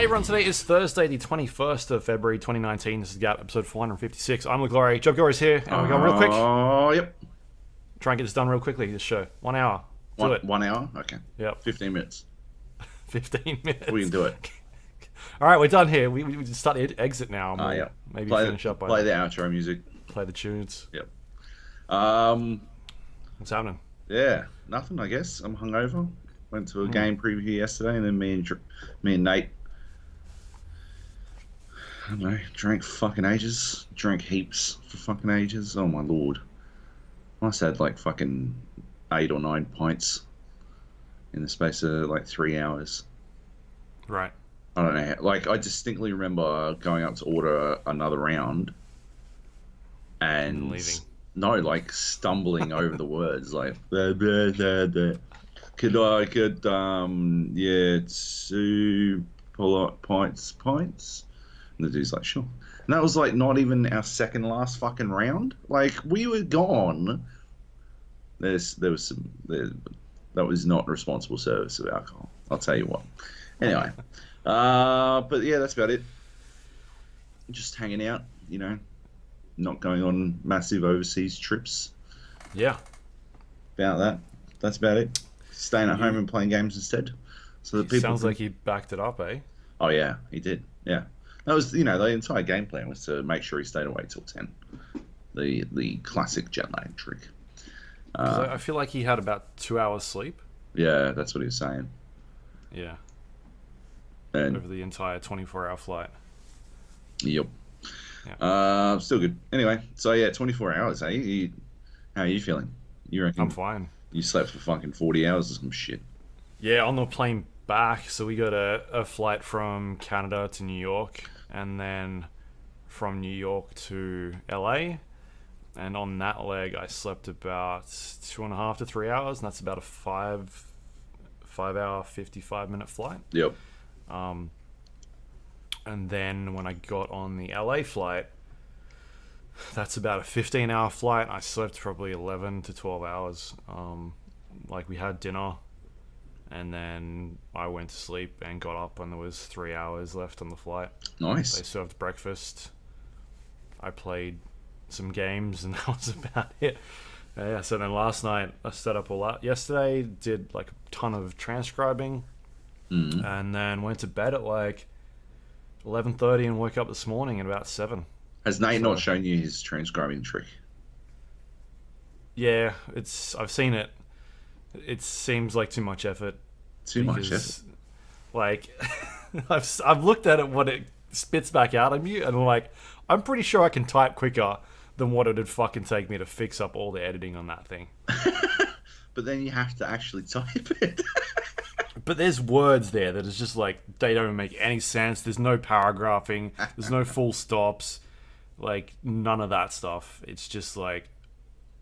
everyone, today is Thursday, the 21st of February 2019. This is GAP episode 456. I'm Lawrie. Joab is here, and we're going real quick. Oh, yep. Try and get this done real quickly, this show. 1 hour. Do it. 1 hour? Okay. Yep. 15 minutes. 15 minutes. We can do it. Alright, we're done here. We just start the exit now. And we'll yeah. Maybe play finish up by Play the outro music. Play the tunes. Yep. What's happening? Yeah, nothing, I guess. I'm hungover. Went to a game preview yesterday, and then me and Nate, I don't know, drank fucking ages. Drank heaps for fucking ages. Oh my lord. Must have had like fucking 8 or 9 pints in the space of like 3 hours. Right. I don't know. Like, I distinctly remember going up to order another round and leaving. No, like stumbling over the words, like blah, blah, blah, blah. Could yeah, 2 pints. And the dude's like, sure. And that was like not even our second last fucking round. Like, we were gone. That was not responsible service of alcohol. I'll tell you what. Anyway, but yeah, that's about it. Just hanging out, you know, not going on massive overseas trips. Yeah. About that. That's about it. Staying at home and playing games instead. So the people Sounds like he backed it up, eh? Oh yeah, he did. Yeah. That was, you know, the entire game plan was to make sure he stayed awake till 10. The classic jet lag trick. I feel like he had about 2 hours sleep. Yeah, that's what he was saying. Yeah. And over the entire 24-hour flight. Yep. Yeah. Still good. Anyway, so yeah, 24 hours, eh? How are you feeling? You reckon? I'm fine. You slept for fucking 40 hours or some shit. Yeah, on the plane back, so we got a flight from Canada to New York, and then from New York to LA. And on that leg, I slept about 2.5 to 3 hours, and that's about a 5 hour, 55-minute flight. Yep. And then when I got on the LA flight, that's about a 15-hour flight. I slept probably 11 to 12 hours. Like, we had dinner, and then I went to sleep and got up, and there was 3 hours left on the flight. Nice. They served breakfast. I played some games, and that was about it. Yeah, so then last night I set up all that. Yesterday did like a ton of transcribing, and then went to bed at like 11:30 and woke up this morning at about 7. Has Nate not shown you his transcribing trick? Yeah, I've seen it. It seems like too much effort. Too much effort? Like, I've looked at it, what it spits back out at me, and I'm pretty sure I can type quicker than what it would fucking take me to fix up all the editing on that thing. But then you have to actually type it. But there's words there that is just like, they don't make any sense. There's no paragraphing. There's no full stops. Like, none of that stuff. It's just like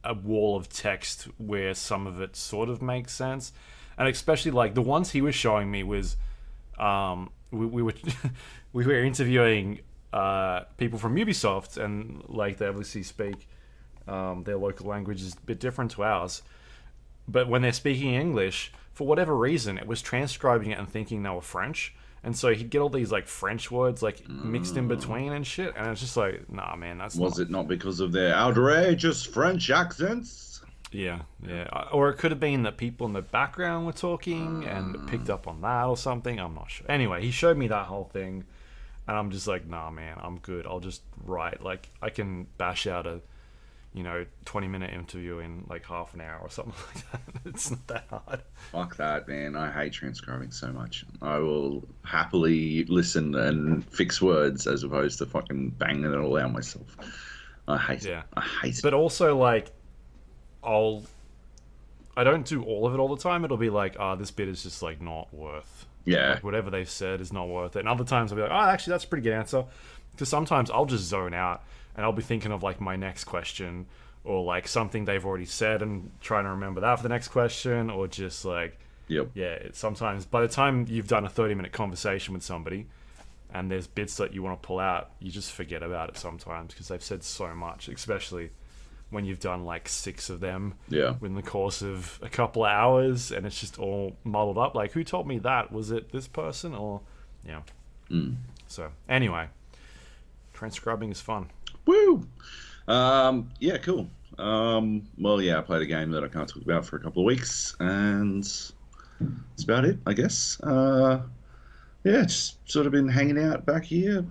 a wall of text where some of it sort of makes sense. And especially like the ones he was showing me was, we were we were interviewing people from Ubisoft, and like they obviously speak their local language is a bit different to ours. But when they're speaking English, for whatever reason, it was transcribing it and thinking they were French. And so he'd get all these like French words like mixed in between and shit. And it's just like, nah, man, that's Was it not because of their outrageous French accents? Yeah. Or it could have been that people in the background were talking and it picked up on that or something. I'm not sure. Anyway, he showed me that whole thing. And I'm just like, nah, man, I'm good. I'll just write. Like, I can bash out a 20-minute interview in like half an hour or something like that. It's not that hard. Fuck that, man. I hate transcribing so much. I will happily listen and fix words as opposed to fucking banging it all out myself. I hate it. I hate it. But also, like, I don't do all of it all the time. It'll be like, this bit is just like not worth. Yeah. Like, whatever they've said is not worth it. And other times I'll be like, actually, that's a pretty good answer. Because sometimes I'll just zone out and I'll be thinking of like my next question or like something they've already said and trying to remember that for the next question, or just like, sometimes by the time you've done a 30-minute conversation with somebody and there's bits that you want to pull out, you just forget about it sometimes because they've said so much, especially when you've done like 6 of them within the course of a couple of hours, and it's just all muddled up. Like, who told me that? Was it this person? Or Mm. So anyway, transcribing is fun. Woo! Yeah, cool. Well, yeah, I played a game that I can't talk about for a couple of weeks, and that's about it, I guess. Yeah, just sort of been hanging out back here,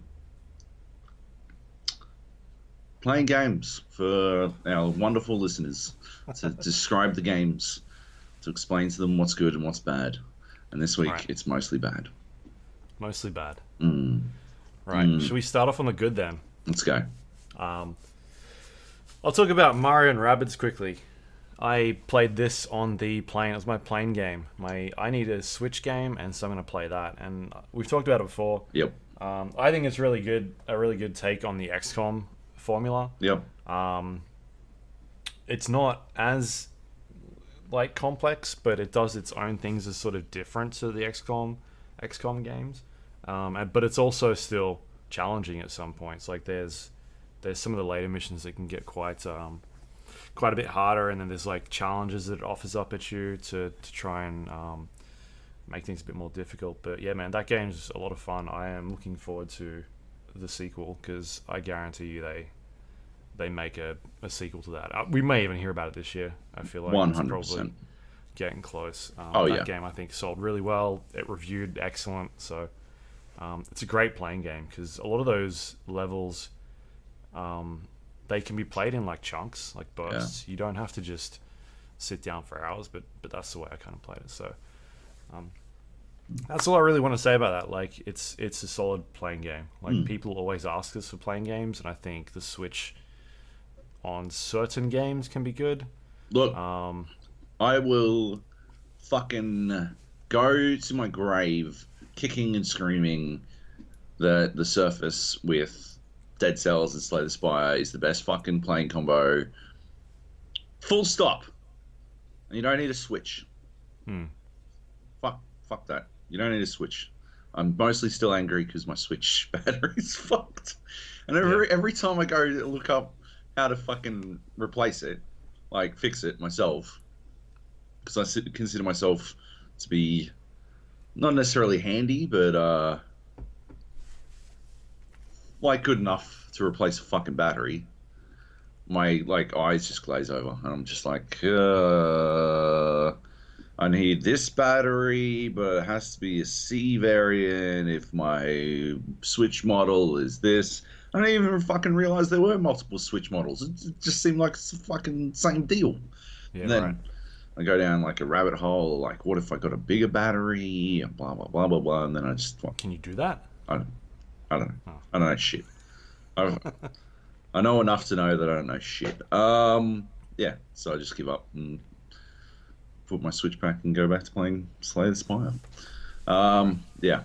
playing games for our wonderful listeners to describe the games, to explain to them what's good and what's bad. And this week, Right. it's mostly bad. Mostly bad. Mm. Right. Should we start off on the good then? Let's go. I'll talk about Mario and Rabbids quickly. I played this on the plane. It was my plane game. I need a Switch game, and so I'm going to play that. And we've talked about it before. Yep. I think it's really good. A really good take on the XCOM formula. Yep. It's not as like complex, but it does its own things as sort of different to the XCOM games. But it's also still challenging at some points. Like there's some of the later missions that can get quite a bit harder, and then there's like challenges that it offers up at you to try and make things a bit more difficult. But yeah, man, that game's a lot of fun. I am looking forward to the sequel, because I guarantee you they make a sequel to that. We may even hear about it this year. I feel like 100%. It's probably getting close. That game I think sold really well. It reviewed excellent, so it's a great playing game, because a lot of those levels they can be played in like chunks, like bursts. You don't have to just sit down for hours, but that's the way I kind of played it. So that's all I really want to say about that. Like it's a solid playing game. Like people always ask us for playing games, and I think the Switch on certain games can be good. Look, I will fucking go to my grave kicking and screaming that the Surface with Dead Cells and Slay the Spire is the best fucking playing combo. Full stop. And you don't need a Switch. Fuck that. You don't need a Switch. I'm mostly still angry because my Switch battery's fucked. And every time I go to look up how to fucking replace it, like fix it myself, because I consider myself to be not necessarily handy, but like good enough to replace a fucking battery, my like eyes just glaze over, and I'm just like, I need this battery, but it has to be a C variant if my Switch model is this. I didn't even fucking realize there were multiple Switch models. It just seemed like it's the fucking same deal. Yeah, and then right. I go down like a rabbit hole, like what if I got a bigger battery, and blah blah blah blah blah, and then I just Can you do that? I don't know. Oh. I don't know shit. I know enough to know that I don't know shit. Yeah, so I just give up and put my Switch back and go back to playing Slay the Spire. Yeah.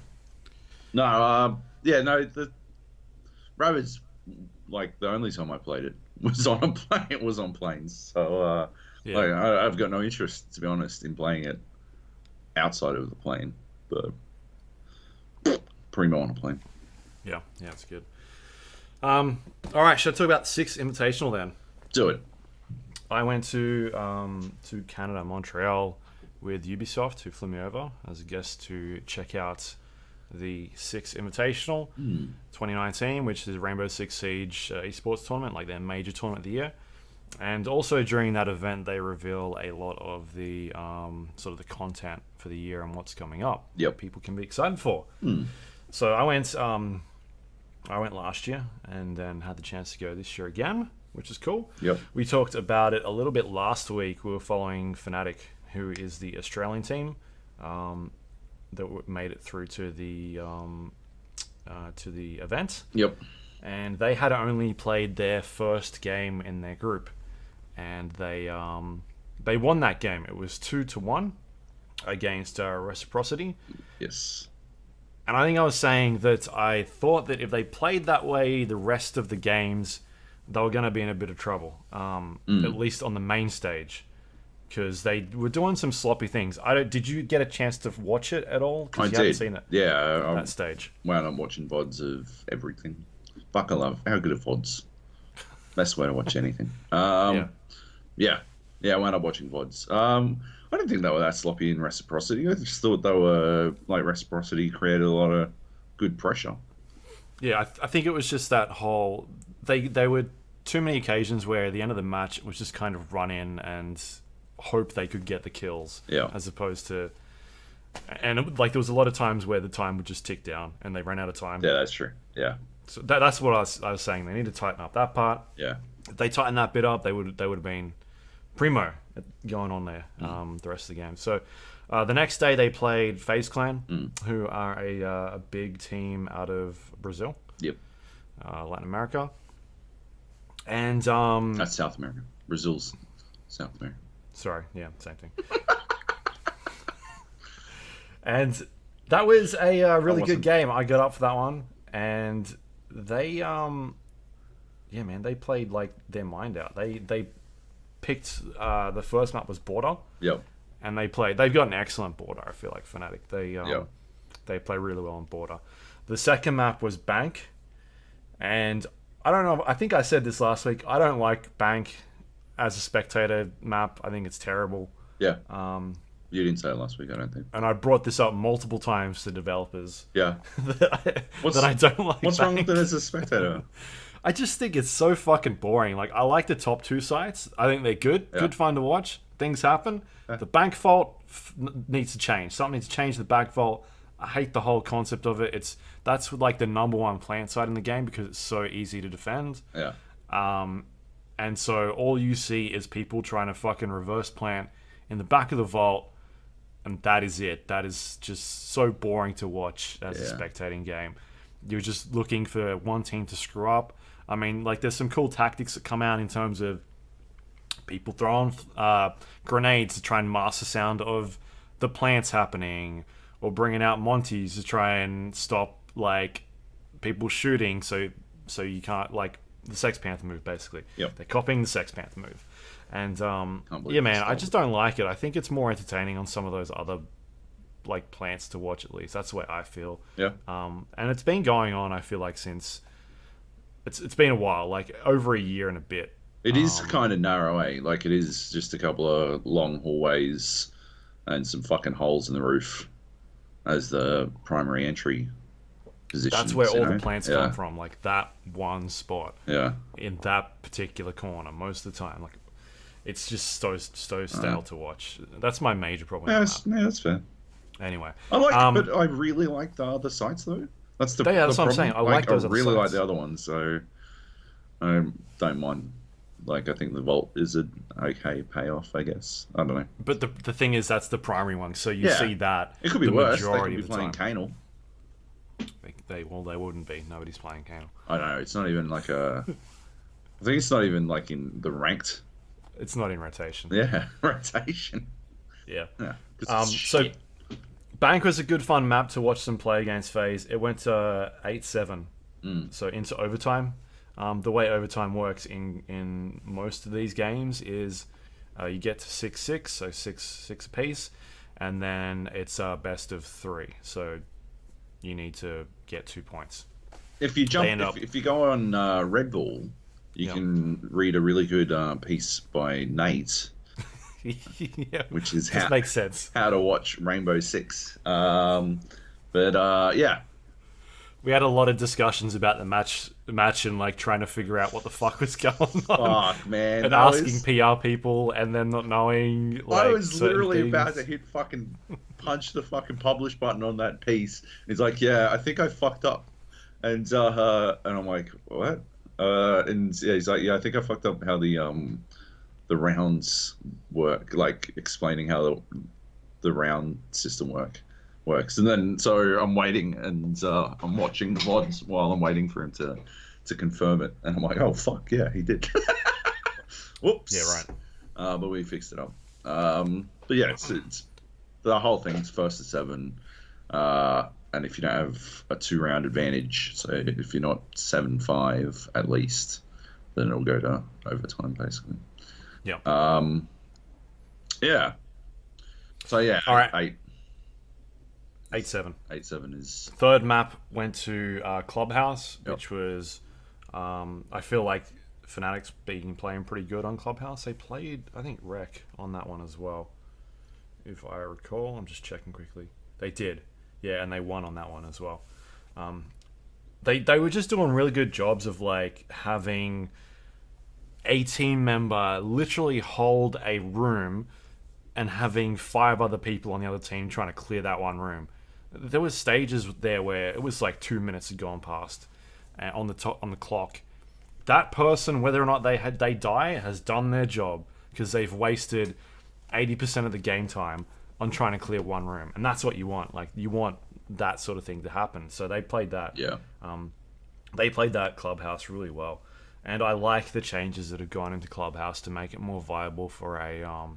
No, the Rabbids, like the only time I played it was on a plane. It was on planes, so like I've got no interest, to be honest, in playing it outside of the plane. But primo on a plane. Yeah, it's good. All right, should I talk about Six Invitational then? Do it. I went to Canada, Montreal, with Ubisoft, who flew me over as a guest to check out the Six Invitational 2019, which is Rainbow Six Siege esports tournament, like their major tournament of the year. And also during that event, they reveal a lot of the sort of the content for the year and what's coming up. Yep. That people can be excited for. So I went last year, and then had the chance to go this year again, which is cool. Yep. We talked about it a little bit last week. We were following Fnatic, who is the Australian team that made it through to the event. Yep. And they had only played their first game in their group, and they won that game. It was 2-1 against Reciprocity. Yes. And I think I was saying that I thought that if they played that way the rest of the games, they were going to be in a bit of trouble, at least on the main stage, because they were doing some sloppy things. Did you get a chance to watch it at all? I you did. Haven't seen it. Yeah, at that stage. Well, I'm watching VODs of everything. Fuck, I love how good are VODs. Best way to watch anything. Yeah. When I'm watching VODs. I didn't think they were that sloppy in Reciprocity. I just thought they were like Reciprocity created a lot of good pressure. Yeah, I think it was just that whole they were too many occasions where at the end of the match it was just kind of run in and hope they could get the kills, Yeah. as opposed to, and like there was a lot of times where the time would just tick down and they ran out of time. Yeah, that's true. Yeah, So that's what I was saying. They need to tighten up that part. yeah, If they tighten that bit up, they would have been primo going on there the rest of the game. So the next day they played FaZe Clan, who are a big team out of Brazil, yep. Latin America, and That's South America. Brazil's South America. sorry, yeah, same thing. And that was a really good game. I got up for that one, and they yeah, man, they played like their mind out. They picked the first map was Border, Yep. and they've got an excellent Border. I feel like Fnatic, Yeah. they play really well on Border. The second map was Bank, and I don't know, I think I said this last week, I don't like Bank as a spectator map. I think it's terrible. Yeah. You didn't say it last week, I don't think. And I brought this up multiple times to developers. Yeah. that I don't like What's wrong Bank. with it as a spectator? I just think it's so fucking boring. Like, I like the top two sites. I think they're good. Yeah. Good fun to watch. Things happen. The bank vault needs to change. Something needs to change the back vault. I hate the whole concept of it. That's like the number one plant site in the game because it's so easy to defend. Yeah. And so all you see is people trying to fucking reverse plant in the back of the vault, and that is it. That is just so boring to watch as a spectating game. You're just looking for one team to screw up. I mean, like, there's some cool tactics that come out in terms of people throwing grenades to try and mask the sound of the plants happening, or bringing out Monties to try and stop, like, people shooting so you can't, like, the Sex Panther move, basically. Yep. They're copying the Sex Panther move. And, yeah, man, I just don't like it. I think it's more entertaining on some of those other, like, plants to watch, at least. That's the way I feel. Yeah. And it's been going on, I feel like, since... It's been a while, like, over a year and a bit. It is kind of narrow, eh? Like, it is just a couple of long hallways and some fucking holes in the roof as the primary entry position. That's where all the plants come from, like, that one spot. Yeah. In that particular corner, most of the time. Like, it's just so stale to watch. That's my major problem. Yeah, that's fair. Anyway. But I really like the other sites, though. That's the that's the what I'm problem. saying. I like those I other really like sites. the other ones, so I don't mind. Like, I think the Vault is an okay payoff, I guess. I don't know. But the thing is, that's the primary one, so you see that. It could be the worse. They could majority be of the playing time. Canal. They wouldn't be. Nobody's playing Canal. I don't know. It's not even like a... I think it's not even like in the ranked... It's not in rotation. Yeah, rotation. Yeah. Yeah. So Bank was a good fun map to watch them play against FaZe. It went to 8-7, so into overtime. The way overtime works in most of these games is you get to 6-6, so six apiece, and then it's best of 3. So you need to get 2 points. If you if you go on Red Bull, you can read a really good piece by Nate. Yeah, which is makes sense. How to watch Rainbow Six. Yeah, we had a lot of discussions about the match and like trying to figure out what the fuck was going on. Fuck, man, and asking PR people and then not knowing. Like, I was literally things. about to punch the fucking publish button on that piece. He's like, "Yeah, I think I fucked up," and I'm like, "What?" And yeah, he's like, "Yeah, I think I fucked up how the rounds work, like explaining how the round system works." And then so I'm waiting and I'm watching the VODs while I'm waiting for him to confirm it, and I'm like, "Oh fuck, yeah, he did." Whoops. Yeah, right. But we fixed it up. But yeah, it's the whole thing's first to 7, and if you don't have a 2-round advantage, so if you're not 7-5 at least, then it'll go to overtime basically. Yeah. Yeah. So yeah. All right. 8-7. 8-7 is... Third map went to Clubhouse, which was, I feel like Fnatic's been playing pretty good on Clubhouse. They played, I think, Rec on that one as well, if I recall. I'm just checking quickly. They did. Yeah, and they won on that one as well. They were just doing really good jobs of like having a team member literally hold a room and having 5 other people on the other team trying to clear that one room. There was stages there where it was like 2 minutes had gone past on the clock. That person, whether or not they die, has done their job because they've wasted 80% of the game time on trying to clear one room, and that's what you want. Like, you want that sort of thing to happen. So they played that. Yeah. They played that Clubhouse really well, and I like the changes that have gone into Clubhouse to make it more viable for a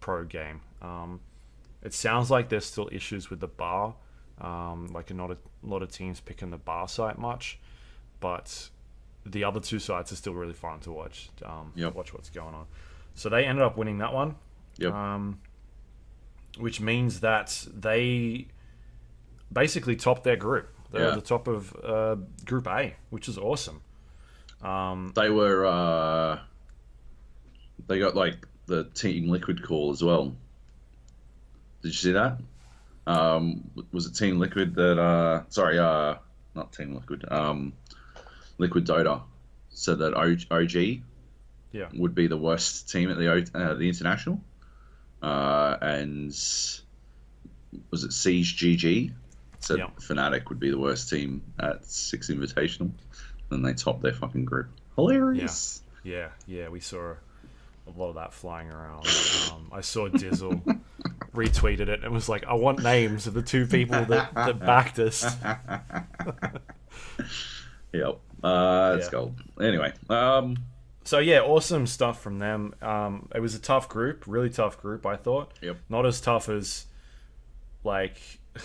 pro game. It sounds like there's still issues with the bar. Like not a lot of teams picking the bar site much, but the other 2 sites are still really fun to watch. Watch what's going on. So they ended up winning that one. Yep. Which means that they basically topped their group. They're at the top of Group A, which is awesome. They were they got like the Team Liquid call as well. Did you see that? Was it Team Liquid that not Team Liquid, Liquid Dota said that OG would be the worst team at the international, and was it Siege GG said Fnatic would be the worst team at Six Invitational, and they topped their fucking group. Hilarious. Yeah, we saw a lot of that flying around. I saw Dizzle retweeted it and was like, I want names of the 2 people that backed us. Yep. It's gold. Anyway. So yeah, awesome stuff from them. It was a tough group, really tough group, I thought. Yep. Not as tough as, like,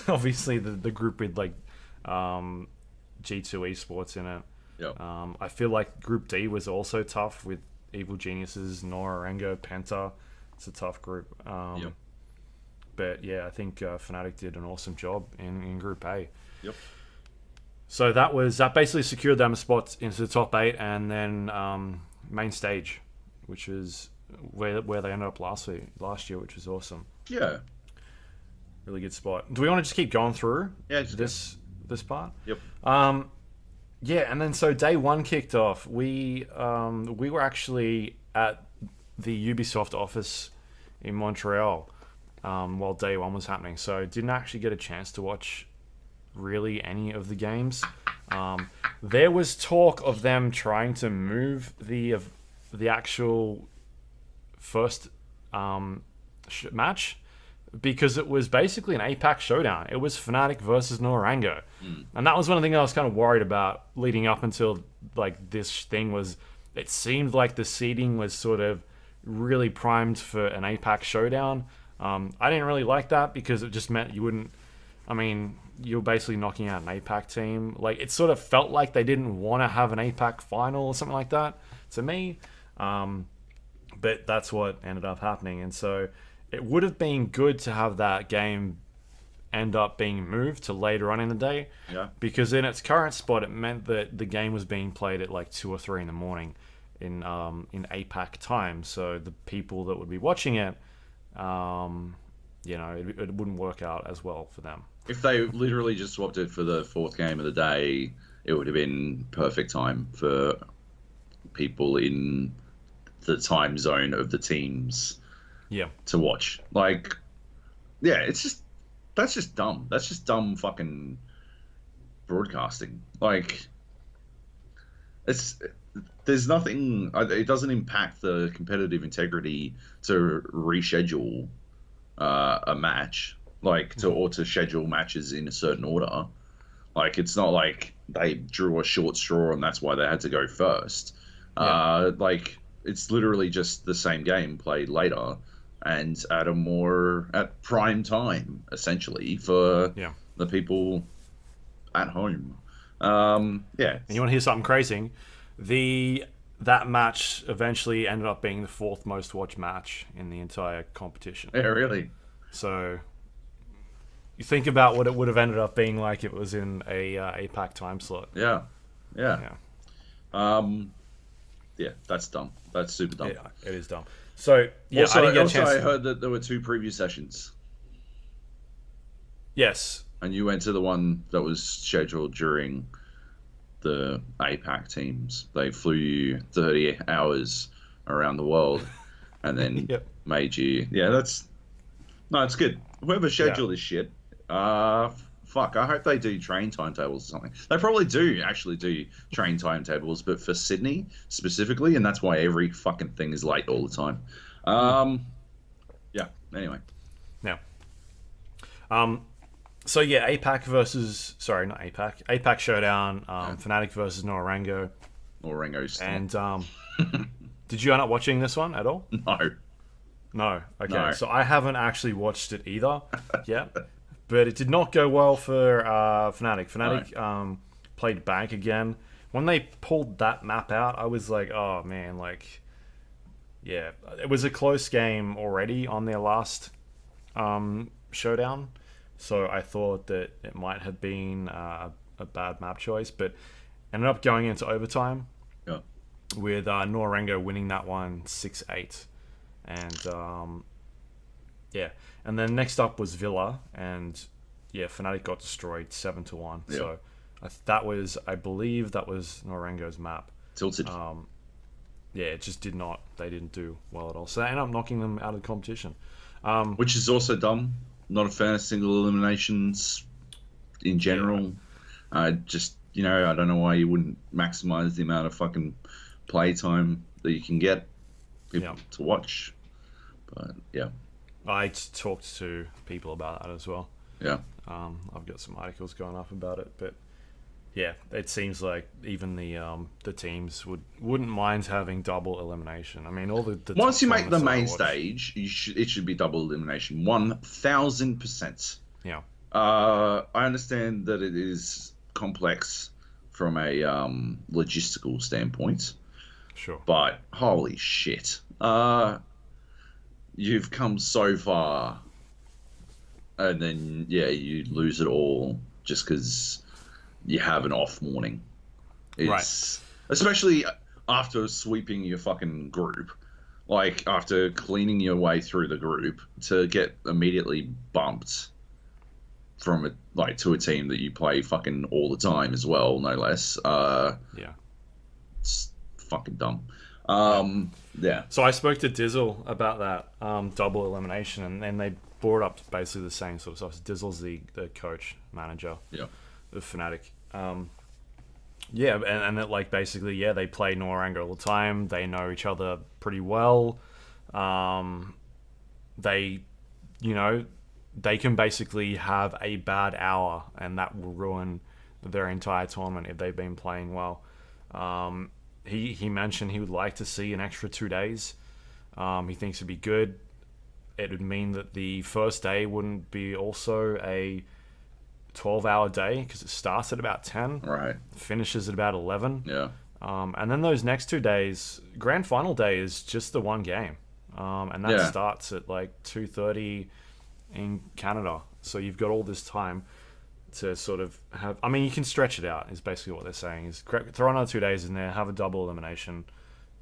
obviously the group with like G2 Esports in it. Yep. I feel like Group D was also tough with Evil Geniuses, Nora, Rengo, Penta. It's a tough group. But yeah, I think Fnatic did an awesome job in Group A. Yep. So that basically secured them a spot into the top 8, and then main stage, which is where they ended up last year, which was awesome. Yeah. Really good spot. Do we want to just keep going through this part? Yep. Yeah, and then so day 1 kicked off. We were actually at the Ubisoft office in Montreal while day 1 was happening, so didn't actually get a chance to watch really any of the games. There was talk of them trying to move the actual first match, because it was basically an APAC showdown. It was Fnatic versus Norango. And that was one of the things I was kind of worried about leading up until like this thing was, it seemed like the seeding was sort of really primed for an APAC showdown. I didn't really like that because it just meant you're basically knocking out an APAC team. Like, it sort of felt like they didn't want to have an APAC final or something like that to me. But that's what ended up happening. And so it would have been good to have that game end up being moved to later on in the day. Yeah. Because in its current spot, it meant that the game was being played at like 2 or 3 in the morning in APAC time. So the people that would be watching it, it wouldn't work out as well for them. If they literally just swapped it for the 4th game of the day, it would have been perfect time for people in the time zone of the teams to watch. Like, yeah, that's just dumb. That's just dumb fucking broadcasting. Like, there's nothing, it doesn't impact the competitive integrity to reschedule a match, like to schedule matches in a certain order. Like, it's not like they drew a short straw and that's why they had to go first. Like, it's literally just the same game played later and at prime time, essentially, for the people at home. And you want to hear something crazy? That match eventually ended up being the 4th most watched match in the entire competition. Yeah, really? So you think about what it would have ended up being like if it was in a APAC time slot. Yeah, that's dumb. That's super dumb. Yeah, it is dumb. So, yeah, also, I didn't get a chance. I heard that there were 2 preview sessions. Yes. And you went to the one that was scheduled during the APAC teams. They flew you 30 hours around the world and then Yep. made you. Yeah, that's. No, it's good. Whoever Yeah. scheduled this shit, fuck, I hope they do train timetables or something. They probably do actually do train timetables, but for Sydney specifically, and that's why every fucking thing is late all the time. Yeah, anyway. Now. So yeah, APAC versus sorry, not APAC. APAC Showdown, Fnatic versus Norango. Orango's. And did you end up watching this one at all? No. No. Okay. No. So I haven't actually watched it either yet. But it did not go well for Fnatic. Fnatic played bank again. When they pulled that map out, I was like, oh man, like, yeah, it was a close game already on their last showdown. So I thought that it might have been a bad map choice, but ended up going into overtime Yeah. with Norango winning that one 6-8. And yeah, and then next up was Villa, and yeah, Fnatic got destroyed 7-1. Yeah. So I believe that was Norango's map. Tilted. Yeah, it just did not. They didn't do well at all. So they ended up knocking them out of the competition. Which is also dumb. Not a fan of single eliminations in general. Just, I don't know why you wouldn't maximize the amount of fucking playtime that you can get people to watch. But, yeah. I talked to people about that as well. Yeah. I've got some articles going up about it, but yeah, it seems like even the teams wouldn't mind having double elimination. I mean, all the once you make the main watch, stage, it should be double elimination, 1000%. Yeah. I understand that it is complex from a logistical standpoint, Sure. but holy shit, you've come so far, and then you lose it all just because you have an off morning. It's especially after sweeping your fucking group, like after cleaning your way through the group to get immediately bumped from to a team that you play fucking all the time as well, no less. Yeah. It's fucking dumb. Yeah. So I spoke to Dizzle about that double elimination, and then they brought up basically the same sort of stuff. Dizzle's the coach manager of Fnatic. Yeah, and that, like, basically, yeah, they play Norango all the time. They know each other pretty well. They can basically have a bad hour, and that will ruin their entire tournament if they've been playing well. He mentioned he would like to see an extra 2 days. He thinks it'd be good. It would mean that the first day wouldn't be also a 12-hour day because it starts at about 10, Right. finishes at about 11. Yeah. And then those next 2 days, grand final day is just the one game. And that starts at like 2:30 in Canada. So you've got all this time to sort of have... I mean, you can stretch it out, is basically what they're saying. Is throw another 2 days in there, have a double elimination.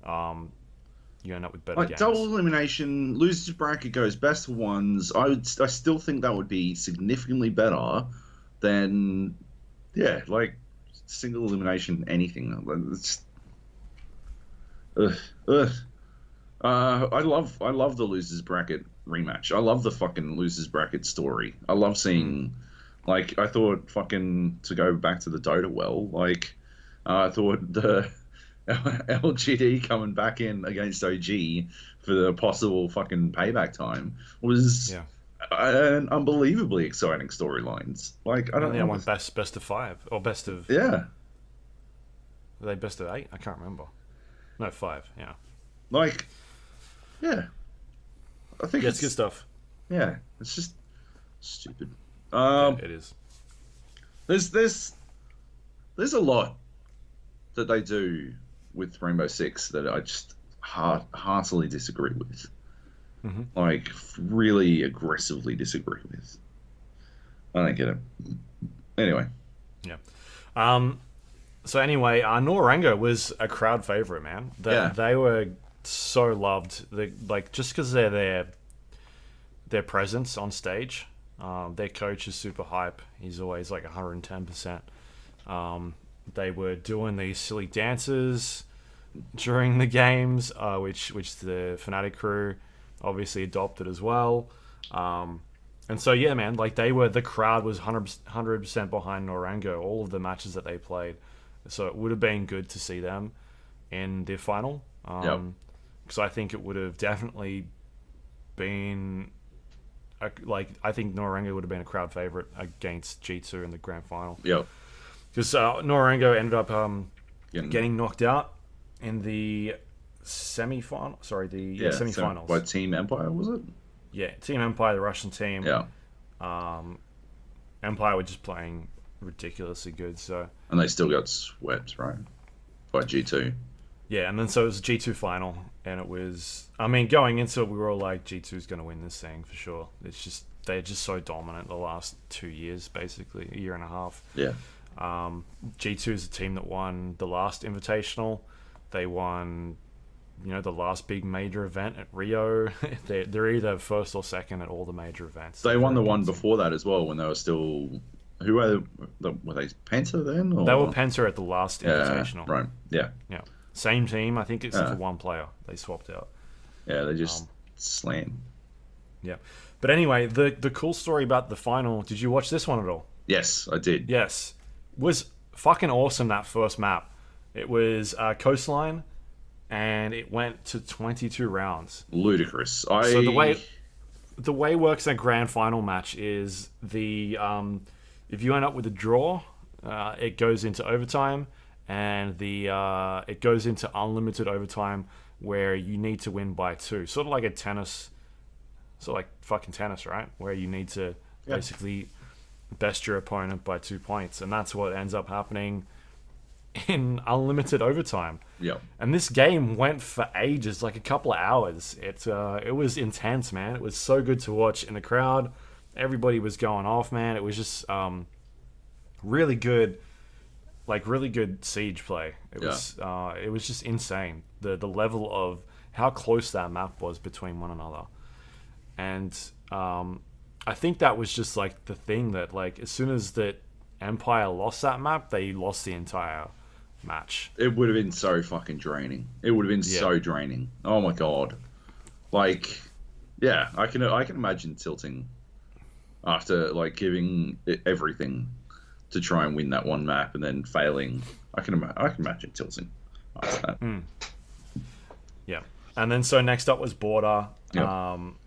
You end up with better games. Double elimination, losers bracket goes best of ones. I still think that would be significantly better than, single elimination anything. It's, I love the losers bracket rematch. I love the fucking losers bracket story. I love seeing, I thought fucking, to go back to the Dota I thought the LGD coming back in against OG for the possible fucking payback time was an unbelievably exciting storylines. I don't know. One best of 5 or best of... Yeah. Were they best of 8? I can't remember. No, 5. Yeah. Yeah. I think it's good stuff. Yeah, it's just stupid. It is. There's a lot that they do with Rainbow Six that I just heartily disagree with. Mm-hmm. Really aggressively disagree with. I don't get it. Anyway. Yeah. So anyway, Norango was a crowd favorite, man. They were so loved. Just because they're their presence on stage. Their coach is super hype. He's always like 110%. They were doing these silly dances during the games, which the Fnatic crew obviously adopted as well. And so yeah, man, like the crowd was 100% behind Norango all of the matches that they played. So it would have been good to see them in the final. Because I think it would have definitely been I think Norango would have been a crowd favorite against G2 in the grand final. Yep. Because Norango ended up getting knocked out in the semi-final. Sorry, the semi-finals. By Team Empire, was it? Yeah, Team Empire, the Russian team. Yeah. Empire were just playing ridiculously good. So. And they still got swept, right? By G2. Yeah, and then so it was a G2 final, and it was... I mean, going into it, we were all like, G2's going to win this thing for sure. It's just... They're just so dominant the last 2 years, basically. A year and a half. Yeah. G2 is the team that won the last Invitational. They won, the last big major event at Rio. They're either first or second at all the major events. They won the one before that as well when they were still... Who were they? Were they Penta then? Or? They were Penta at the last Invitational. Right, yeah. Yeah. Same team, I think, except for one player. They swapped out. Yeah, they just slam. Yeah. But anyway, the cool story about the final, did you watch this one at all? Yes, I did. Yes. Was fucking awesome, that first map. It was Coastline, and it went to 22 rounds. Ludicrous. So the way it works in a grand final match is if you end up with a draw, it goes into overtime, and it goes into unlimited overtime where you need to win by 2. Sort of like a tennis, sort of like fucking tennis, right? Where you need to basically best your opponent by 2 points, and that's what ends up happening in unlimited overtime. Yeah. And this game went for ages, like a couple of hours. It was intense, man. It was so good to watch in the crowd. Everybody was going off, man. It was just really good, like really good siege play. It was just insane. The level of how close that map was between one another, and I think that was just like the thing that like as soon as that Empire lost that map, they lost the entire match. It would have been so fucking draining. It would have been so draining. Oh my god. Like, yeah, I can imagine tilting after like giving it everything to try and win that one map and then failing. I can imagine tilting after that. Yeah. And then so next up was Border. Yep.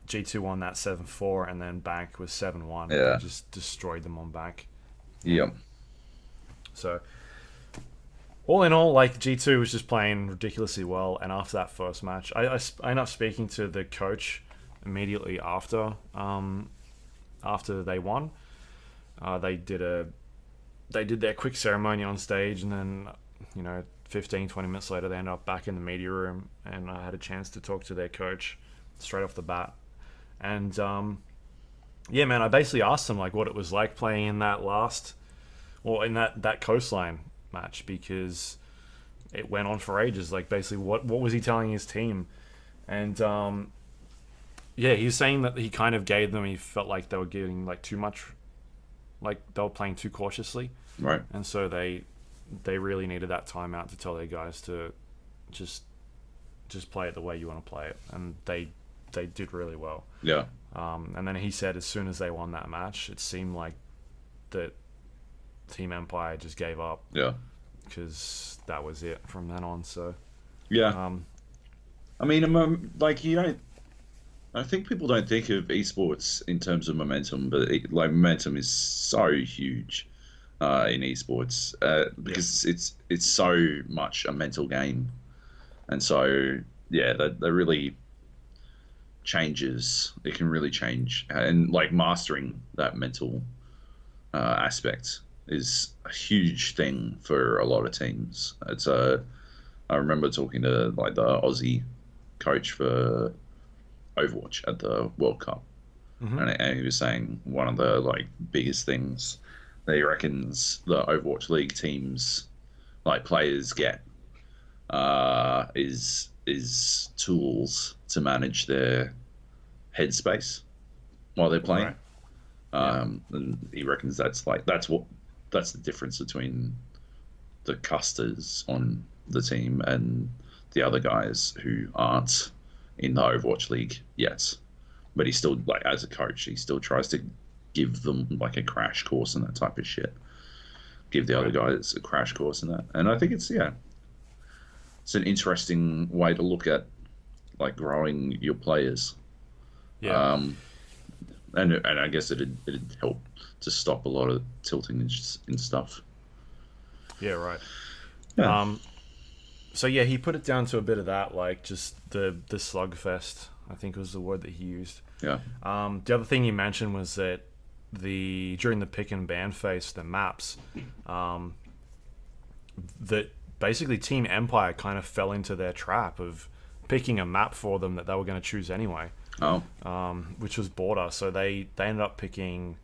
G2 won that 7-4, and then Bank was 7-1. Yeah. They just destroyed them on Bank. Yep. So, all in all, like, G2 was just playing ridiculously well, and after that first match, I ended up speaking to the coach immediately after they won. They did their quick ceremony on stage, and then, 15, 20 minutes later, they ended up back in the media room, and I had a chance to talk to their coach straight off the bat. And yeah, man, I basically asked him like what it was like playing in that that Coastline match, because it went on for ages. Like basically what was he telling his team? And yeah, he was saying that he kind of gave them, he felt like they were giving like too much, like they were playing too cautiously. Right. And so they really needed that timeout to tell their guys to just play it the way you want to play it, and they did really well. Yeah. And then he said as soon as they won that match, it seemed like that Team Empire just gave up. Yeah. Because that was it from then on. So. Yeah. I mean, like I think people don't think of esports in terms of momentum, but momentum is so huge in esports because it's so much a mental game, and so yeah, that really changes. It can really change, and like mastering that mental aspect is a huge thing for a lot of teams. I remember talking to like the Aussie coach for Overwatch at the World Cup, and he was saying one of the like biggest things that he reckons the Overwatch League teams, like players, get is tools to manage their headspace while they're playing. And he reckons that's the difference between the custers on the team and the other guys who aren't in the Overwatch League yet. But he still, like, as a coach, he still tries to give them like a crash course and that type of shit. Give the other guys a crash course and that. And I think it's an interesting way to look at like growing your players. Yeah. And I guess it'd help to stop a lot of tilting and stuff. Yeah, right. Yeah. So yeah, he put it down to a bit of that, like just the slugfest, I think was the word that he used. Yeah. The other thing he mentioned was that during the pick and ban phase, the maps, that basically Team Empire kind of fell into their trap of picking a map for them that they were going to choose anyway. Oh. Which was Border. So they ended up picking.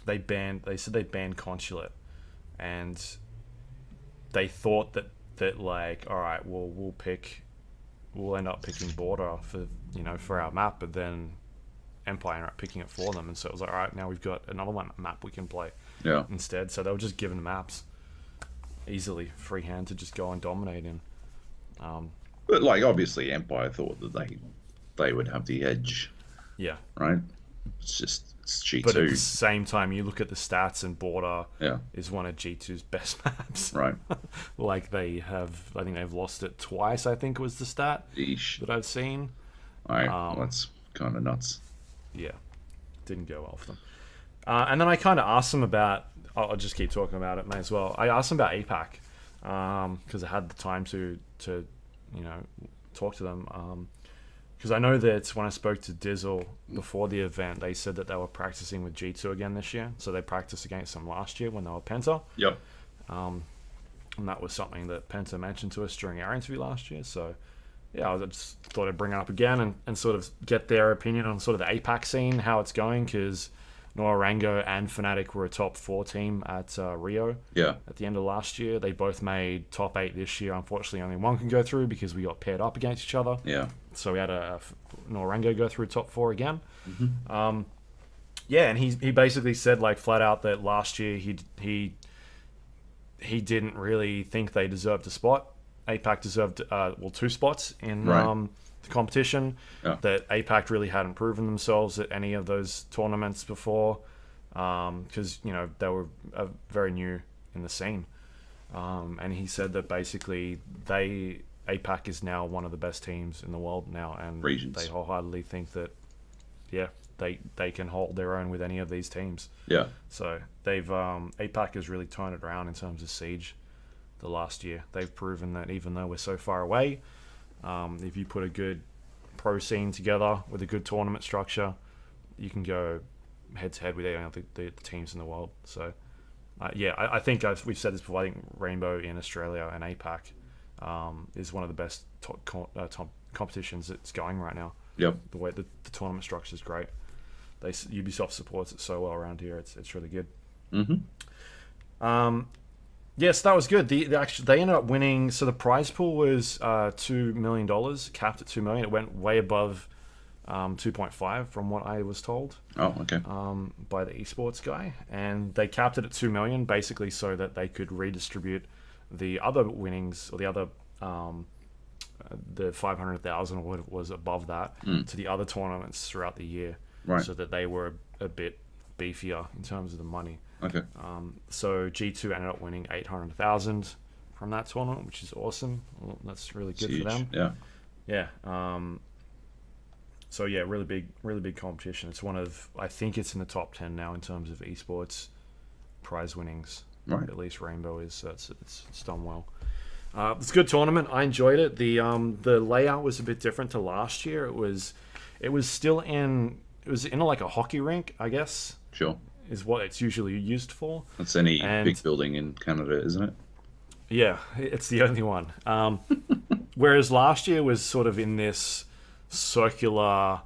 They said they banned Consulate, and they thought that like, all right, well we'll end up picking Border for our map, but then Empire ended up picking it for them, and so it was like, all right, now we've got another map we can play instead. So they were just given maps easily, freehand to just go and dominate in. But like, obviously, Empire thought that they would have the edge. Yeah. Right. It's G2. But at the same time, you look at the stats, and Border Yeah. is one of G2's best maps. Right. Like I think they've lost it twice, I think was the stat Eesh. that I've seen. All right. Well, that's kind of nuts. Yeah. Didn't go well for them. And then I kind of asked them about, I'll just keep talking about it, may as well. I asked them about APAC, because I had the time to talk to them. Because I know that when I spoke to Dizzle before the event, they said that they were practicing with G2 again this year. So they practiced against them last year when they were Penta. Yep. And that was something that Penta mentioned to us during our interview last year. So, yeah, I just thought I'd bring it up again and sort of get their opinion on sort of the APAC scene, how it's going, because Norango and Fnatic were a top 4 team at Rio at the end of last year. They both made top 8 this year. Unfortunately, only one can go through because we got paired up against each other. Yeah. So we had a Norango go through top 4 again. Mm-hmm. And he basically said, like, flat out that last year he didn't really think they deserved a spot. APAC deserved 2 spots in the competition. That APAC really hadn't proven themselves at any of those tournaments before, because they were very new in the scene. And he said that basically APAC is now one of the best teams in the world now, and Regions. They wholeheartedly think that they can hold their own with any of these teams. Yeah. So they've APAC has really turned it around in terms of Siege. The last year, they've proven that even though we're so far away, if you put a good pro scene together with a good tournament structure, you can go head to head with any of the teams in the world. So, I think we've said this before. I think Rainbow in Australia and APAC is one of the best top competitions that's going right now. Yep. The way the tournament structure is great. Ubisoft supports it so well around here. It's really good. Mm-hmm. Yes, that was good. They ended up winning. So the prize pool was $2 million, capped at $2 million. It went way above 2.5 from what I was told. Oh, okay. By the esports guy, and they capped it at $2 million, basically so that they could redistribute the other winnings or the other the 500,000 or what it was above that to the other tournaments throughout the year, so that they were a bit beefier in terms of the money. Okay. So G2 ended up winning 800,000 from that tournament, which is awesome. Well, that's really good for them. Yeah. Yeah. So yeah, really big competition. It's I think it's in the top 10 now in terms of esports prize winnings. Right. At least Rainbow is. So it's done well. It's a good tournament. I enjoyed it. The layout was a bit different to last year. It was in like a hockey rink, I guess. Sure. Is what it's usually used for. That's any big building in Canada, isn't it? Yeah, it's the only one. Whereas last year was sort of in this circular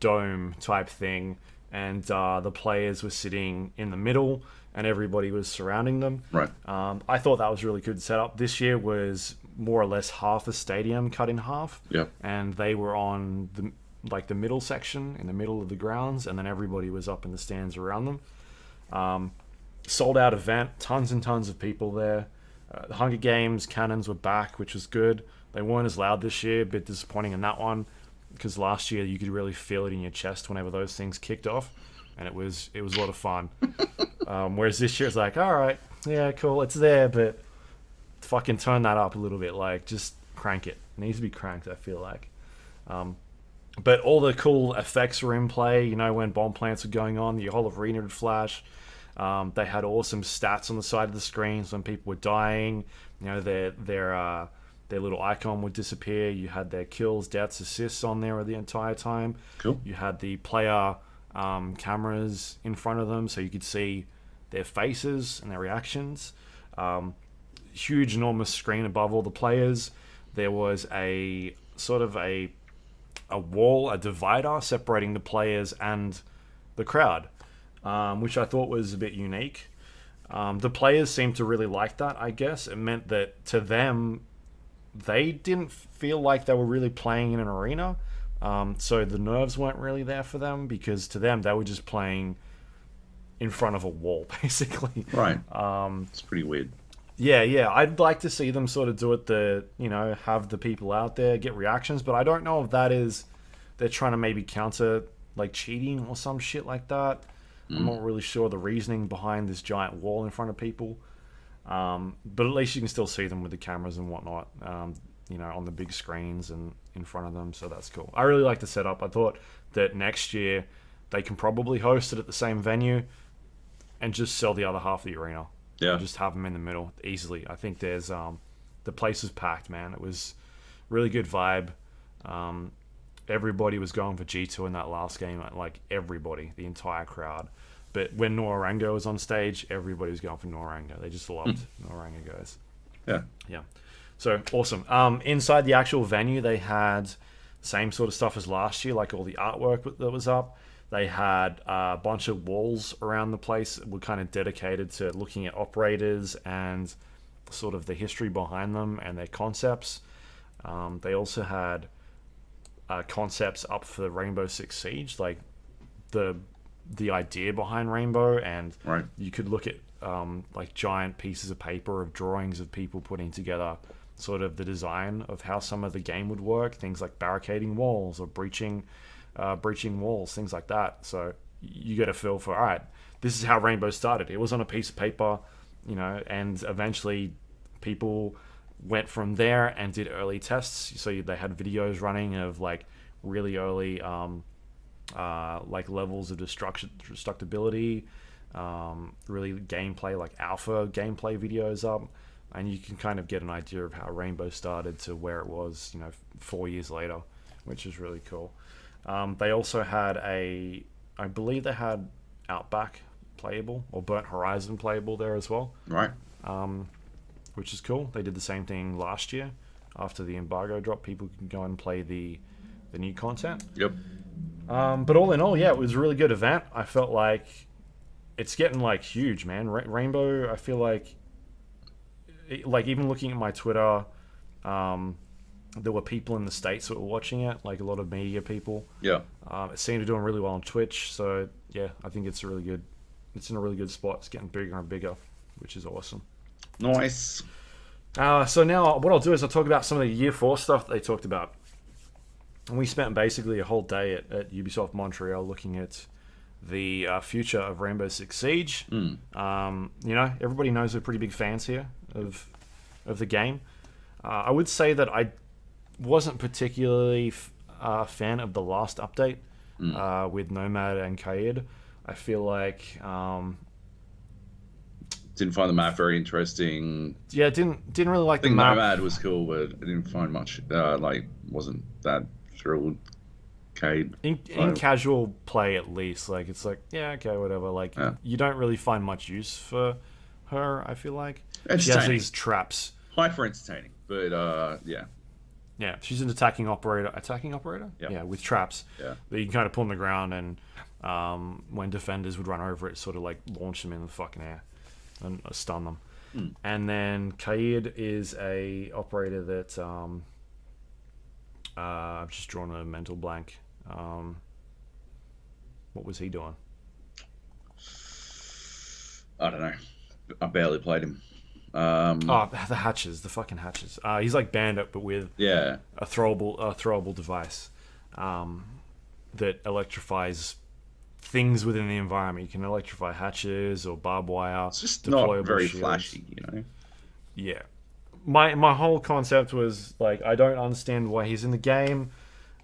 dome type thing, and the players were sitting in the middle, and everybody was surrounding them. Right. I thought that was really good setup. This year was more or less half a stadium cut in half. Yeah. And they were on like the middle section in the middle of the grounds, and then everybody was up in the stands around them. Sold out event, tons and tons of people there. The Hunger Games cannons were back, which was good. They weren't as loud this year, a bit disappointing in that one, because last year you could really feel it in your chest whenever those things kicked off, and it was a lot of fun. Whereas this year it's like, all right, yeah, cool, it's there, but fucking turn that up a little bit, like just crank it. It needs to be cranked, I feel like. But all the cool effects were in play. You know, when bomb plants were going on, the whole arena would flash. They had awesome stats on the side of the screens when people were dying. You know, their little icon would disappear. You had their kills, deaths, assists on there the entire time. Cool. You had the player cameras in front of them, so you could see their faces and their reactions. Huge, enormous screen above all the players. There was a sort of a wall, a divider separating the players and the crowd, which I thought was a bit unique. The players seemed to really like that, I guess. It meant that to them, they didn't feel like they were really playing in an arena. So the nerves weren't really there for them, because to them, they were just playing in front of a wall, basically. Right. It's pretty weird. Yeah. I'd like to see them sort of do it, have the people out there get reactions, but I don't know if that is, they're trying to maybe counter, like, cheating or some shit like that. I'm not really sure the reasoning behind this giant wall in front of people. But at least you can still see them with the cameras and whatnot, on the big screens and in front of them, so that's cool. I really like the setup. I thought that next year they can probably host it at the same venue and just sell the other half of the arena. Yeah. Just have them in the middle easily. I think there's the place was packed, man. It was really good vibe. Everybody was going for G2 in that last game, like everybody, the entire crowd. But when Norango was on stage, everybody was going for Norango. They just loved Norango guys. Yeah. So awesome. Inside the actual venue, they had same sort of stuff as last year, like all the artwork that was up. They had a bunch of walls around the place that were kind of dedicated to looking at operators and sort of the history behind them and their concepts. They also had concepts up for Rainbow Six Siege, like the idea behind Rainbow, and right. You could look at like giant pieces of paper of drawings of people putting together sort of the design of how some of the game would work, things like barricading walls or breaching walls, things like that. So you get a feel for, all right, this is how Rainbow started. It was on a piece of paper, and eventually people went from there and did early tests. So they had videos running of like really early like levels of destructibility, really gameplay, like alpha gameplay videos up, and you can kind of get an idea of how Rainbow started to where it was 4 years later, which is really cool. They also had I believe they had Outback playable or Burnt Horizon playable there as well, right? Which is cool. They did the same thing last year. After the embargo drop, people can go and play the new content. Yep. But all in all, yeah, it was a really good event. I felt like it's getting like huge, man. Rainbow, I feel like even looking at my Twitter, there were people in the States that were watching it, like a lot of media people. Yeah. It seemed to be doing really well on Twitch. So yeah, I think it's in a really good spot. It's getting bigger and bigger, which is awesome. Nice. So now what I'll do is I'll talk about some of the Year 4 stuff that they talked about. And we spent basically a whole day at Ubisoft Montreal looking at the future of Rainbow Six Siege. Everybody knows we're pretty big fans here of the game. I would say that I wasn't particularly a fan of the last update with Nomad and Kaid. I feel like didn't find the map very interesting. Yeah, didn't really like I think the map. Nomad was cool, but I didn't find much. Wasn't that thrilled. Kaid in casual play, at least, like it's like, yeah, okay, whatever. Like you don't really find much use for her. I feel like she has these traps. High for entertaining, but yeah, she's an attacking operator. Yeah, with traps. Yeah, that you can kind of pull on the ground, and when defenders would run over it, sort of like launch them in the fucking air and stun them. And then Kaid is a operator that I've just drawn a mental blank What was he doing? I don't know. I barely played him. Oh, the hatches, the fucking hatches. He's like Bandit, but with Yeah. a throwable device that electrifies things within the environment. You can electrify hatches or barbed wire. It's just not deployable very shields. flashy, you know? Yeah. My whole concept was like, I don't understand why he's in the game.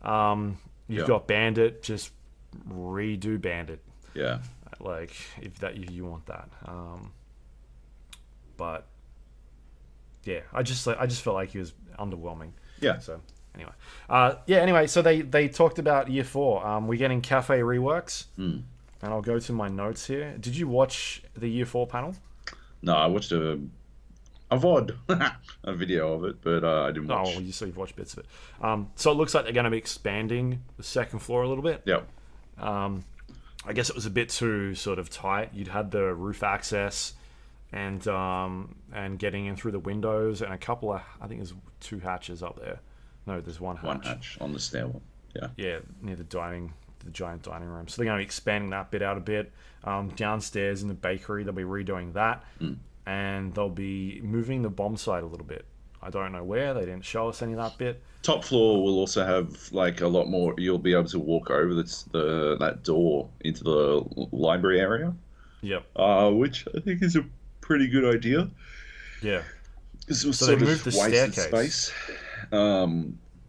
You've got Bandit, just redo Bandit. Yeah. Like if you want that. But yeah, I just felt like he was underwhelming. Yeah. So anyway, Anyway, so they talked about year 4. We're getting cafe reworks, and I'll go to my notes here. Did you watch the year 4 panel? No, I watched a VOD, a video of it, but I didn't watch. Oh, well, you've watched bits of it. So it looks like they're going to be expanding the second floor a little bit. Yep. I guess it was a bit too sort of tight. You'd had the roof access and getting in through the windows, and a couple of, I think there's 2 hatches up there. No, there's one hatch. One hatch on the stairwell. Yeah. Yeah, near the giant dining room. So they're going to be expanding that bit out a bit. Downstairs in the bakery, they'll be redoing that. And they'll be moving the bomb site a little bit. I don't know where. They didn't show us any of that bit. Top floor will also have like a lot more. You'll be able to walk over that door into the library area. Yep. Which I think is a pretty good idea. Yeah. Because it was So sort they of moved the wasted staircase. space.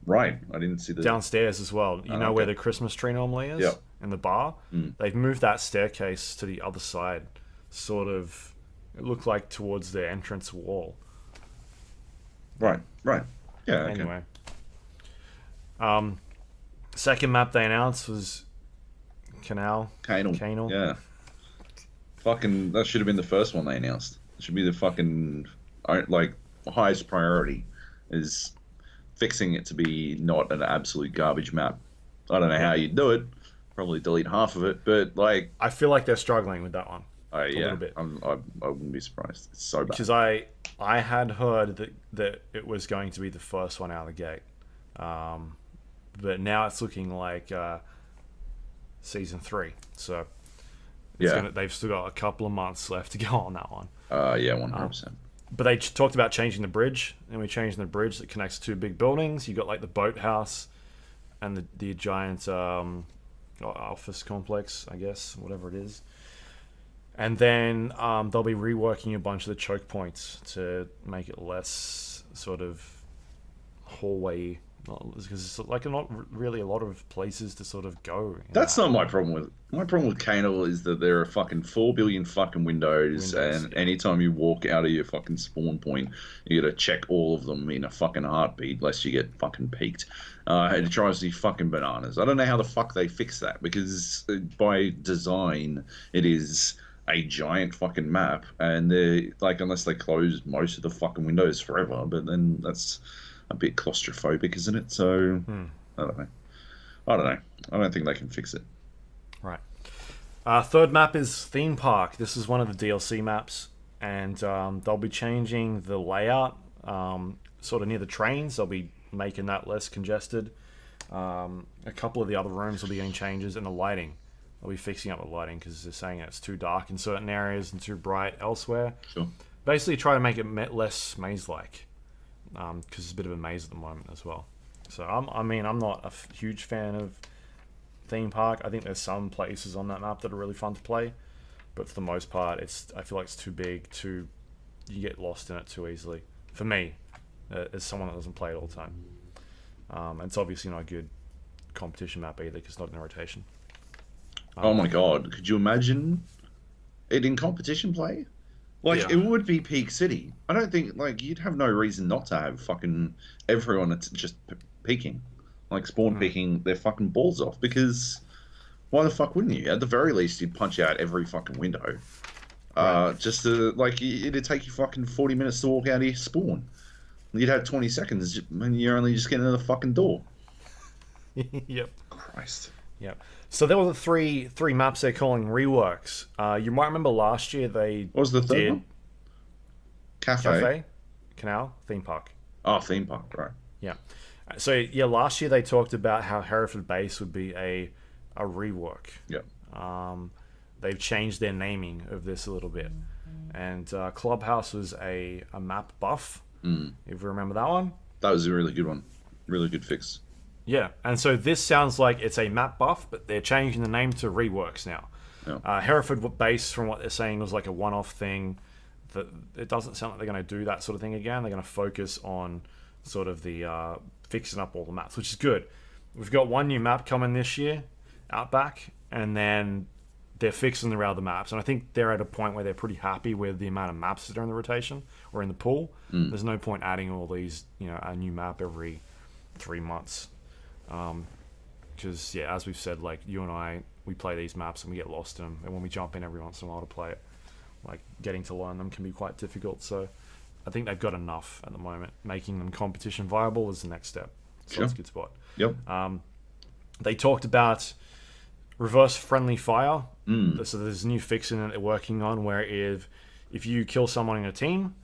Right. I didn't see the Downstairs as well. You know okay. where the Christmas tree normally is? Yep. In the bar? They've moved that staircase to the other side. Sort of, it looked like towards the entrance wall. Right. Yeah. Okay. Anyway. Second map they announced was Canal. Canal. Yeah. Fucking, that should have been the first one they announced. It should be the fucking, like, highest priority is fixing it to be not an absolute garbage map. I don't know how you'd do it. Probably delete half of it, but like, I feel like they're struggling with that one. yeah, little bit. I wouldn't be surprised. It's so bad. Because I had heard that it was going to be the first one out of the gate. But now it's looking like season 3. So they've still got a couple of months left to go on that one. Yeah, 100%. But they talked about changing the bridge, and we changed the bridge that connects 2 big buildings. You got like the boathouse and the giant office complex, I guess, whatever it is. And then they'll be reworking a bunch of the choke points to make it less sort of hallway, because it's like not really a lot of places to sort of go. That's not my problem with it. My problem with Canal is that there are fucking 4 billion fucking windows, and anytime you walk out of your fucking spawn point, you gotta check all of them in a fucking heartbeat, lest you get fucking peaked. It drives me fucking bananas. I don't know how the fuck they fix that, because by design, it is a giant fucking map, and they like, unless they close most of the fucking windows forever, but then that's a bit claustrophobic, isn't it? So I don't know. I don't think they can fix it. Right. Third map is Theme Park. This is one of the DLC maps, and they'll be changing the layout sort of near the trains. They'll be making that less congested. A couple of the other rooms will be getting changes, and the lighting. They'll be fixing up the lighting because they're saying it's too dark in certain areas and too bright elsewhere. Sure. Basically try to make it less maze-like, because it's a bit of a maze at the moment as well. So I'm not a huge fan of Theme Park. I think there's some places on that map that are really fun to play, but for the most part, I feel like it's too big. You get lost in it too easily. For me, as someone that doesn't play it all the time, and it's obviously not a good competition map either because it's not in rotation. Oh my god, could you imagine it in competition play? Like, Yeah. it would be Peak City. I don't think, like, you'd have no reason not to have fucking everyone that's just peeking. Like, spawn peeking their fucking balls off, because why the fuck wouldn't you? At the very least, you'd punch out every fucking window. Just to, like, it'd take you fucking 40 minutes to walk out of your spawn. You'd have 20 seconds, and you're only just getting to the fucking door. Yep. Christ. Yep. So there were the three maps they're calling reworks. You might remember last year they What was the third did one? Cafe. Canal, Theme Park. Oh, Theme Park, right. Yeah. So yeah, last year they talked about how Hereford Base would be a rework. Yeah. They've changed their naming of this a little bit, and Clubhouse was a map buff. If you remember that one. That was a really good one. Really good fix. Yeah, and so this sounds like it's a map buff, but they're changing the name to reworks now. Yeah. Hereford Base, from what they're saying, was like a one-off thing. That it doesn't sound like they're going to do that sort of thing again. They're going to focus on sort of the fixing up all the maps, which is good. We've got one new map coming this year, Outback, and then they're fixing the other maps. And I think they're at a point where they're pretty happy with the amount of maps that are in the rotation or in the pool. There's no point adding all these, a new map every 3 months. Because, yeah, as we've said, like, you and I, we play these maps and we get lost in them. And when we jump in every once in a while to play it, like, getting to learn them can be quite difficult. So I think they've got enough at the moment. Making them competition viable is the next step. So that's a good spot. Yep. They talked about reverse friendly fire. So there's a new fix in it they're working on where if you kill someone in a team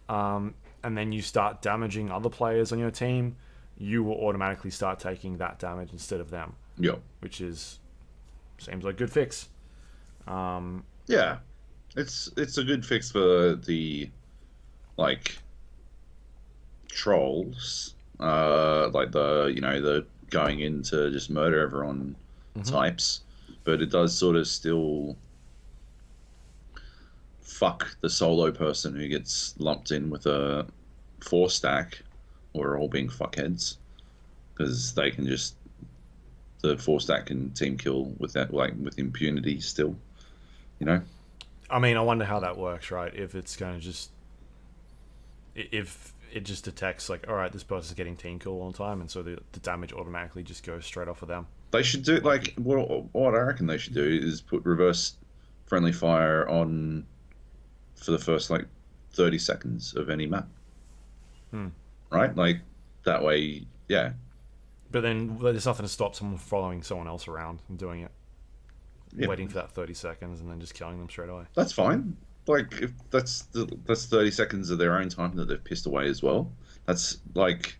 and then you start damaging other players on your team, you will automatically start taking that damage instead of them. Yep. Which seems like a good fix. Yeah. It's a good fix for the, like, trolls. Like the going in to just murder everyone types. But it does sort of still fuck the solo person who gets lumped in with a 4-stack, or all being fuckheads, because they can just, the 4-stack can team kill with that, like, with impunity still, I mean, I wonder how that works, right? If it's going to if it just detects, like, all right, this person's getting team kill all the time, and so the damage automatically just goes straight off of them. They should do, like, what I reckon they should do is put reverse friendly fire on for the first, like, 30 seconds of any map. Right? Like, that way, yeah. But then there's nothing to stop someone following someone else around and doing it. Yeah. Waiting for that 30 seconds and then just killing them straight away. That's fine. Like, if that's 30 seconds of their own time that they've pissed away as well. That's, like,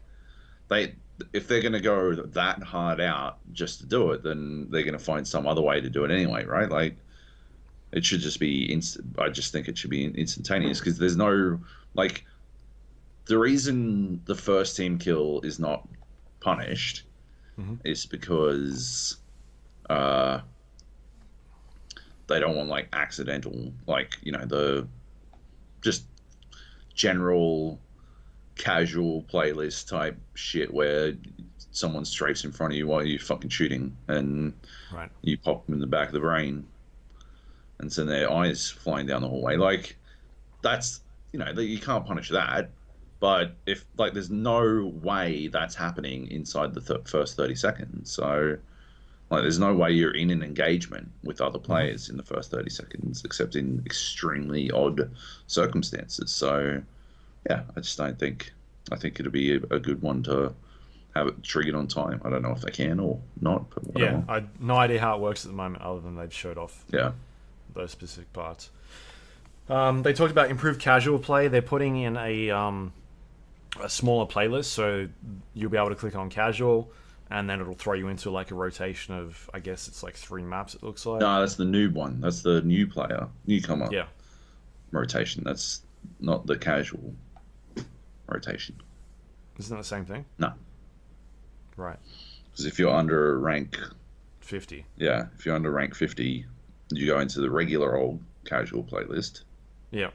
if they're going to go that hard out just to do it, then they're going to find some other way to do it anyway, right? Like, it should just be I just think it should be instantaneous, because there's no, like, the reason the first team kill is not punished is because they don't want, like, accidental, like, the just general casual playlist type shit where someone strafes in front of you while you're fucking shooting and you pop them in the back of the brain and send their eyes flying down the hallway. Like, that's, you can't punish that. But if, like, there's no way that's happening inside the first 30 seconds. So, like, there's no way you're in an engagement with other players in the first 30 seconds, except in extremely odd circumstances. So, yeah, I just don't think. I think it'll be a good one to have it triggered on time. I don't know if they can or not, but whatever. Yeah, I have no idea how it works at the moment, other than they've showed off those specific parts. They talked about improved casual play. They're putting in a smaller playlist, so you'll be able to click on casual, and then it'll throw you into, like, a rotation of, I guess it's like 3 maps, it looks like. No, that's the noob one. That's the newcomer rotation. That's not the casual rotation. Isn't that the same thing? No. Right. Because if you're under rank 50. Yeah, if you're under rank 50, you go into the regular old casual playlist. Yeah.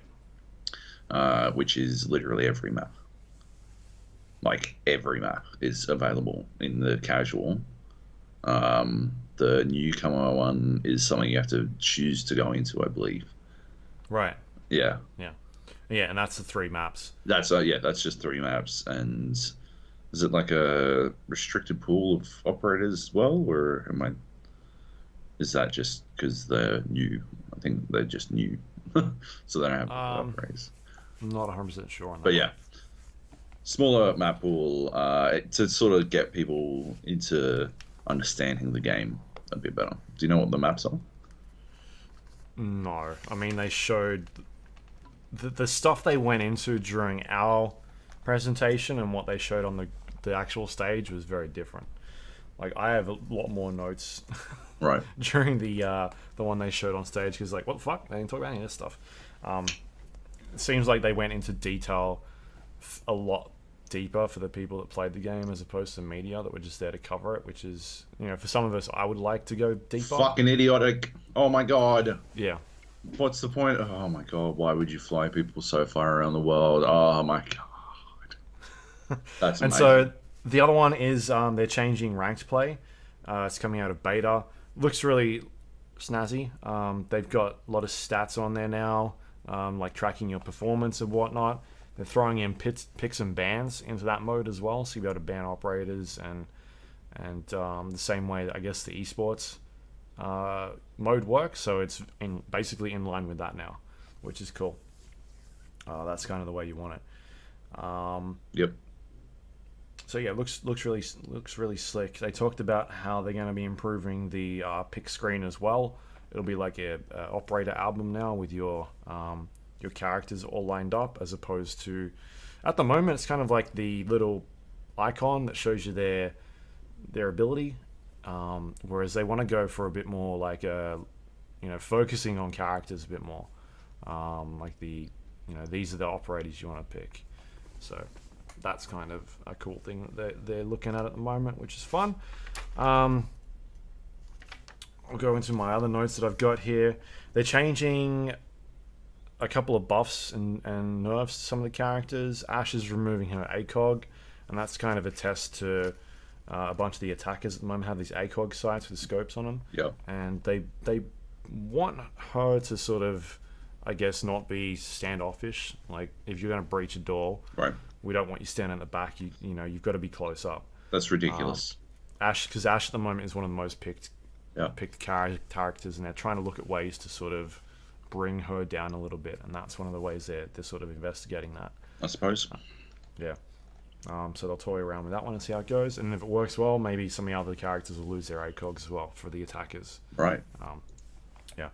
Which is literally every map. Like, every map is available in the casual. The newcomer one is something you have to choose to go into, I believe. Right. Yeah. Yeah, and that's the 3 maps. That's just 3 maps. And is it like a restricted pool of operators as well, or is that just because they're new? I think they're just new, so they don't have operators. I'm not 100% sure on that. But yeah, smaller map pool to sort of get people into understanding the game a bit better. Do you know what the maps are? No. I mean, they showed the stuff they went into during our presentation and what they showed on the actual stage was very different. Like, I have a lot more notes Right. during the one they showed on stage, because like, what the fuck? They didn't talk about any of this stuff. It seems like they went into detail a lot deeper for the people that played the game, as opposed to media that were just there to cover it, which is, for some of us, I would like to go deeper. Fucking idiotic. Oh my god. Yeah. What's the point? Oh my god, why would you fly people so far around the world? Oh my god. That's amazing. And so the other one is they're changing ranked play. It's coming out of beta. Looks really snazzy. They've got a lot of stats on there now, like tracking your performance and whatnot. They're throwing in picks and bans into that mode as well, so you'll be able to ban operators and the same way I guess the esports mode works. So it's basically in line with that now, which is cool. That's kind of the way you want it. Yep. So yeah, looks really slick. They talked about how they're going to be improving the pick screen as well. It'll be like a operator album now with your characters all lined up, as opposed to, at the moment, it's kind of like the little icon that shows you their ability. Whereas they want to go for a bit more like focusing on characters a bit more. Like these are the operators you want to pick. So that's kind of a cool thing that they're looking at the moment, which is fun. I'll go into my other notes that I've got here. They're changing a couple of buffs and nerfs to some of the characters. Ashe is removing her ACOG, and that's kind of a test to a bunch of the attackers at the moment have these ACOG sights with scopes on them. Yeah. And they want her to sort of, I guess, not be standoffish. Like, if you're going to breach a door, right, we don't want you standing at the back. You've got to be close up. That's ridiculous. Ashe, because Ashe at the moment is one of the most picked characters, and they're trying to look at ways to sort of bring her down a little bit, and that's one of the ways they're sort of investigating that, I suppose. Yeah. So they'll toy around with that one and see how it goes, and if it works well, maybe some of the other characters will lose their ACOGs as well for the attackers. Right. Yeah.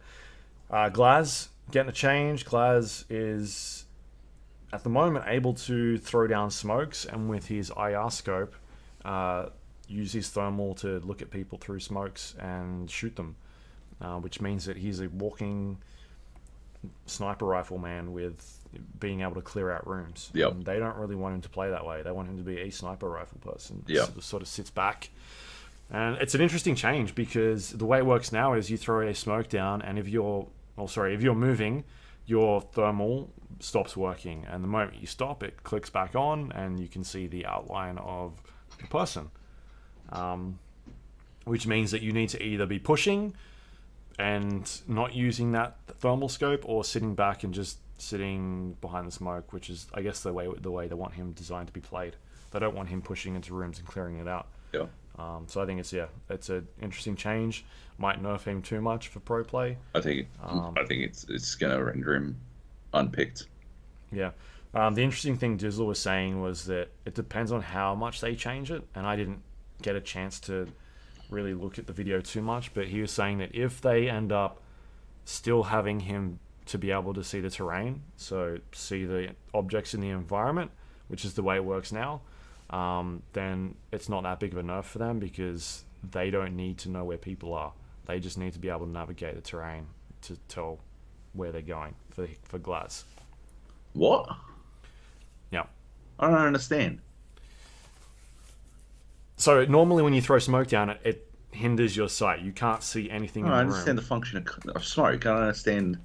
Glaz getting a change. Glaz is at the moment able to throw down smokes, and with his IR scope, use his thermal to look at people through smokes and shoot them, which means that he's a walking sniper rifle man with being able to clear out rooms. Yep. They don't really want him to play that way. They want him to be a sniper rifle person. Yep. So sort of sits back. And it's an interesting change, because the way it works now is you throw a smoke down, and if you're moving, your thermal stops working, and the moment you stop, it clicks back on, and you can see the outline of the person. Which means that you need to either be pushing and not using that thermal scope, or sitting back and just sitting behind the smoke, which is, I guess, the way they want him designed to be played. They don't want him pushing into rooms and clearing it out. Yeah. So I think it's an interesting change. Might nerf him too much for pro play. I think it's gonna render him unpicked. Yeah. The interesting thing Dizzle was saying was that it depends on how much they change it, and I didn't get a chance to really look at the video too much, but he was saying that if they end up still having him to be able to see the terrain, so see the objects in the environment, which is the way it works now, then it's not that big of a nerf for them, because they don't need to know where people are. They just need to be able to navigate the terrain to tell where they're going for Glaz. What? Yeah. I don't understand. So normally when you throw smoke down, it hinders your sight. You can't see anything in the room. I understand the function of smoke. I don't understand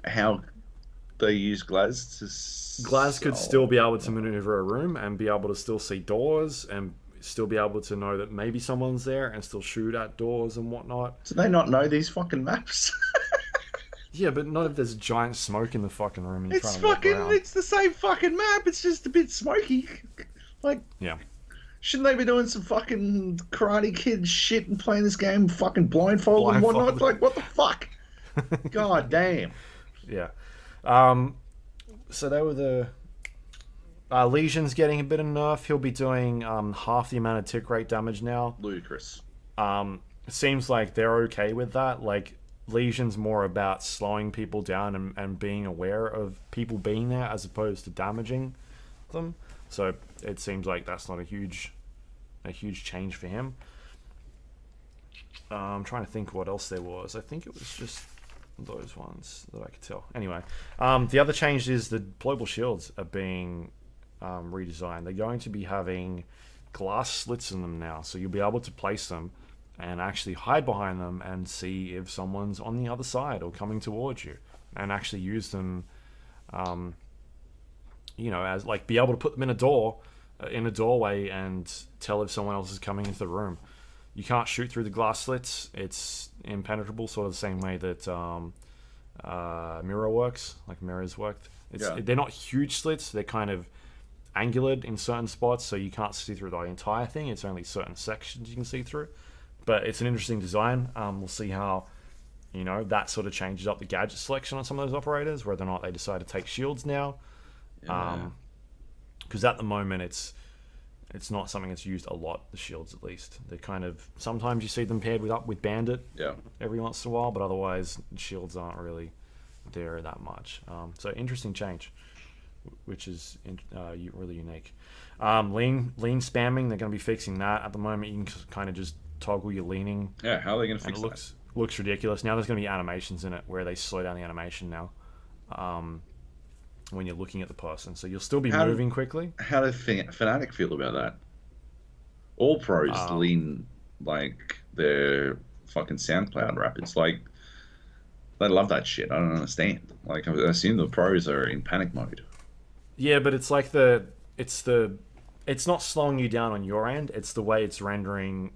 how they use Glaz to... Glaz could still be able to maneuver a room and be able to still see doors and still be able to know that maybe someone's there and still shoot at doors and whatnot. Do they not know these fucking maps? Yeah, but not if there's giant smoke in the fucking room and you're It's trying to walk fucking... around. It's the same fucking map. It's just a bit smoky. Like... Yeah. Shouldn't they be doing some fucking Karate Kid shit and playing this game fucking blindfold and whatnot? Like, what the fuck? God damn. Yeah. So they were the... Legion's getting a bit of nerf. He'll be doing half the amount of tick rate damage now. Ludicrous. It seems like they're okay with that. Like, Legion's more about slowing people down and being aware of people being there, as opposed to damaging them. So it seems like that's not a huge change for him. I'm trying to think what else there was. I think it was just those ones that I could tell. Anyway, the other change is the global shields are being redesigned. They're going to be having glass slits in them now, so you'll be able to place them and actually hide behind them and see if someone's on the other side or coming towards you, and actually use them, as like be able to put them in a doorway and tell if someone else is coming into the room. You can't shoot through the glass slits. It's impenetrable, sort of the same way that mirror works, like mirrors worked. They're not huge slits. They're kind of angular in certain spots, so you can't see through the entire thing. It's only certain sections you can see through. But it's an interesting design. We'll see how, that sort of changes up the gadget selection on some of those operators, whether or not they decide to take shields now. Because at the moment, it's not something that's used a lot, the shields at least. They're kind of, sometimes you see them paired with Bandit every once in a while, but otherwise, shields aren't really there that much. So interesting change, which is really unique. Lean spamming, they're going to be fixing that. At the moment, you can kind of just toggle your leaning. Yeah, how are they going to fix that? It looks ridiculous. Now there's going to be animations in it where they slow down the animation now when you're looking at the person. So you'll still be moving quickly. How does Fnatic feel about that? All pros lean like their fucking SoundCloud Rabbids. Like, they love that shit. I don't understand. Like, I assume the pros are in panic mode. Yeah, but it's like it's not slowing you down on your end. It's the way it's rendering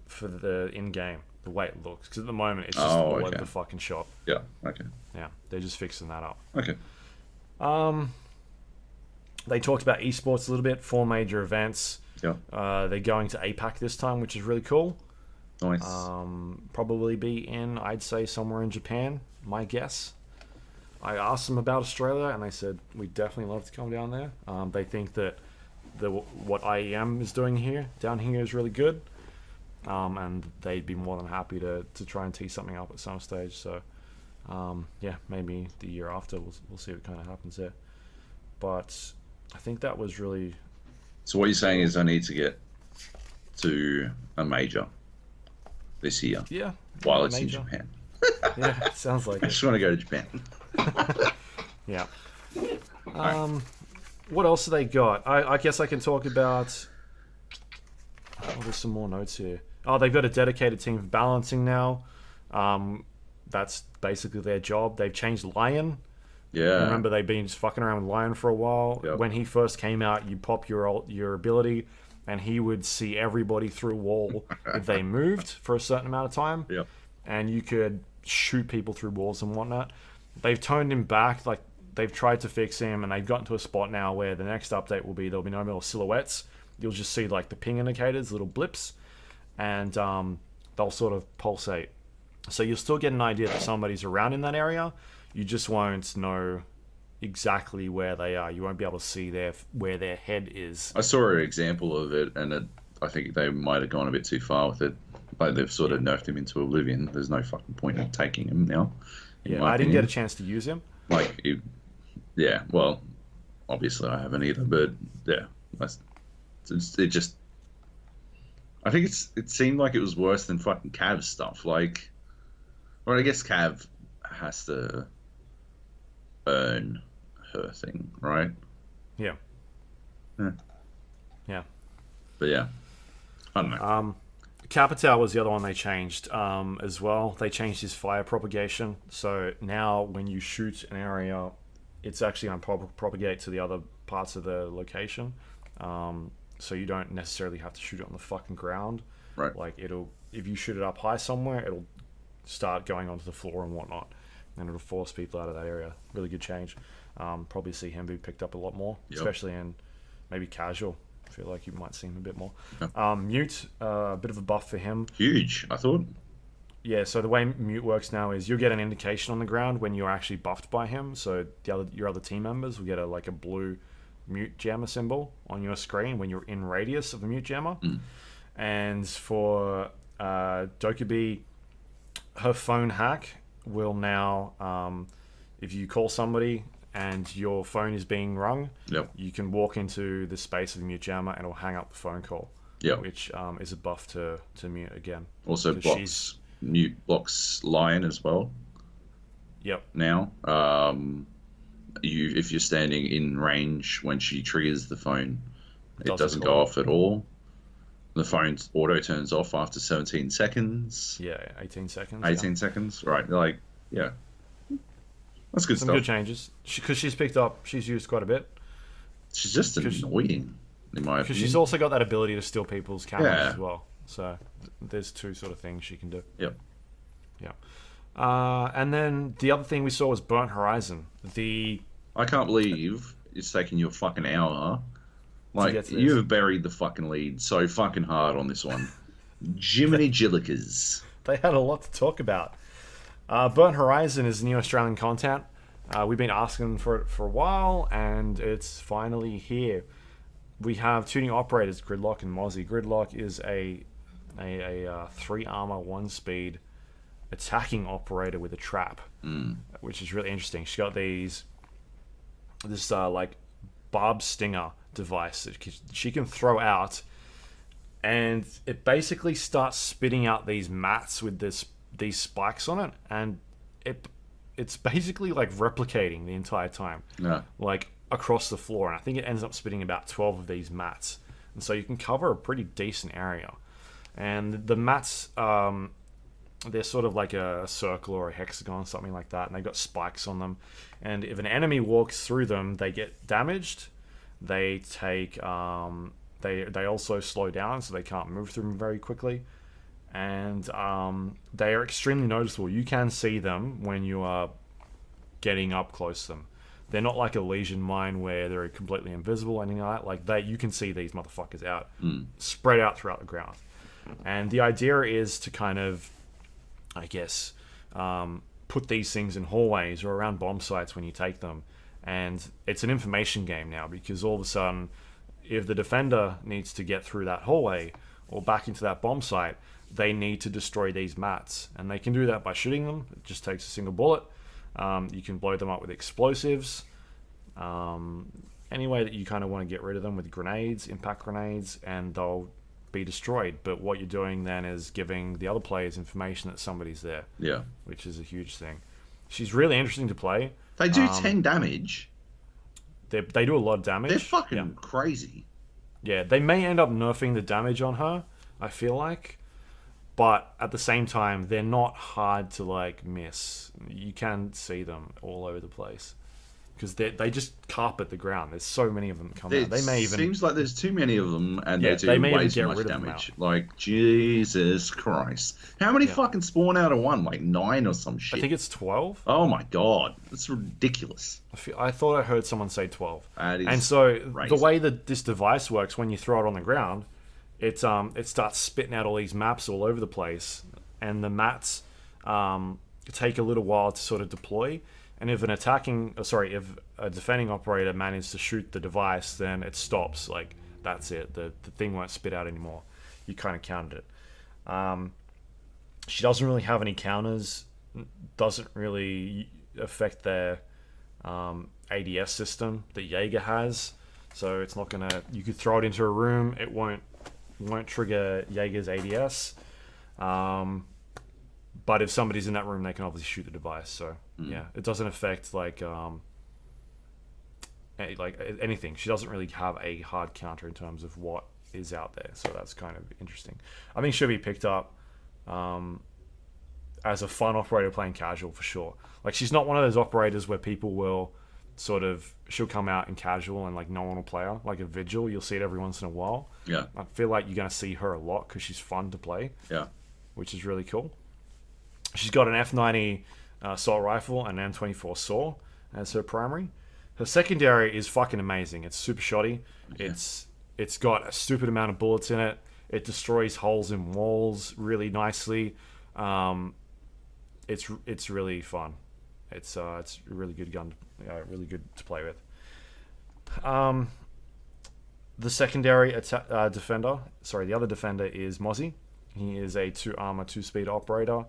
for the in-game, the way it looks. Because at the moment, it's just all over the fucking shop. Yeah, okay. Yeah, they're just fixing that up. Okay. They talked about esports a little bit, 4 major events. Yeah. They're going to APAC this time, which is really cool. Nice. Probably be I'd say somewhere in Japan, my guess. I asked them about Australia, and they said, we'd definitely love to come down there. They think that what IEM is doing down here is really good. And they'd be more than happy to try and tee something up at some stage. So, maybe the year after we'll see what kind of happens there. But I think that was really. So what you're saying is I need to get to a major this year. Yeah. While it's in Japan. Yeah, it sounds like I just want to go to Japan. Yeah. What else have they got? I guess I can talk about. Oh, there's some more notes here. Oh, they've got a dedicated team for balancing now. That's basically their job. They've changed Lion. Yeah. Remember, they've been just fucking around with Lion for a while. Yep. When he first came out, you pop your ability, and he would see everybody through a wall if they moved for a certain amount of time. Yep. And you could shoot people through walls and whatnot. They've toned him back. Like, they've tried to fix him, and they've gotten to a spot now where the next update will be there'll be no more silhouettes. You'll just see like the ping indicators, little blips, and they'll sort of pulsate. So you'll still get an idea that somebody's around in that area. You just won't know exactly where they are. You won't be able to see where their head is. I saw an example of it, and I think they might have gone a bit too far with it. Like, they've sort of nerfed him into oblivion. There's no fucking point in taking him now. Yeah, I didn't get a chance to use him. Like, well, obviously I haven't either, but yeah, it just. I think it seemed like it was worse than fucking Cav's stuff. Like, well, I guess Cav has to earn her thing, right? Yeah. Yeah. But yeah, I don't know. Capital was the other one they changed as well. They changed his fire propagation. So now when you shoot an area, it's actually going to propagate to the other parts of the location. So you don't necessarily have to shoot it on the fucking ground. Right. Like, if you shoot it up high somewhere, it'll start going onto the floor and whatnot. And it'll force people out of that area. Really good change. Probably see him be picked up a lot more, especially in maybe casual. I feel like you might see him a bit more. Yeah. Mute, a bit of a buff for him. Huge, I thought. Yeah, so the way Mute works now is you'll get an indication on the ground when you're actually buffed by him. So your other team members will get a blue Mute jammer symbol on your screen when you're in radius of the Mute jammer. And for Dokkaebi, her phone hack will now, if you call somebody and your phone is being rung, Yep. you can walk into the space of the mute jammer and it'll hang up the phone call. Yep. Which is a buff to mute again. Also blocks Lion as well. Yep. Now, if you're standing in range when she triggers the phone, it doesn't go off at all. The phone auto turns off after 17 seconds. Yeah, 18 seconds. 18 seconds, right? Like, yeah, that's good Some stuff. good changes because she's used quite a bit. She's just annoying, in my opinion. Because she's also got that ability to steal people's cameras Yeah. as well. So there's two sort of things she can do. Yep. Yeah. And then the other thing we saw was Burnt Horizon. I can't believe it's taken you a fucking hour. get Like, to you this. have buried the fucking lead so fucking hard on this one. Jiminy Jillikers. They had a lot to talk about. Burnt Horizon is new Australian content. We've been asking for it for a while, and it's finally here. We have two new operators, Gridlock and Mozzie. Gridlock is a 3 armor, 1 speed attacking operator with a trap, which is really interesting. She's got this like barb stinger device that she can throw out, and it basically starts spitting out these mats with these spikes on it, and it's basically like replicating the entire time, like across the floor. And I think it ends up spitting about 12 of these mats, and so you can cover a pretty decent area. And the mats, they're sort of like a circle or a hexagon, something like that, and they've got spikes on them. And if an enemy walks through them, they get damaged. They take they also slow down, so they can't move through them very quickly. And they are extremely noticeable. You can see them when you are getting up close to them. They're not like a Legion mine where they're completely invisible or anything like that. You can see these motherfuckers out, spread out throughout the ground. And the idea is to kind of, I guess, put these things in hallways or around bomb sites when you take them. And it's an information game now, because all of a sudden, if the defender needs to get through that hallway or back into that bomb site, they need to destroy these mats. And they can do that by shooting them. It just takes a single bullet. You can blow them up with explosives. Any way that you kind of want to get rid of them, with grenades, impact grenades, and they'll be destroyed. But what you're doing then is giving the other players information that somebody's there. Yeah. Which is a huge thing. She's really interesting to play. They do 10 damage. They do a lot of damage. They're fucking crazy. Yeah, they may end up nerfing the damage on her, I feel like. But at the same time, they're not hard to like miss. You can see them all over the place, because they just carpet the ground. There's so many of them coming out. They may even seems like there's too many of them, and Yeah, they they do may way even too get much rid of them damage. out. Like, Jesus Christ, how many fucking spawn out of one? Like 9 or some shit. I think it's 12. Oh my god, that's ridiculous. I thought I heard someone say 12. That is And so crazy. the way that this device works, when you throw it on the ground, it starts spitting out all these maps all over the place, and the mats take a little while to sort of deploy. And if if a defending operator manages to shoot the device, then it stops. Like, that's it. The thing won't spit out anymore. You kind of counted it. She doesn't really have any counters. Doesn't really affect their ADS system that Jaeger has. So it's not gonna. You could throw it into a room. It won't trigger Jaeger's ADS. But if somebody's in that room, they can obviously shoot the device. So yeah, it doesn't affect like anything. She doesn't really have a hard counter in terms of what is out there. So that's kind of interesting. I think she'll be picked up as a fun operator playing casual for sure. Like, she's not one of those operators where people will she'll come out in casual and like no one will play her. Like a Vigil, you'll see it every once in a while. Yeah. I feel like you're going to see her a lot because she's fun to play. Yeah. Which is really cool. She's got an F90 assault rifle and an M24 saw as her primary. Her secondary is fucking amazing. It's super shoddy. Yeah. It's got a stupid amount of bullets in it. It destroys holes in walls really nicely. It's really fun. It's a really good gun, really good to play with. The secondary defender, the other defender is Mozzie. He is a 2 armor, 2 speed operator,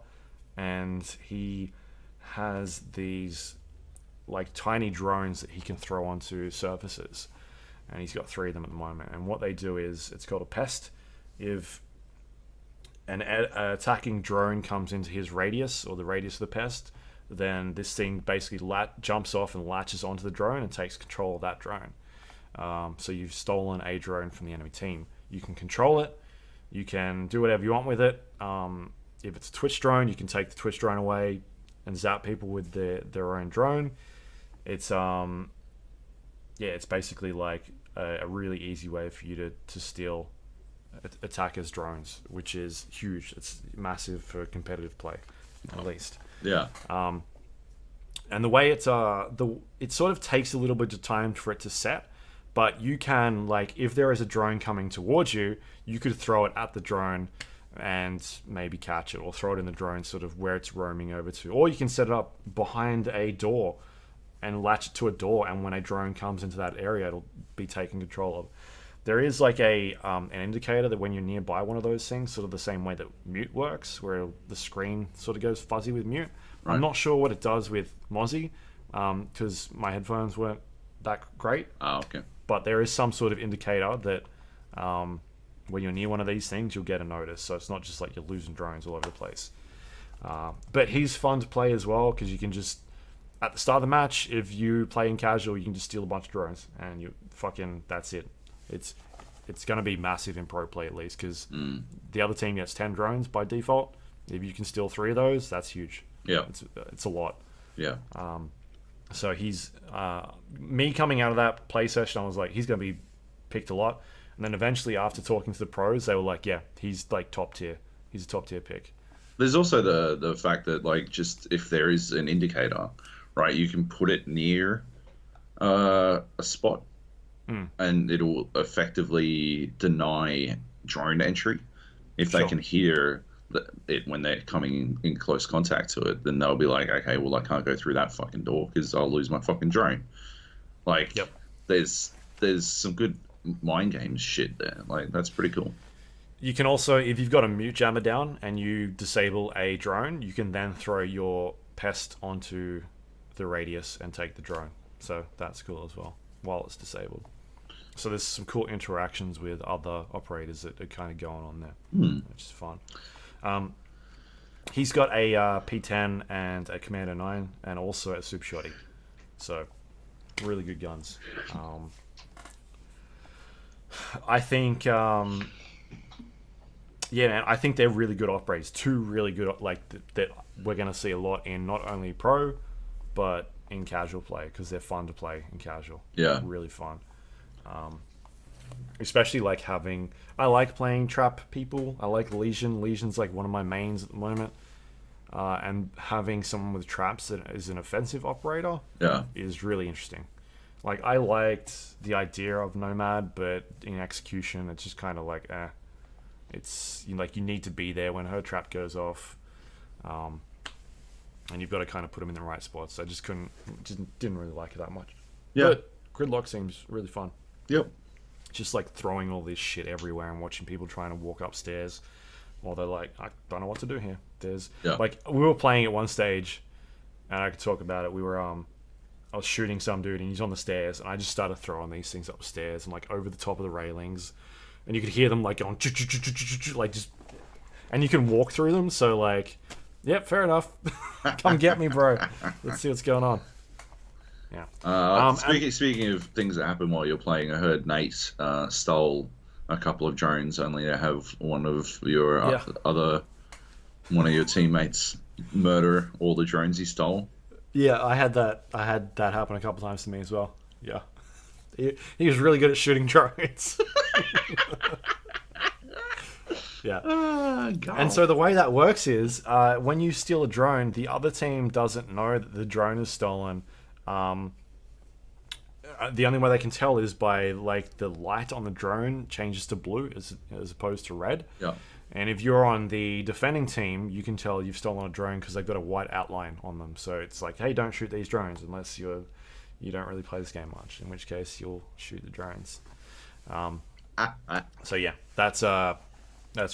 and he has these like tiny drones that he can throw onto surfaces, and he's got 3 of them at the moment. And what they do is, it's called a pest. If an attacking drone comes into his radius, or the radius of the pest, then this thing basically jumps off and latches onto the drone and takes control of that drone. So you've stolen a drone from the enemy team. You can control it. You can do whatever you want with it. If it's a Twitch drone, you can take the Twitch drone away and zap people with their own drone. It's it's basically like a really easy way for you to steal attackers' drones, which is huge. It's massive for competitive play, at least. Yeah. And the way it sort of takes a little bit of time for it to set, but you can, like, if there is a drone coming towards you, you could throw it at the drone and maybe catch it, or throw it in the drone sort of where it's roaming over to. Or you can set it up behind a door and latch it to a door, and when a drone comes into that area, it'll be taken control of. There is like an indicator that when you're nearby one of those things, sort of the same way that mute works, where the screen sort of goes fuzzy with mute. Right. I'm not sure what it does with Mozzie, because my headphones weren't that great. Oh, okay. But there is some sort of indicator that when you're near one of these things, you'll get a notice. So it's not just like you're losing drones all over the place. But he's fun to play as well, because you can just, at the start of the match, if you play in casual, you can just steal a bunch of drones, and that's it. It's going to be massive in pro play, at least, because the other team gets 10 drones by default. If you can steal 3 of those, that's huge. Yeah. It's a lot. Yeah. So he's me coming out of that play session, I was like, he's going to be picked a lot. And then eventually, after talking to the pros, they were like, yeah, he's like top tier. He's a top tier pick. There's also the fact that, like, just if there is an indicator, right, you can put it near a spot, and it'll effectively deny drone entry. If they can hear it when they're coming in close contact to it, then they'll be like, okay, well, I can't go through that fucking door because I'll lose my fucking drone. Like, there's some good mind games shit there. Like, that's pretty cool. You can also, if you've got a mute jammer down and you disable a drone, you can then throw your pest onto the radius and take the drone. So that's cool as well, while it's disabled. So there's some cool interactions with other operators that are kind of going on there, which is fun. He's got a P10 and a Commando 9, and also a Super Shotty. So really good guns. I think, man, I think they're really good operators. 2 really good, like, that we're going to see a lot in not only pro, but in casual play, because they're fun to play in casual. Yeah. Really fun. Especially like I like playing trap people. I like Legion. Legion's like one of my mains at the moment. And having someone with traps that is an offensive operator is really interesting. Like, I liked the idea of Nomad, but in execution, it's just kind of like, it's like you need to be there when her trap goes off. And you've got to kind of put them in the right spots. I just didn't really like it that much. Yeah. But Gridlock seems really fun. Yep. Just like throwing all this shit everywhere and watching people trying to walk upstairs while they're like, I don't know what to do here. Like, we were playing at one stage, and I could talk about it. We were I was shooting some dude, and he's on the stairs, and I just started throwing these things upstairs and like over the top of the railings, and you could hear them like going like just, and you can walk through them. So like, yep, fair enough. Come get me, bro. Let's see what's going on. Yeah. Speaking of things that happen while you're playing, I heard Nate stole a couple of drones, only to have one of your one of your teammates murder all the drones he stole. Yeah, I had that happen a couple times to me as well. Yeah, he was really good at shooting drones. Yeah. And so the way that works is when you steal a drone, the other team doesn't know that the drone is stolen. The only way they can tell is by like the light on the drone changes to blue as opposed to red. Yeah. And if you're on the defending team, you can tell you've stolen a drone because they've got a white outline on them. So it's like, hey, don't shoot these drones unless you don't really play this game much. In which case, you'll shoot the drones. So yeah, that's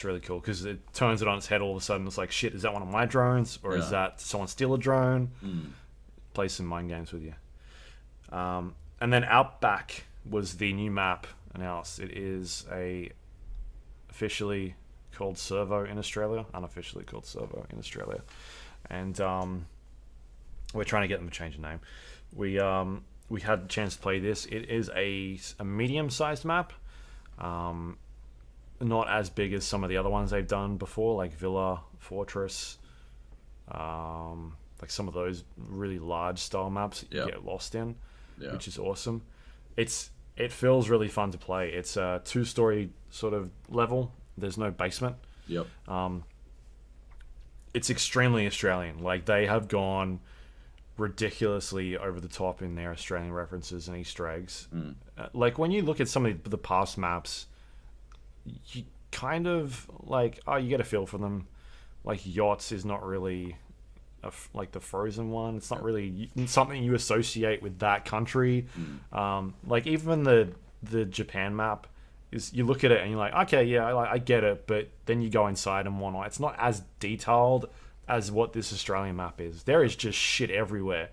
really cool because it turns it on its head all of a sudden. It's like, shit, is that one of my drones or is that someone steal a drone? play some mind games with you. And then Outback was the new map announced. It is officially called Servo in Australia, unofficially called Servo in Australia, and we're trying to get them to change the name. We had a chance to play this. It is a medium-sized map, not as big as some of the other ones they've done before, like Villa, Fortress, like some of those really large style maps that you get lost in, which is awesome. It feels really fun to play. It's a 2-story sort of level. There's no basement. Yep. It's extremely Australian. Like, they have gone ridiculously over the top in their Australian references and Easter eggs. Like, when you look at some of the past maps, you kind of like, you get a feel for them. Like, Yachts is not really like the Frozen one. It's not really something you associate with that country. Like, even the Japan map is, you look at it and you're like, okay, yeah, I get it, but then you go inside and whatnot. It's not as detailed as what this Australian map is. There is just shit everywhere.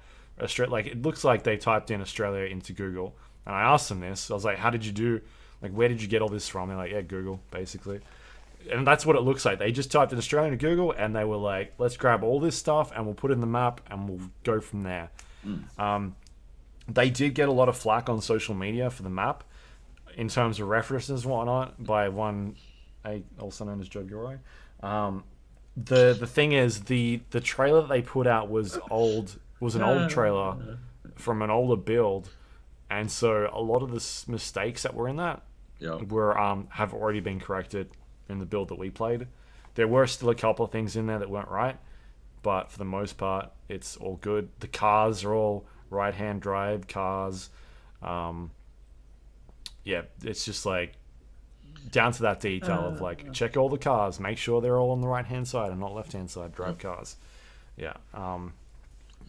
Like, it looks like they typed in Australia into Google, and I asked them this. I was like, how did you do? Like, where did you get all this from? They're like, yeah, Google, basically. And that's what it looks like. They just typed in Australia into Google, and they were like, let's grab all this stuff, and we'll put it in the map, and we'll go from there. They did get a lot of flack on social media for the map, in terms of references and whatnot, by one, also known as Joab Gilroy. The thing is, the trailer that they put out was an old trailer from an older build, and so a lot of the mistakes that were in that were have already been corrected in the build that we played. There were still a couple of things in there that weren't right, but for the most part, it's all good. The cars are all right-hand drive cars. Yeah, it's just like down to that detail of like, check all the cars, make sure they're all on the right-hand side and not left-hand side drive cars. Yeah.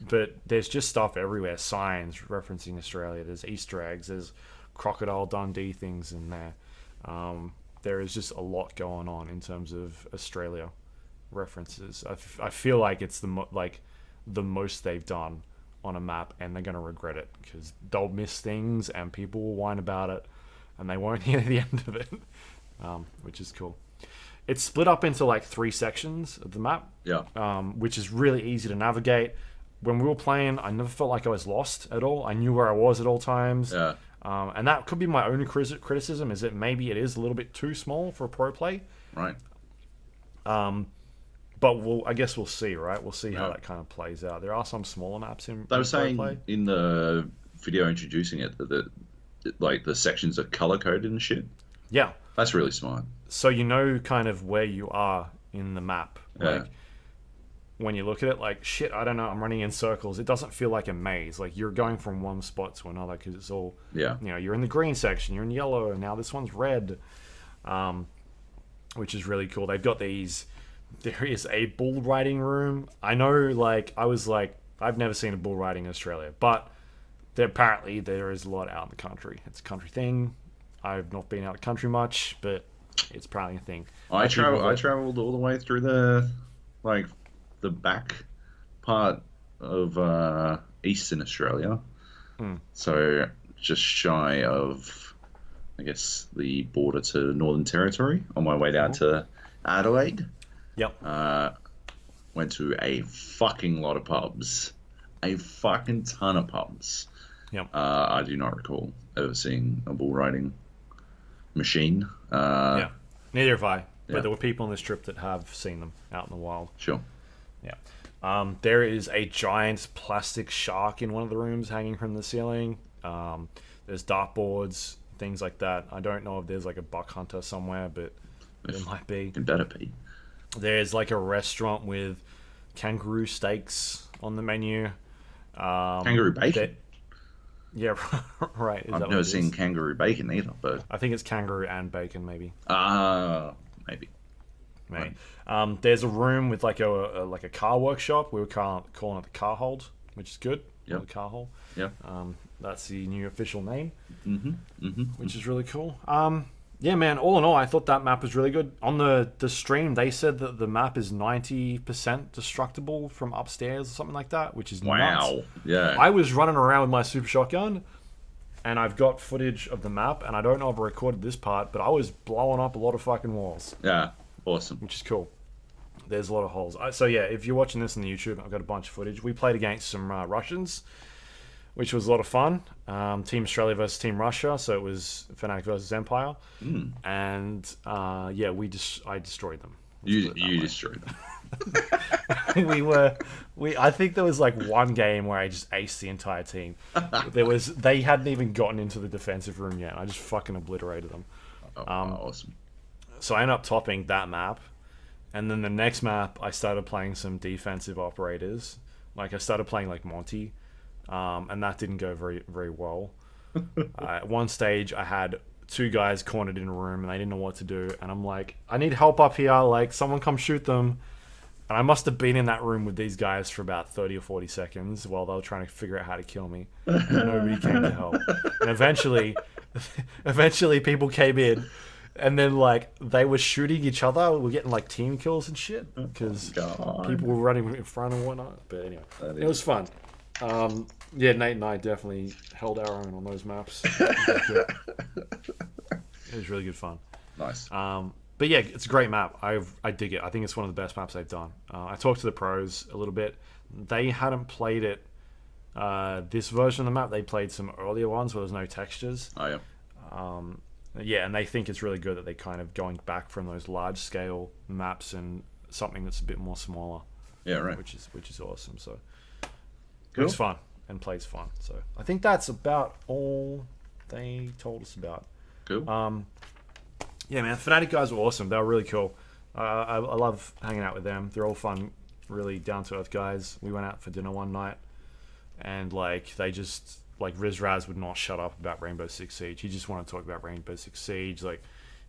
But there's just stuff everywhere. Signs referencing Australia. There's Easter eggs. There's Crocodile Dundee things in there. There is just a lot going on in terms of Australia references. I feel like it's the most they've done on a map, and they're going to regret it because they'll miss things and people will whine about it and they won't hear the end of it, which is cool. It's split up into like 3 sections of the map, which is really easy to navigate. When we were playing, I never felt like I was lost at all. I knew where I was at all times. And that could be my only criticism, is that maybe it is a little bit too small for pro play. Right. But I guess we'll see, right? We'll see how that kind of plays out. There are some smaller maps in. They were saying in the video introducing it that like the sections are color coded and shit. Yeah, that's really smart. So you know kind of where you are in the map. Like, when you look at it, like, shit, I don't know, I'm running in circles. It doesn't feel like a maze. Like, you're going from one spot to another because it's all, you know, you're in the green section, you're in yellow, and now this one's red, which is really cool. They've got these. There is a bull riding room. I know, like, I was like, I've never seen a bull riding in Australia, but apparently there is a lot out in the country. It's a country thing. I've not been out of the country much, but it's apparently a thing. I traveled all the way through the back part of Eastern Australia. So just shy of, I guess, the border to Northern Territory on my way down to Adelaide. Yep. Went to a fucking lot of pubs. A fucking ton of pubs. Yep. I do not recall ever seeing a bull riding machine. Yeah. Neither have I. But there were people on this trip that have seen them out in the wild. Sure. Yeah. There is a giant plastic shark in one of the rooms hanging from the ceiling. There's dartboards, things like that. I don't know if there's like a buck hunter somewhere, but there might be. It better be. There's like a restaurant with kangaroo steaks on the menu. Kangaroo bacon? Yeah, right. I've never seen kangaroo bacon either, but I think it's kangaroo and bacon, maybe. Maybe. Right. There's a room with like a car workshop. We were calling it the car hold, which is good. Yeah. The car hole. Yeah. That's the new official name. Which Which is really cool. Yeah, man. All in all, I thought that map was really good. On the stream, they said that the map is 90% destructible from upstairs or something like that, which is nuts. Wow. Yeah. I was running around with my super shotgun, and I've got footage of the map, and I don't know if I recorded this part, but I was blowing up a lot of fucking walls. Yeah. Awesome. Which is cool. There's a lot of holes. So yeah, if you're watching this on the YouTube, I've got a bunch of footage. We played against some Russians, which was a lot of fun. Team Australia versus Team Russia, so it was Fnatic versus Empire, and yeah, I destroyed them. You destroyed them. I think there was like one game where I just aced the entire team. They hadn't even gotten into the defensive room yet. I just fucking obliterated them. Awesome. So I ended up topping that map, and then the next map I started playing some defensive operators. Like I started playing like Monty. And that didn't go very, very well. At one stage, I had two guys cornered in a room, and they didn't know what to do. And I'm like, I need help up here. Like, someone come shoot them. And I must have been in that room with these guys for about 30 or 40 seconds while they were trying to figure out how to kill me. And nobody came to help. And eventually people came in, and then like they were shooting each other. We were getting like team kills and shit because people were running in front and whatnot. But anyway, it was fun. Yeah, Nate and I definitely held our own on those maps. It was really good fun. Nice. But yeah, it's a great map. I dig it. I think it's one of the best maps they've done. I talked to the pros a little bit. They hadn't played it, this version of the map. They played some earlier ones where there's no textures. Oh, yeah. Yeah, and they think it's really good that they kind of going back from those large scale maps and something that's a bit more smaller. Yeah, right. Which is awesome. So Cool. it was fun and plays fun. So I think that's about all they told us about. Cool. Yeah, man, Fnatic guys were awesome. They were really cool. I love hanging out with them. They're all fun, really down to earth guys. We went out for dinner one night, and like they just like Riz Raz would not shut up about Rainbow Six Siege. He just wanted to talk about Rainbow Six Siege. Like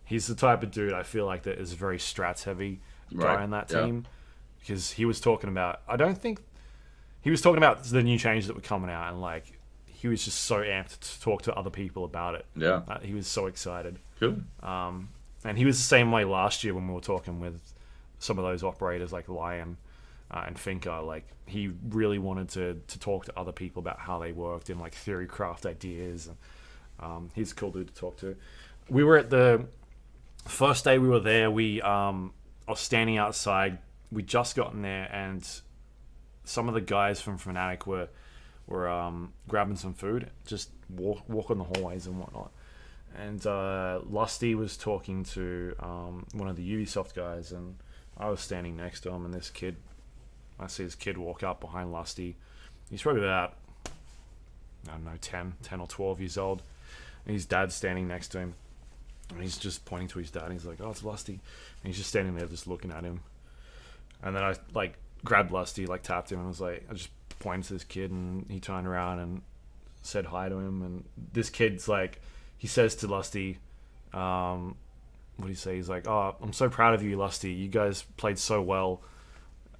he's the type of dude I feel like that is a very strats heavy guy on that team, because he was talking about. He was talking about the new changes that were coming out, and like he was just so amped to talk to other people about it. Yeah. He was so excited. Cool. And he was the same way last year when we were talking with some of those operators like Lion and Finker. Like he really wanted to talk to other people about how they worked and like theory craft ideas. And he's a cool dude to talk to. We were at the first day we were there. I was standing outside. We just gotten there, and some of the guys from Fnatic were grabbing some food, just walking the hallways and whatnot. And Lusty was talking to one of the Ubisoft guys, and I was standing next to him, and I see this kid walk up behind Lusty. He's probably about, I don't know, 10 or 12 years old. And his dad's standing next to him, and he's just pointing to his dad, and he's like, oh, it's Lusty. And he's just standing there just looking at him. And then I like grabbed Lusty, like tapped him, and was like, I just pointed to this kid, and he turned around and said hi to him. And this kid's like, he says to Lusty, what do you say? He's like, oh, I'm so proud of you, Lusty. You guys played so well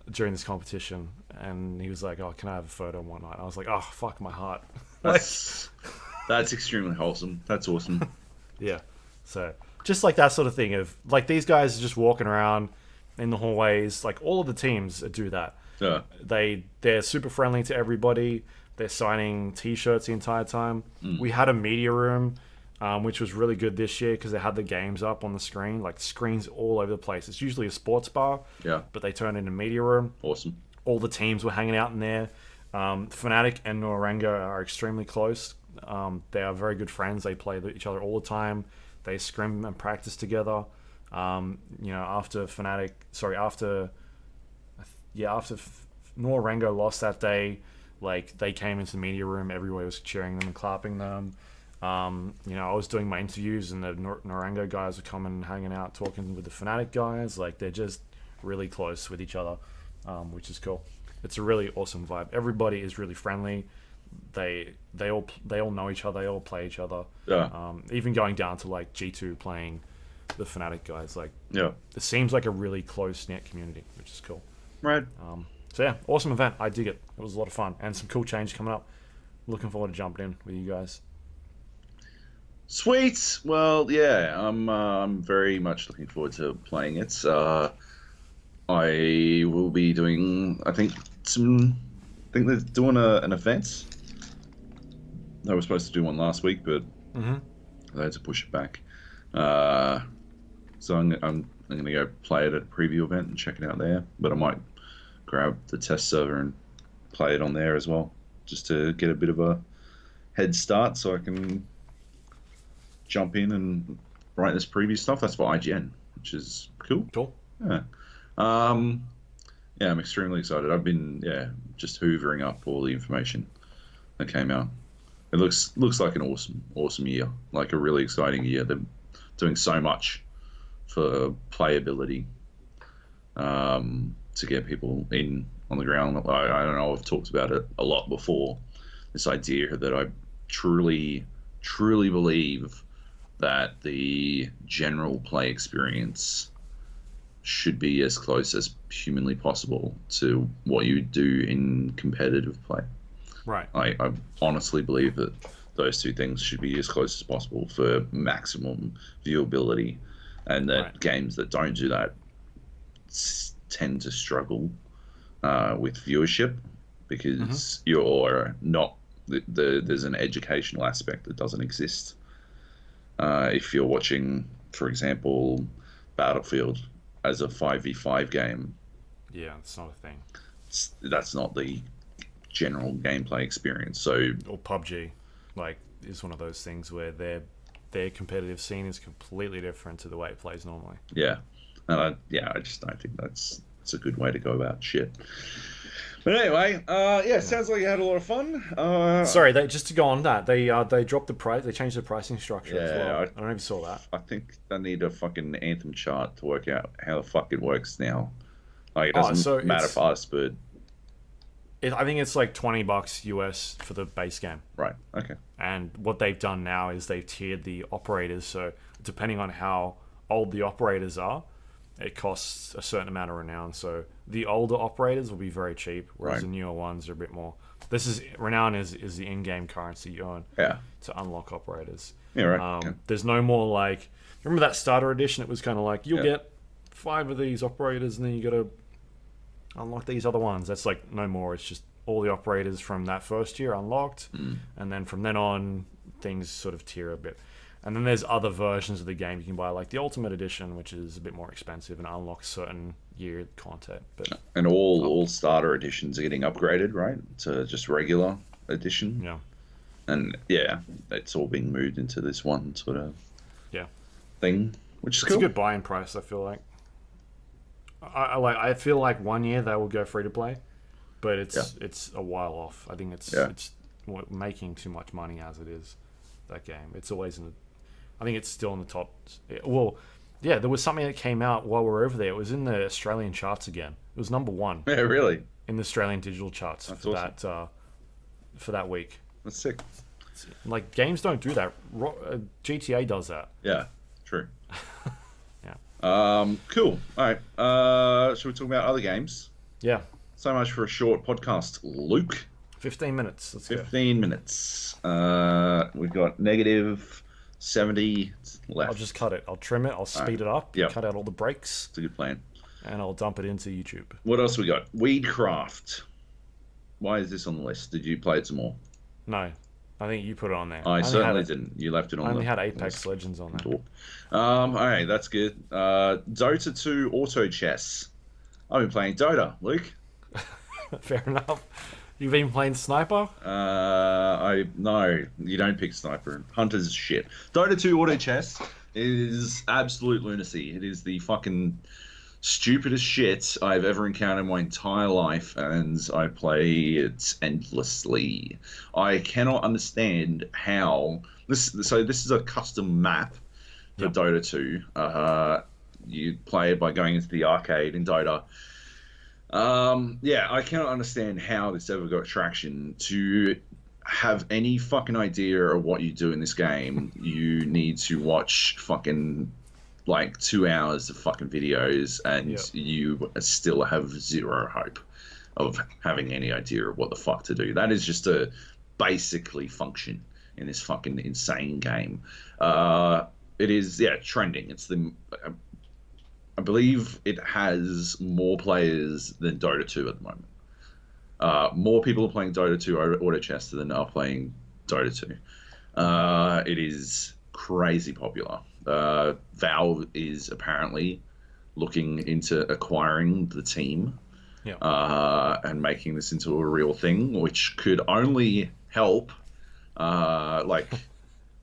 during this competition. And he was like, oh, can I have a photo and whatnot? I was like, oh, fuck my heart. That's extremely wholesome. That's awesome. Yeah. So just like that sort of thing of like these guys are just walking around in the hallways. Like all of the teams do that. Yeah. They're super friendly to everybody. They're signing T-shirts the entire time. We had a media room, which was really good this year because they had the games up on the screen, like screens all over the place. It's usually a sports bar, but they turned it into a media room. Awesome. All the teams were hanging out in there. Fnatic and Norenga are extremely close. They are very good friends. They play with each other all the time. They scrim and practice together. After Norenga lost that day, like they came into the media room, everybody was cheering them and clapping them. I was doing my interviews, and the Norenga guys were coming and hanging out, talking with the Fnatic guys. Like they're just really close with each other, which is cool. It's a really awesome vibe. Everybody is really friendly. They all know each other. They all play each other. Yeah. Even going down to like G2 playing the Fnatic guys. Like yeah, it seems like a really close knit community, which is cool. Right. So yeah, awesome event. I dig it. It was a lot of fun and some cool change coming up. Looking forward to jumping in with you guys. Sweet. Well, yeah, I'm very much looking forward to playing it. I will be doing, I think, I think they're doing an event. They were supposed to do one last week, but Mm-hmm. they had to push it back. Uh, so I'm going to go play it at a preview event and check it out there. But I might grab the test server and play it on there as well, just to get a bit of a head start, so I can jump in and write this preview stuff. That's for IGN, which is cool. Cool. Yeah. Um, yeah, I'm extremely excited. I've been just hoovering up all the information that came out. It looks like an awesome year, like a really exciting year. They're doing so much for playability to get people in on the ground. I don't know. I've talked about it a lot before. This idea that I truly believe that the general play experience should be as close as humanly possible to what you do in competitive play. Right. I honestly believe that those two things should be as close as possible for maximum viewability, and that games that don't do that tend to struggle with viewership because you're not. There's an educational aspect that doesn't exist. If you're watching, for example, Battlefield as a 5v5 game, yeah, it's not a thing. That's not the general gameplay experience. So, or PUBG, like, is one of those things where their competitive scene is completely different to the way it plays normally. Yeah, I just don't think that's a good way to go about shit. But anyway, sounds like you had a lot of fun. Sorry, just to go on that, they dropped the price. They changed the pricing structure as well. I don't know if you saw that. I think I need a fucking Anthem chart to work out how the fuck it works now. Like, it doesn't matter for us, but I think it's like $20 US for the base game. Right. Okay. And what they've done now is they've tiered the operators. So depending on how old the operators are, it costs a certain amount of renown. So the older operators will be very cheap, whereas the newer ones are a bit more. Renown is the in-game currency you earn to unlock operators. Yeah, right. Okay. There's no more like, remember that starter edition? It was kind of like you'll get 5 of these operators, and then you got to unlock these other ones. That's like no more. It's just all the operators from that first year unlocked, and then from then on things sort of tier a bit. And then there's other versions of the game you can buy, like the Ultimate Edition, which is a bit more expensive and unlocks certain year content. And all starter editions are getting upgraded, right, to just regular edition. Yeah. And it's all being moved into this one sort of thing, which is cool. It's a good buy-in price, I feel like. I feel like 1 year they will go free to play, but it's a while off. I think it's making too much money as it is. That game, it's always I think it's still in the top. Well, there was something that came out while we were over there. It was in the Australian charts again. It was number 1. Yeah, really. In the Australian digital charts. That's for awesome. For that week. That's sick. Like, games don't do that. GTA does that. Yeah, true. Yeah. Cool. All right. Should we talk about other games? Yeah. So much for a short podcast, Luke. 15 minutes. Let's go. 15 minutes. We've got negative 70 left. I'll just cut it. I'll trim it. I'll speed it up. Yep. Cut out all the breaks. It's a good plan. And I'll dump it into YouTube. What else we got? Weedcraft. Why is this on the list? Did you play it some more? No. I think you put it on there. I certainly didn't. You left it on I only the had Apex Legends on there. All right, that's good. Dota 2 Autochess. I've been playing Dota, Luke. Fair enough. You've been playing Sniper? No, you don't pick Sniper. Hunter's shit. Dota 2 Autochess is absolute lunacy. It is the fucking stupidest shit I've ever encountered in my entire life, and I play it endlessly. I cannot understand how this. So this is a custom map for Dota 2. You play it by going into the arcade in Dota. I cannot understand how this ever got traction. To have any fucking idea of what you do in this game, you need to watch fucking like 2 hours of fucking videos, and you still have zero hope of having any idea of what the fuck to do. That is just to basically function in this fucking insane game. It is trending. It's I believe it has more players than Dota 2 at the moment. More people are playing Dota 2 Autochess than are playing Dota 2. It is crazy popular. Valve is apparently looking into acquiring the team and making this into a real thing, which could only help,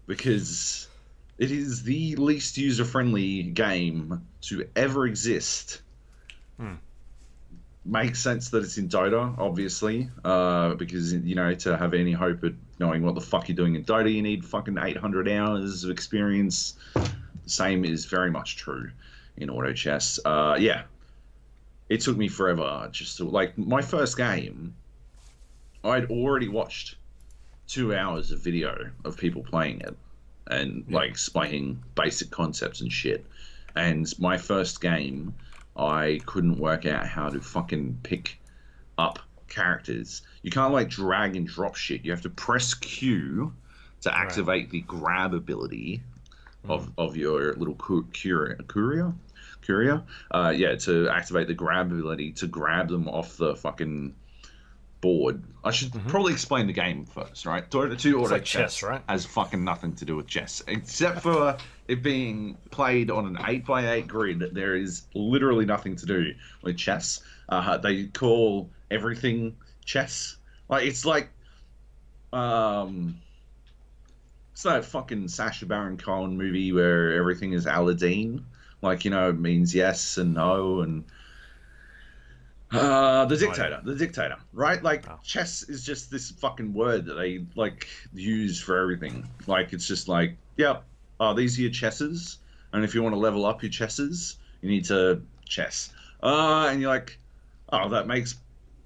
because it is the least user-friendly game to ever exist. Makes sense that it's in Dota, obviously, because, you know, to have any hope at knowing what the fuck you're doing in Dota, you need fucking 800 hours of experience. The same is very much true in Autochess. It took me forever just to, like, my first game, I'd already watched 2 hours of video of people playing it and, like, explaining basic concepts and shit. And my first game, I couldn't work out how to fucking pick up characters. You can't, like, drag and drop shit. You have to press Q to activate the grab ability of your little courier. To activate the grab ability to grab them off the fucking board. I should probably explain the game first, right? Dota 2 Autochess chess, right? has fucking nothing to do with chess, except for it being played on an 8x8 grid. There is literally nothing to do with chess. They call everything chess. Like, it's like, it's that fucking Sacha Baron Cohen movie where everything is Aladdin. Like, you know, it means yes and no and the dictator, right? Like, chess is just this fucking word that they, like, use for everything. Like, it's just like, these are your chesses, and if you want to level up your chesses, you need to chess. And you're like, oh, that makes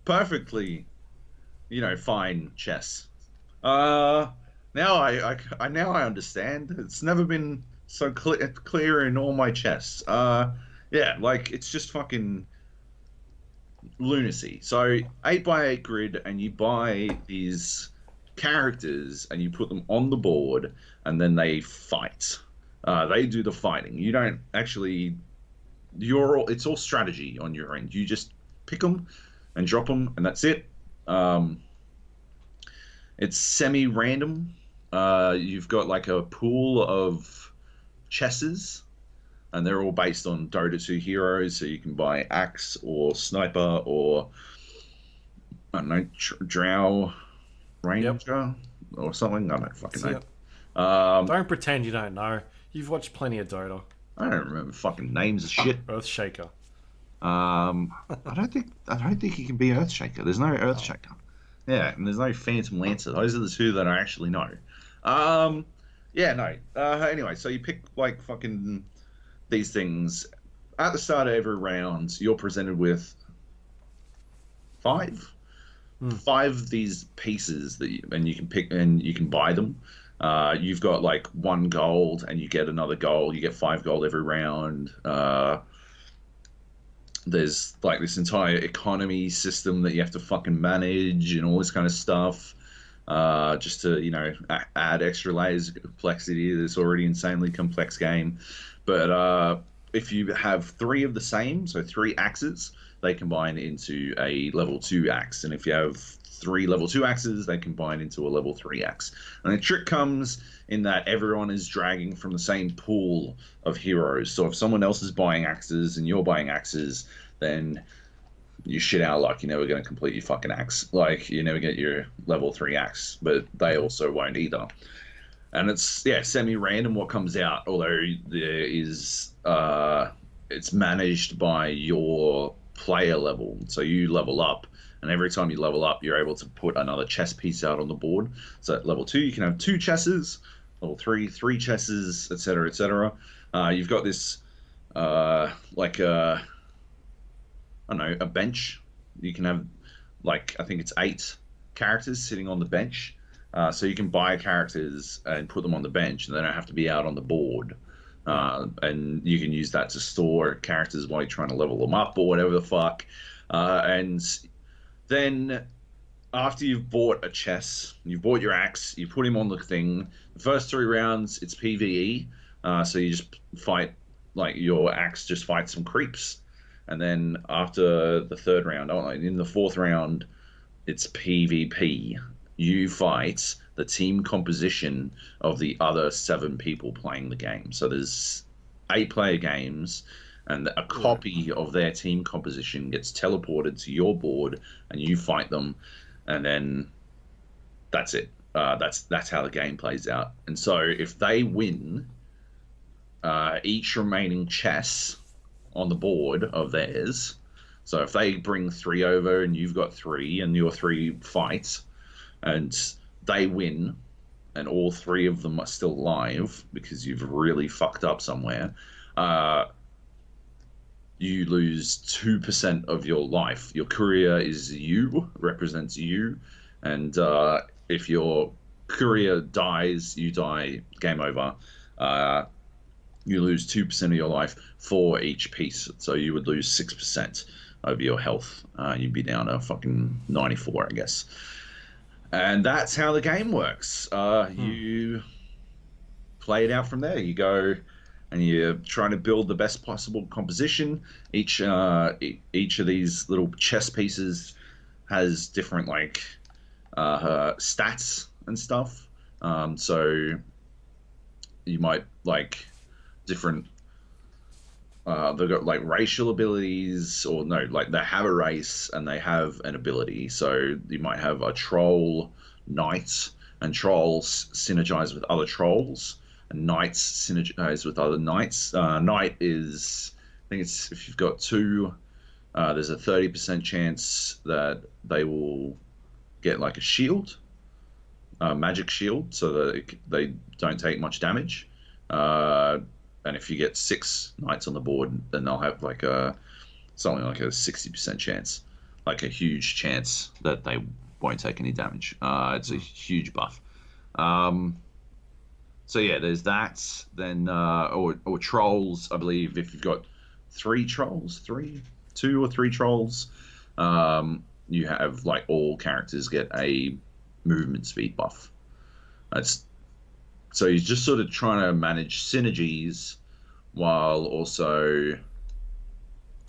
perfectly, you know, fine chess. Now I understand. It's never been so clear in all my chess. Like, it's just fucking lunacy. So 8x8 grid, and you buy these characters and you put them on the board, and then they fight. They do the fighting. You don't actually. It's all strategy on your end. You just pick them and drop them, and that's it. It's semi-random. You've got like a pool of chesses, and they're all based on Dota 2 heroes, so you can buy Axe or Sniper or, I don't know, Drow Ranger or something. I don't fucking know. Don't pretend you don't know. You've watched plenty of Dota. I don't remember fucking names of shit. Earthshaker. I don't think he can be Earthshaker. There's no Earthshaker. Yeah, and there's no Phantom Lancer. Those are the two that I actually know. Anyway, so you pick, like, fucking these things. At the start of every round, you're presented with five of these pieces and you can pick and you can buy them. You've got like 1 gold and you get another gold. You get 5 gold every round. There's like this entire economy system that you have to fucking manage and all this kind of stuff. Just to, you know, add extra layers of complexity to this already insanely complex game. But if you have 3 of the same, so 3 axes, they combine into a level 2 axe. And if you have 3 level 2 axes, they combine into a level 3 axe. And the trick comes in that everyone is dragging from the same pool of heroes. So if someone else is buying axes and you're buying axes, then you shit out of luck. You're never going to complete your fucking axe. Like, you never get your level 3 axe, but they also won't either. And it's, semi-random what comes out, although there is, it's managed by your player level. So you level up, and every time you level up, you're able to put another chess piece out on the board. So at level 2, you can have 2 chesses, level 3, 3 chesses, etc., etc. You've got this, a bench. You can have, like, I think it's 8 characters sitting on the bench. So you can buy characters and put them on the bench, and they don't have to be out on the board. And you can use that to store characters while you're trying to level them up or whatever the fuck. And then after you've bought a chess, you've bought your axe, you put him on the thing. The first 3 rounds, it's PVE, so you just fight like your axe just fights some creeps, and then after the third round, oh, in the fourth round, it's PvP. You fight the team composition of the other 7 people playing the game. So there's 8-player games, and a copy of their team composition gets teleported to your board, and you fight them, and then that's it. That's how the game plays out. And so if they win each remaining chess on the board of theirs, so if they bring 3 over and you've got 3 and your 3 fights, and they win, and all 3 of them are still alive because you've really fucked up somewhere, you lose 2% of your life. Your courier is you, represents you, and if your courier dies, you die, game over. You lose 2% of your life for each piece, so you would lose 6% of your health. You'd be down to fucking 94, I guess. And that's how the game works. You play it out from there. You go and you're trying to build the best possible composition. Each of these little chess pieces has different like stats and stuff. So you might like different. They've got like racial abilities, or no, like they have a race and they have an ability. So you might have a troll knight, and trolls synergize with other trolls, and knights synergize with other knights. Knight is, I think it's if you've got 2, there's a 30% chance that they will get like a shield, a magic shield, so that they don't take much damage. And if you get 6 knights on the board, then they'll have like something like a 60% chance, like a huge chance that they won't take any damage. It's a huge buff. So yeah, there's that. Then or trolls, I believe. If you've got 2 or 3 trolls, you have like all characters get a movement speed buff. So you're just sort of trying to manage synergies while also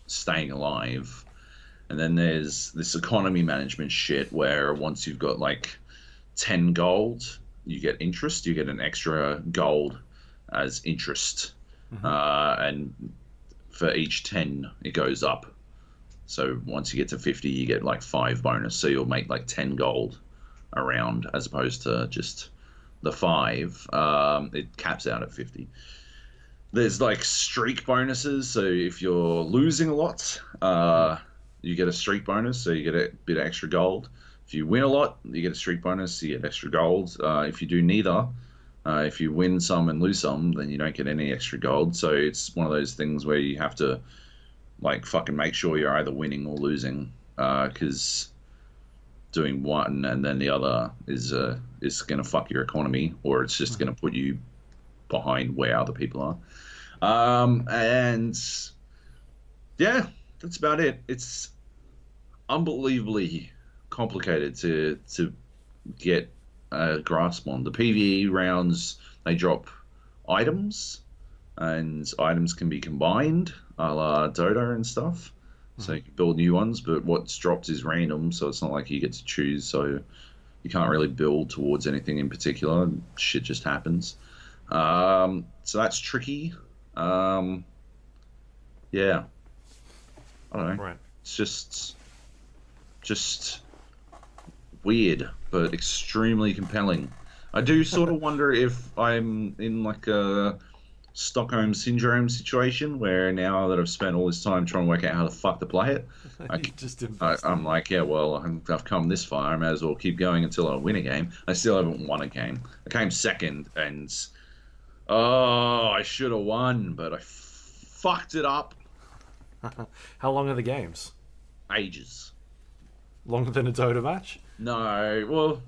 staying alive. And then there's this economy management shit where once you've got like 10 gold, you get interest. You get an extra gold as interest. And for each 10, it goes up. So once you get to 50, you get like 5 bonus. So you'll make like 10 gold a round as opposed to just the 5. It caps out at 50. There's like streak bonuses, so if you're losing a lot, you get a streak bonus, so you get a bit of extra gold. If you win a lot, you get a streak bonus, you get extra gold. If you do neither, if you win some and lose some, then you don't get any extra gold. So it's one of those things where you have to like fucking make sure you're either winning or losing, because doing one and then the other is going to fuck your economy, or it's just going to put you behind where other people are. And yeah, that's about it. It's unbelievably complicated to get a grasp on. The PvE rounds, they drop items, and items can be combined a la Dota and stuff. So you can build new ones, but what's dropped is random, so it's not like you get to choose, so you can't really build towards anything in particular. Shit just happens. So that's tricky. Yeah. I don't know. Right. It's just weird, but extremely compelling. I do sort of wonder if I'm in like a Stockholm syndrome situation where now that I've spent all this time trying to work out how the fuck to play it, I'm like, yeah, well, I've come this far. I may as well keep going until I win a game. I still haven't won a game. I came second, and I should have won, but I fucked it up. How long are the games? Ages. Longer than a Dota match? No, well,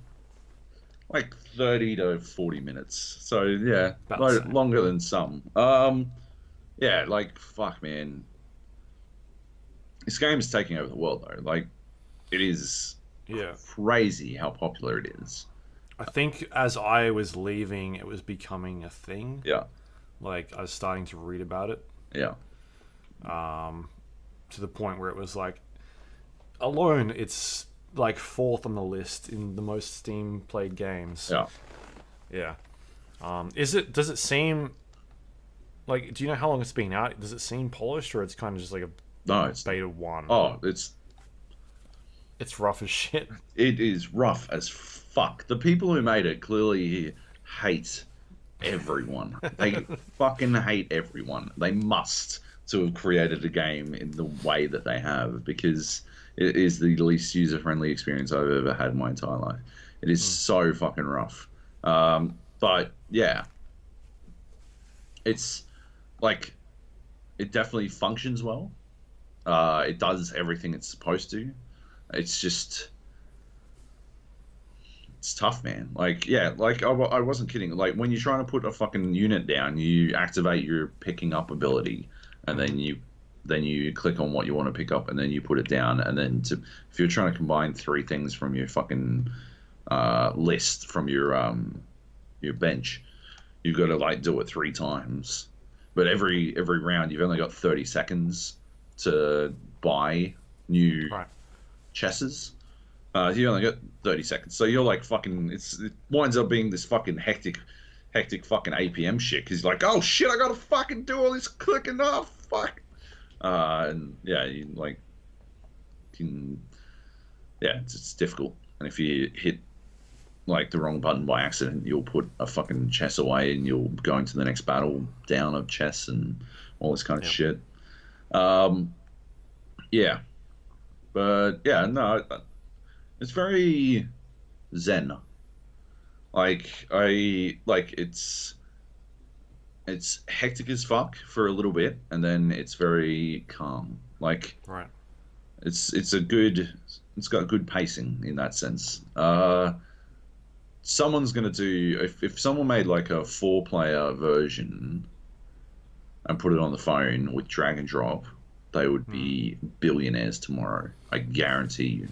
like 30 to 40 minutes. So yeah, longer than some. Yeah, like fuck, man. This game is taking over the world though. Like, it is Yeah. crazy how popular it is. I think as I was leaving, it was becoming a thing. Yeah, Like, I was starting to read about it, yeah, to the point where it was like, alone, it's like fourth on the list in the most Steam played games. yeah. Yeah. Does it seem like, do you know how long it's been out? Does it seem polished, or it's kind of just like a No, it's beta one? oh, It's rough as shit. it is rough as fuck. The people who made it clearly hate everyone. They fucking hate everyone. They must to have created a game in the way that they have, because it is the least user-friendly experience I've ever had in my entire life. It is so fucking rough. But yeah, it's like, it definitely functions well. It does everything it's supposed to. It's just, it's tough, man. Like, yeah, like I wasn't kidding. Like, when you're trying to put a fucking unit down, you activate your picking up ability, and then you click on what you want to pick up, and then you put it down, and then if you're trying to combine three things from your fucking list from your bench, you've got to like do it three times. But every round, you've only got 30 seconds to buy new chesses. You only got 30 seconds, so you're like fucking. It winds up being this fucking hectic fucking APM shit, because like, oh shit, I gotta fucking do all this clicking off, fuck. And yeah, you like can, yeah, it's difficult. And if you hit like the wrong button by accident, you'll put a fucking chess away, and you'll go into the next battle down of chess and all this kind of shit. Yeah, but yeah, no, it's very zen. It's hectic as fuck for a little bit, and then it's very calm. Like, Right. it's got good pacing in that sense. Someone's gonna do, if someone made like a 4-player version and put it on the phone with drag and drop, they would be billionaires tomorrow. I guarantee you.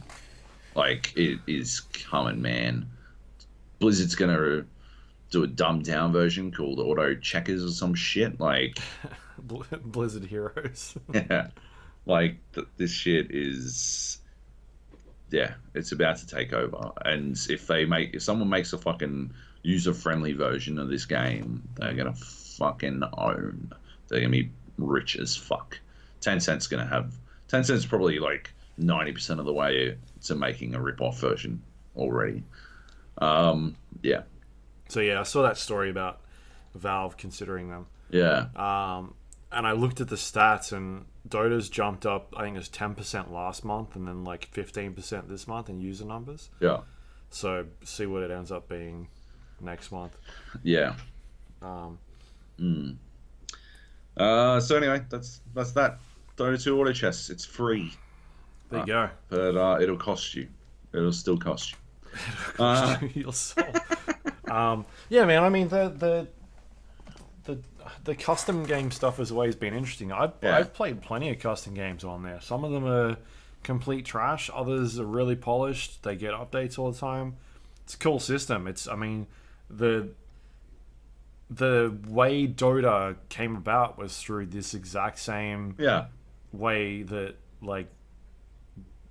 Like, it is coming, man. Blizzard's gonna do a dumbed down version called Auto Checkers or some shit. Like, Blizzard Heroes. yeah, like this shit is, yeah, it's about to take over. And if someone makes a fucking user friendly version of this game, they're gonna fucking own. They're gonna be rich as fuck. Tencent's probably like 90% of the way to making a rip-off version already. Yeah. So yeah, I saw that story about Valve considering them. Yeah. And I looked at the stats, and Dota's jumped up, I think it was 10% last month, and then like 15% this month in user numbers. Yeah. So see what it ends up being next month. Yeah. So anyway, that's that. Dota 2 Autochess. It's free. There you go. But it'll cost you. It'll still cost you. Your soul. Yeah, man. I mean, the custom game stuff has always been interesting. I've played plenty of custom games on there. Some of them are complete trash. Others are really polished. They get updates all the time. It's a cool system. I mean, the way Dota came about was through this exact same way that like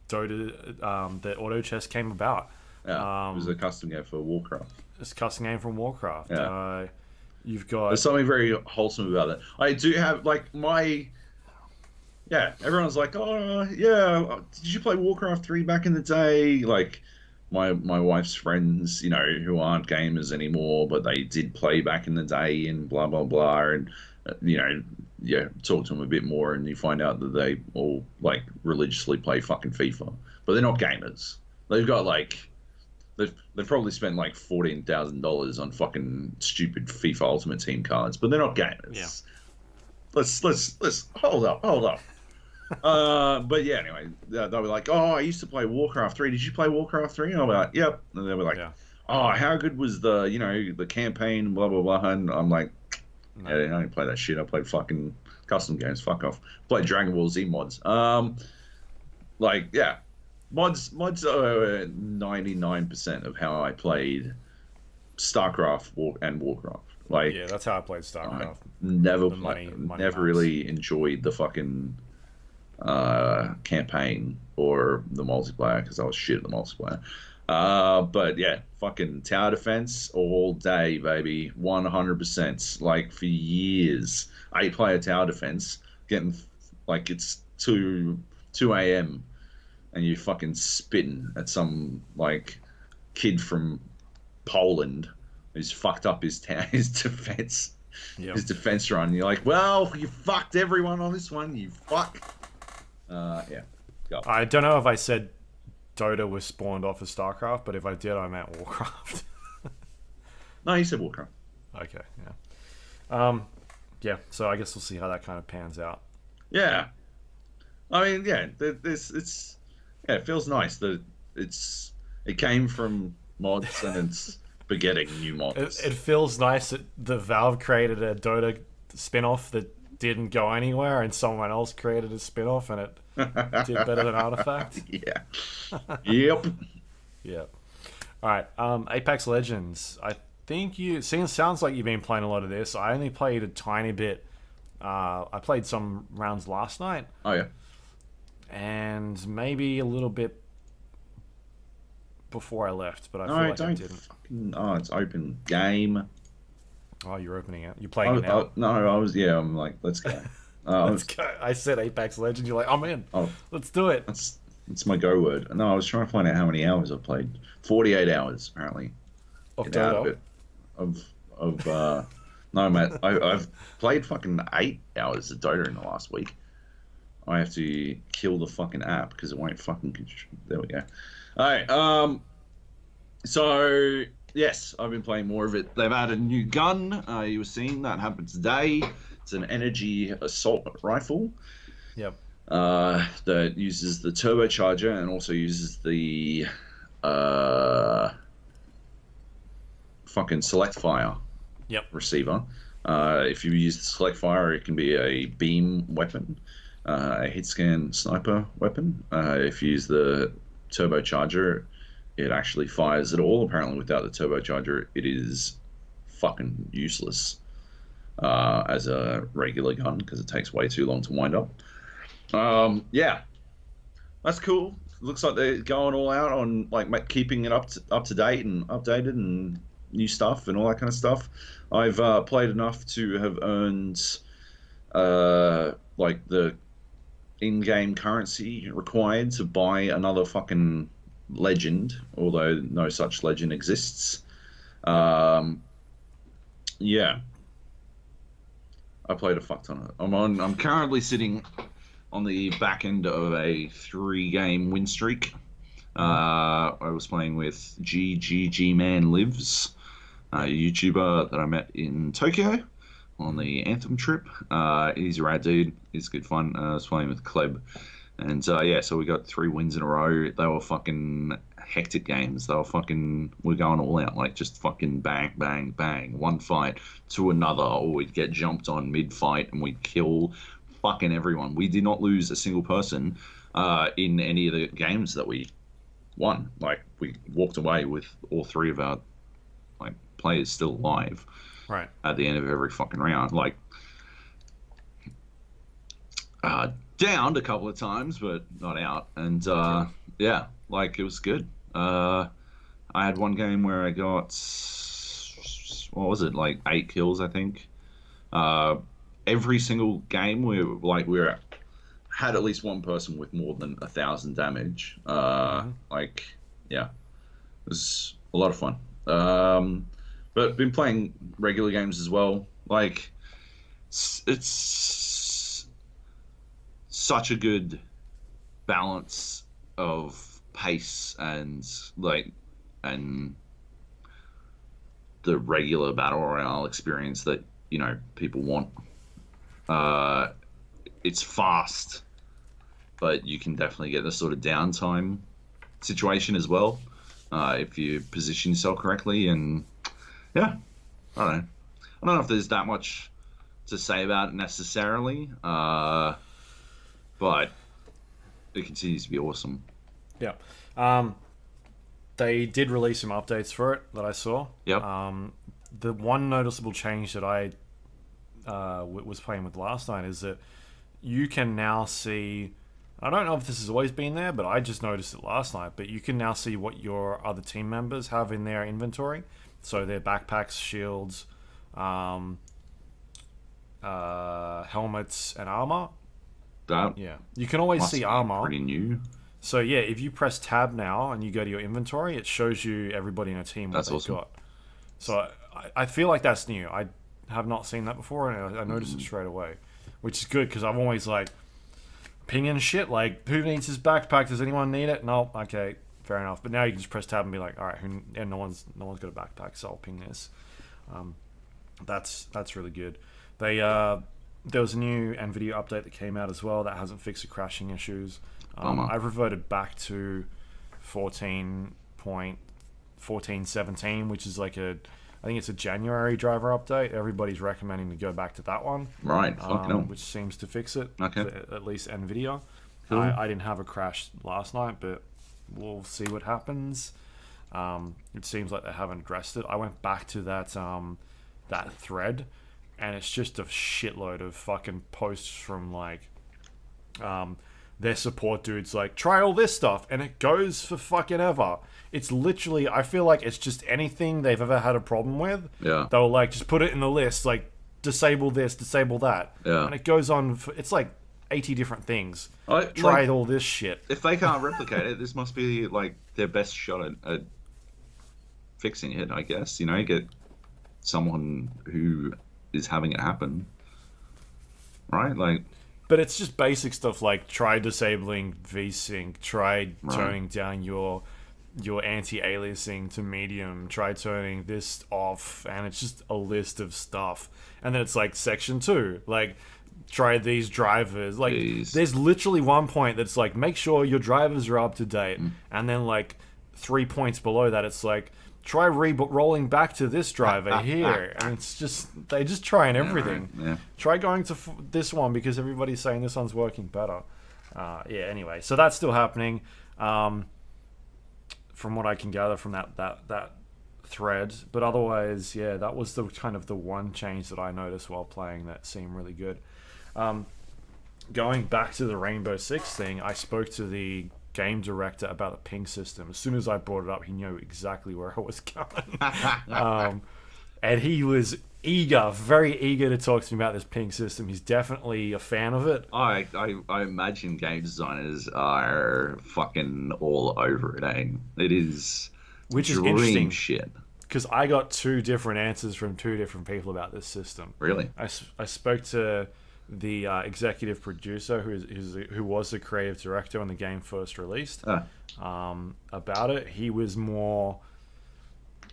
Dota, that Autochess came about. Yeah, it was a custom game for Warcraft. It's a custom game from Warcraft. Yeah. You've got... There's something very wholesome about that. I do have, like, everyone's like, oh, yeah, did you play Warcraft 3 back in the day? Like, my wife's friends, you know, who aren't gamers anymore, but they did play back in the day and blah, blah, blah. And, you know, yeah, talk to them a bit more, and you find out that they all, like, religiously play fucking FIFA. But they're not gamers. They've got, like... They've probably spent like $14,000 on fucking stupid FIFA Ultimate Team cards, but they're not gamers. Yeah. Let's hold up. But yeah, anyway, they'll be like, "Oh, I used to play Warcraft 3. Did you play Warcraft 3?" And I'll be like, "Yep." And they'll be like, "Oh, how good was the campaign? Blah blah blah." And I'm like, "Yeah, I didn't play that shit. I played fucking custom games. Fuck off. Played Dragon Ball Z mods." Like, yeah. mods are 99% of how I played StarCraft and Warcraft. Like, Yeah, that's how I played I StarCraft. never The money never maps. really enjoyed the fucking campaign or the multiplayer because I was shit at the multiplayer. But yeah, fucking tower defense all day, baby, 100%. Like for years, 8-player tower defense, getting like it's two a.m. and you fucking spitting at some like kid from Poland who's fucked up his defense. Yep. His defense run. You're like, well, you fucked everyone on this one. You fuck. Yeah. Go. I don't know if I said Dota was spawned off of StarCraft, but if I did, I meant Warcraft. No, you said Warcraft. Okay, yeah. Yeah, so I guess we'll see how that kind of pans out. Yeah. I mean, yeah. Yeah, it feels nice that it came from mods and it's begetting new mods. It feels nice that the Valve created a Dota spin-off that didn't go anywhere, and someone else created a spin-off and it did better than Artifact. Yeah. Yep. Yeah. All right. Apex Legends. I think sounds like you've been playing a lot of this. I only played a tiny bit. I played some rounds last night. Oh yeah. And maybe a little bit before I left, but I feel No, like I don't didn't. fucking. Oh, it's open game. Oh, you're opening it. You're playing it now. No, I was. Yeah, I'm like, let's go. Let's go. I said Apex Legends. You're like, I'm in. Oh, Let's do it. that's my go word. No, I was trying to find out how many hours I've played. 48 hours apparently. Of Get out of Dota. it. No, mate. I've played fucking 8 hours of Dota in the last week. I have to kill the fucking app because it won't fucking. There we go. All right. So yes, I've been playing more of it. They've added a new gun. You were seeing that happen today. It's an energy assault rifle. Yep. That uses the turbocharger and also uses the fucking select fire. Yep. Receiver. If you use the select fire, it can be a beam weapon, a hit scan sniper weapon. If you use the turbocharger, it actually fires it all. Apparently, without the turbocharger, it is fucking useless as a regular gun because it takes way too long to wind up. Yeah, that's cool. Looks like they're going all out on like keeping it up to date and updated and new stuff and all that kind of stuff. I've played enough to have earned like the in-game currency required to buy another fucking legend, although no such legend exists. Yeah, I played a fuck ton of it. I'm currently sitting on the back end of a 3-game win streak. I was playing with G Man Lives, a YouTuber that I met in Tokyo on the Anthem trip. He's a rad dude. It's good fun. I was playing with Kleb. And yeah, so we got 3 wins in a row. They were fucking hectic games. We're going all out, like just fucking bang, bang, bang. One fight to another, or we'd get jumped on mid-fight and we'd kill fucking everyone. We did not lose a single person in any of the games that we won. Like, we walked away with all 3 of our like players still alive. Right. At the end of every fucking round. Like, downed a couple of times, but not out. And yeah, like it was good. I had one game where I got, what was it, like 8 kills, I think. Every single game we had at least one person with more than 1,000 damage. Like, yeah, it was a lot of fun. But been playing regular games as well. Like, it's such a good balance of pace and the regular battle royale experience that people want. It's fast, but you can definitely get the sort of downtime situation as well if you position yourself correctly. And yeah, I don't know if there's that much to say about it necessarily, but it continues to be awesome. Yeah. They did release some updates for it that I saw. Yep. The one noticeable change that I was playing with last night is that you can now see. I don't know if this has always been there, but I just noticed it last night. But you can now see what your other team members have in their inventory. So their backpacks, shields, helmets, and armor. That Yeah, you can always must see be armor. pretty new. So yeah, if you press tab now and you go to your inventory, it shows you everybody in a team what That's they've awesome. got. So I feel like that's new. I have not seen that before, and I noticed it straight away, which is good because I'm always like pinging shit like, who needs his backpack? Does anyone need it? No, okay, fair enough. But now you can just press tab and be like, all right, and no one's got a backpack, so I'll ping this. That's really good. There was a new NVIDIA update that came out as well that hasn't fixed the crashing issues. I've reverted back to 14.1417, which is like I think it's a January driver update. Everybody's recommending to go back to that one. Right, fucking hell. Which seems to fix it. Okay. For at least NVIDIA. Cool. I didn't have a crash last night, but we'll see what happens. It seems like they haven't addressed it. I went back to that thread, and it's just a shitload of fucking posts from like their support dudes like, try all this stuff, and it goes for fucking ever. It's literally, I feel like it's just anything they've ever had a problem with. Yeah. They'll like just put it in the list, like disable this, disable that. Yeah. And it goes on for, it's like 80 different things. Like, Try all this shit. if they can't replicate it, this must be like their best shot at fixing it, I guess. You know, get someone who is having it happen. Right? Like, But it's just basic stuff like try disabling VSync, try turning down your anti-aliasing to medium, try turning this off, and it's just a list of stuff. And then it's like section 2, like try these drivers. Like there's literally one point that's like make sure your drivers are up to date, and then like 3 points below that it's like try rolling back to this driver here, and it's just they just trying everything. Yeah. Try going to this one because everybody's saying this one's working better. Anyway, so that's still happening. From what I can gather from that thread, but otherwise, yeah, that was the kind of the one change that I noticed while playing that seemed really good. Going back to the Rainbow Six thing, I spoke to the game director about the ping system. As soon as I brought it up, he knew exactly where I was going. And he was very eager to talk to me about this ping system. He's definitely a fan of it. I imagine game designers are fucking all over it, eh? It is Which is dream interesting. shit. Because I got 2 different answers from 2 different people about this system. Really? I spoke to the executive producer who was the creative director when the game first released about it. He was more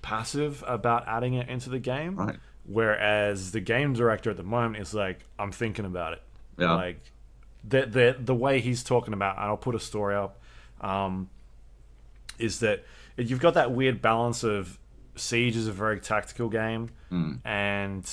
passive about adding it into the game, Right. whereas the game director at the moment is like, I'm thinking about it. Yeah. Like the way he's talking about, and I'll put a story up, is that you've got that weird balance of Siege is a very tactical game, and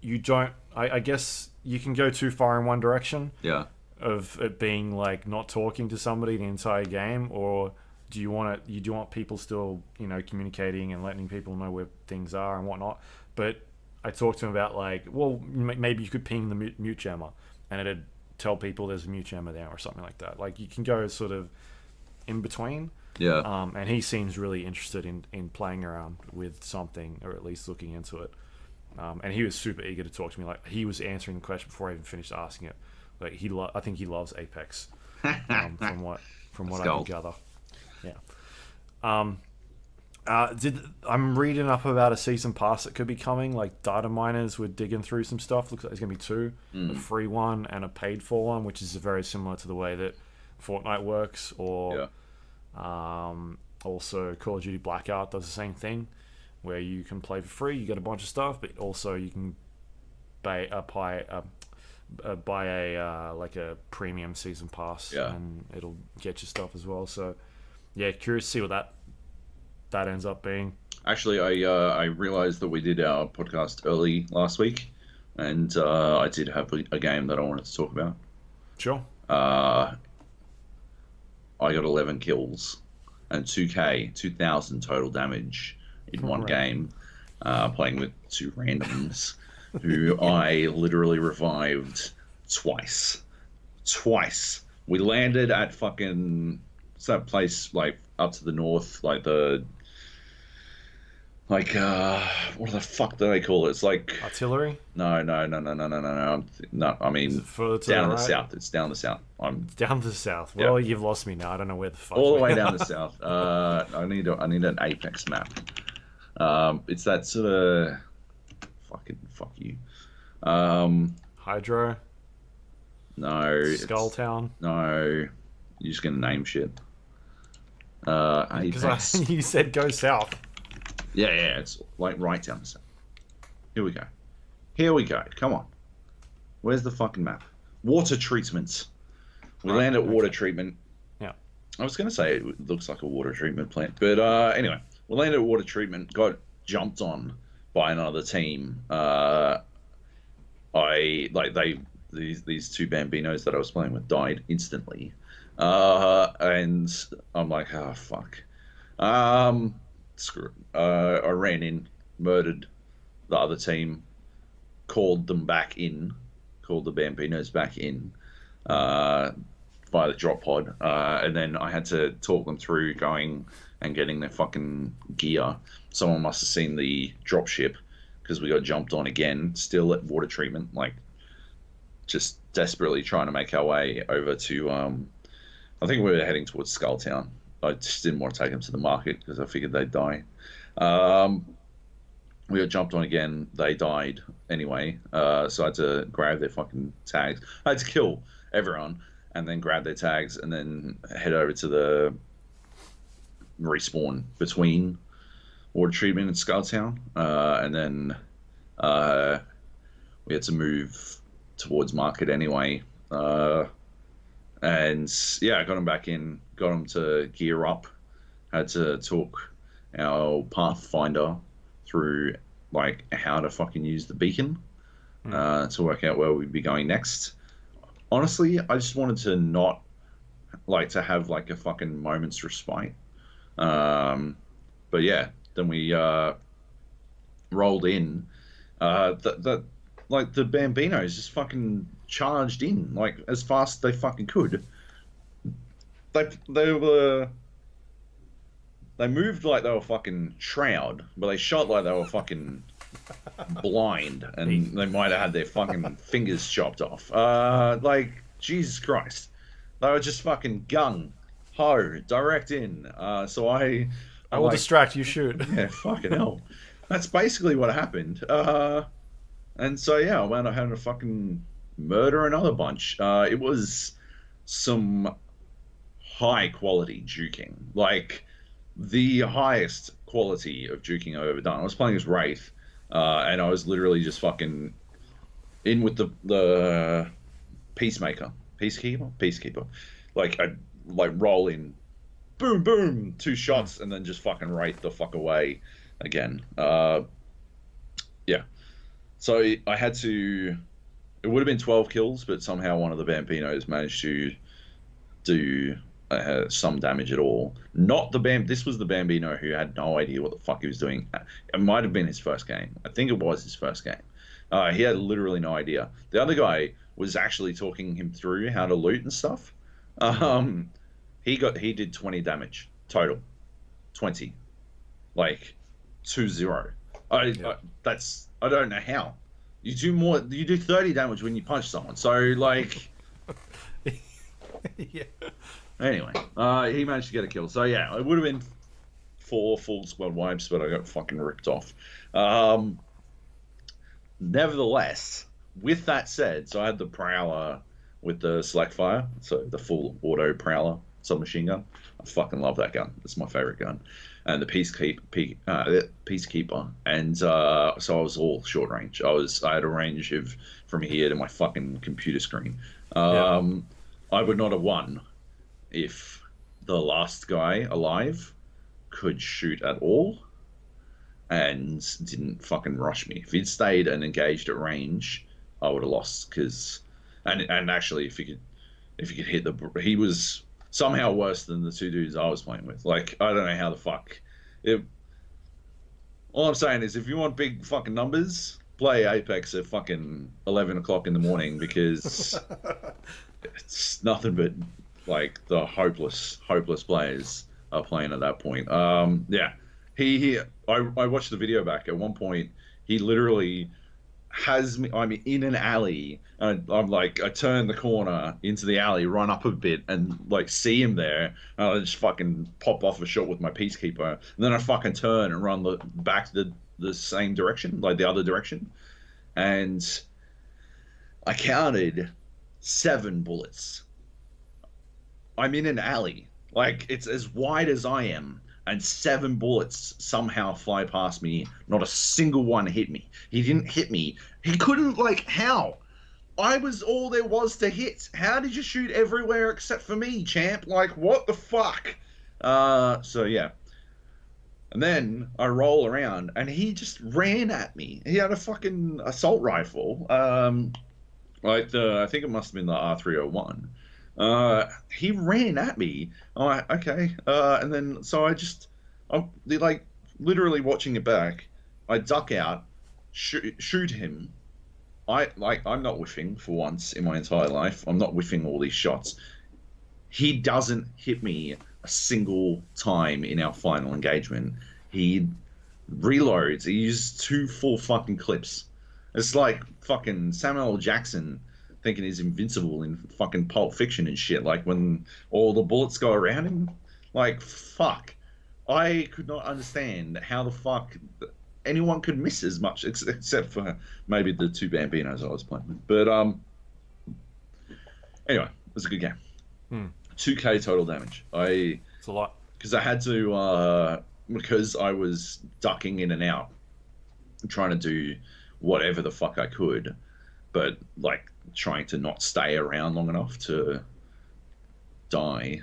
you don't. I guess you can go too far in one direction. Yeah. Of it being like not talking to somebody the entire game, or do you want people still communicating and letting people know where things are and whatnot? But I talked to him about like, well, maybe you could ping the mute jammer and it'd tell people there's a mute jammer there or something like that. Like you can go sort of in between. Yeah. And he seems really interested in playing around with something, or at least looking into it. And he was super eager to talk to me. Like he was answering the question before I even finished asking it. Like I think he loves Apex, from what I can gather. Yeah. I'm reading up about a season pass that could be coming. Like data miners were digging through some stuff. Looks like there's gonna be 2, a free one and a paid for one, which is very similar to the way that Fortnite works, or also Call of Duty Blackout does the same thing, where you can play for free, you get a bunch of stuff, but also you can buy a premium season pass, and it'll get you stuff as well. So yeah, curious to see what that ends up being. Actually, I realized that we did our podcast early last week, and I did have a game that I wanted to talk about. Sure. I got 11 kills and 2,000 total damage in one game, playing with two randoms who I literally revived twice. We landed at fucking that place like up to the north, like the what the fuck do they call it? It's like artillery. No. I mean down the south. It's down the south. I'm down to the south. Well, you've lost me now. I don't know where the fuck. All the way down the south. I need an Apex map. It's that sort of fucking fuck you. Hydro. No. Skulltown. No. You're just gonna name shit. Apex. You said go south. Yeah, it's like right down the south. Here we go. Come on. Where's the fucking map? Water treatment. We land at water treatment. Yeah. I was going to say it looks like a water treatment plant. But anyway, we landed at water treatment, got jumped on by another team. These two Bambinos that I was playing with died instantly. And I'm like, oh, fuck. Screw it. I ran in, murdered the other team, called the Bambinos back in via the drop pod, and then I had to talk them through going and getting their fucking gear. Someone must have seen the drop ship because we got jumped on again, still at water treatment, like just desperately trying to make our way over to I think we were heading towards Skulltown. I just didn't want to take them to the market because I figured they'd die. We got jumped on again. They died anyway. So I had to grab their fucking tags. I had to kill everyone and then grab their tags and then head over to the respawn between water treatment and Skulltown. And then we had to move towards market anyway. And yeah, I got them back in, got them to gear up, had to talk our Pathfinder through like how to fucking use the beacon to work out where we'd be going next. Honestly, I just wanted to not like to have like a fucking moment's respite. But yeah, then we rolled in. Like the Bambinos just fucking charged in like as fast as they fucking could. They moved like they were fucking Shroud, but they shot like they were fucking blind, and they might have had their fucking fingers chopped off. Like Jesus Christ, they were just fucking gung ho direct in. So I will distract you. Shoot. Yeah, fucking hell. That's basically what happened. And so yeah, I wound up having to fucking murder another bunch. It was some high quality juking, like the highest quality of juking I've ever done. I was playing as Wraith, and I was literally just fucking in with the peacekeeper. Like I'd like roll in, boom, boom, 2 shots, and then just fucking Wraith the fuck away again. Yeah. So I had to. It would have been 12 kills, but somehow one of the Bambinos managed to do some damage at all. Not the This was the Bambino who had no idea what the fuck he was doing. It might have been his first game. I think it was his first game. He had literally no idea. The other guy was actually talking him through how to loot and stuff. He did 20 damage total, 20, like 2-0. I don't know how. You do more. You do 30 damage when you punch someone. So like, yeah. Anyway, he managed to get a kill. So yeah, it would have been 4 full squad wipes, but I got fucking ripped off. Nevertheless, with that said, so I had the Prowler with the select fire, so the full auto Prowler submachine gun. I fucking love that gun. It's my favorite gun. And the Peacekeeper, and so I was all short range. I had a range of from here to my fucking computer screen. I would not have won if the last guy alive could shoot at all and didn't fucking rush me. If he'd stayed and engaged at range, I would have lost. And actually, if he could hit he was somehow worse than the two dudes I was playing with. Like, I don't know how the fuck. It, all I'm saying is, if you want big fucking numbers, play Apex at fucking 11 o'clock in the morning because it's nothing but like the hopeless players are playing at that point. Yeah, I watched the video back. At one point, he literally has me. I'm in an alley, and I'm like, I turn the corner into the alley, run up a bit, and like see him there. And I just fucking pop off a shot with my peacekeeper, and then I fucking turn and run back the same direction, like the other direction, and I counted 7 bullets. I'm in an alley, like it's as wide as I am, and 7 bullets somehow fly past me. Not a single one hit me. He didn't hit me. He couldn't, like, how? I was all there was to hit. How did you shoot everywhere except for me, champ? Like, what the fuck? So yeah. And then I roll around, and he just ran at me. He had a fucking assault rifle. I think it must have been the R301. He ran at me. I'm like, okay. And then, so I'm like literally watching it back. I duck out, shoot him. I'm not whiffing for once in my entire life. I'm not whiffing all these shots. He doesn't hit me a single time in our final engagement. He reloads. He uses 2 full fucking clips. It's like fucking Samuel L. Jackson thinking he's invincible in fucking Pulp Fiction and shit. Like when all the bullets go around him. Like, fuck. I could not understand how the fuck anyone could miss as much, except for maybe the 2 Bambinos I was playing with. But anyway, it was a good game. 2K total damage. It's a lot. Because I had to, because I was ducking in and out, trying to do whatever the fuck I could, but like trying to not stay around long enough to die.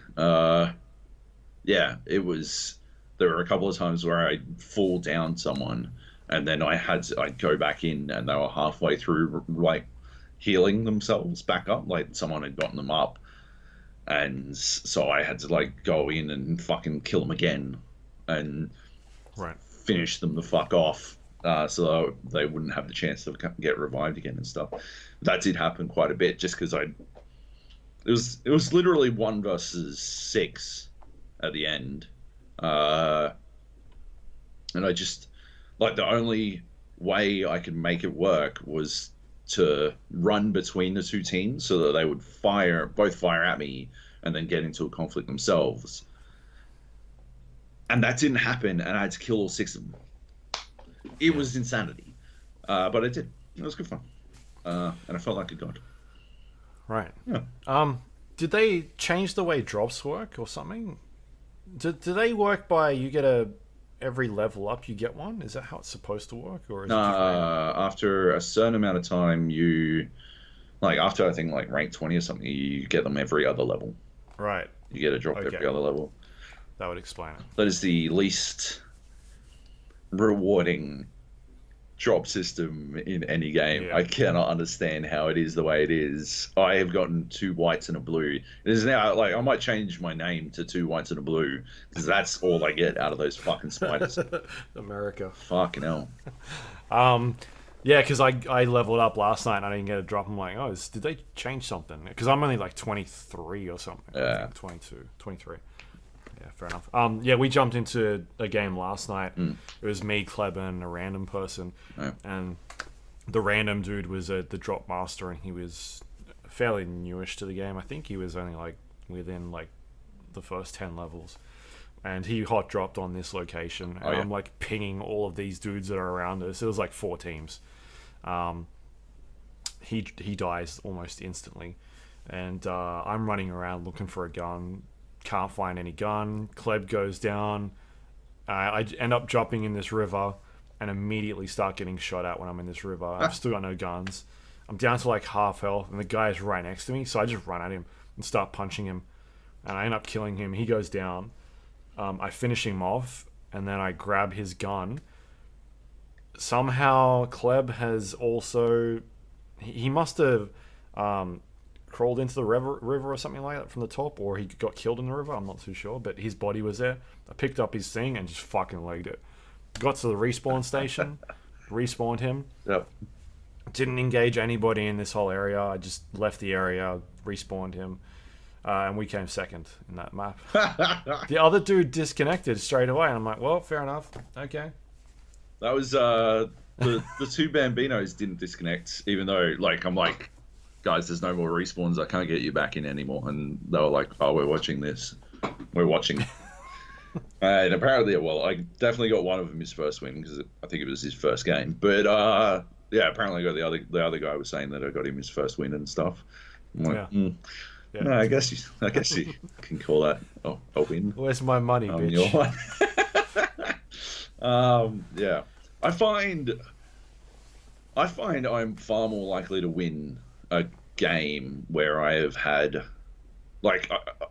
Yeah, it was. There were a couple of times where I'd fall down someone, and then I'd go back in, and they were halfway through, like healing themselves back up, like someone had gotten them up, and so I had to like go in and fucking kill them again, and finish them the fuck off, so they wouldn't have the chance to get revived again and stuff. That did happen quite a bit, just because it was literally 1 versus 6 at the end. And I just, like, the only way I could make it work was to run between the 2 teams so that they would both fire at me and then get into a conflict themselves. And that didn't happen, and I had to kill all 6 of them. It was insanity. But I did. It was good fun. And I felt like a god. Right. Yeah. Did they change the way drops work or something? Do they work by you get every level up you get one? Is that how it's supposed to work, or is it after a certain amount of time, you like after I think like rank 20 or something, you get them every other level. Right. You get a drop every other level. That would explain it. That is the least rewarding drop system in any game. Yeah. I cannot understand how it is the way it is. I have gotten 2 whites and a blue. It is now like I might change my name to 2 whites and a blue because that's all I get out of those fucking spiders. America. Fucking hell. Yeah, because I leveled up last night and I didn't get a drop. I'm like, oh, did they change something? Because I'm only like 23 or something. Yeah. I think 22, 23. Yeah, fair enough. Yeah, we jumped into a game last night. It was me, Kleb, and a random person. Yeah. And the random dude was the drop master, and he was fairly newish to the game. I think he was only like within like the first 10 levels. And he hot dropped on this location. And I'm like pinging all of these dudes that are around us. It was like 4 teams. He dies almost instantly. And I'm running around looking for a gun. Can't find any gun. Kleb goes down. I end up dropping in this river and immediately start getting shot at when I'm in this river. I've still got no guns. I'm down to like half health and the guy is right next to me, so I just run at him and start punching him, and I end up killing him. He goes down. I finish him off, and then I grab his gun. Somehow Kleb has also... He must have crawled into the river or something like that from the top, or he got killed in the river. I'm not too sure, but his body was there. I picked up his thing and just fucking legged it. Got to the respawn station, respawned him. Yep. Didn't engage anybody in this whole area. I just left the area, respawned him, and we came second in that map. The other dude disconnected straight away, and I'm like, well, fair enough. Okay. That was the two Bambinos didn't disconnect, even though I'm like, guys, there's no more respawns. I can't get you back in anymore. And they were like, oh, we're watching this. We're watching. And apparently, well, I definitely got one of them his first win because I think it was his first game. But yeah, apparently I got the other guy was saying that I got him his first win and stuff. I'm like, Yeah. No, I guess you can call that a win. Where's my money, bitch? Yeah, I find I'm far more likely to win a game where I have had,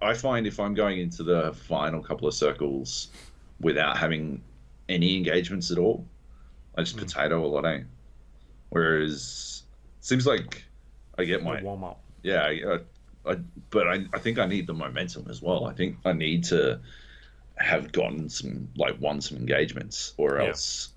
I find if I'm going into the final couple of circles without having any engagements at all, I just potato a lot, eh? Whereas it seems like I get my warm up. Yeah, but I think I need the momentum as well. I think I need to have gotten won some engagements, or else,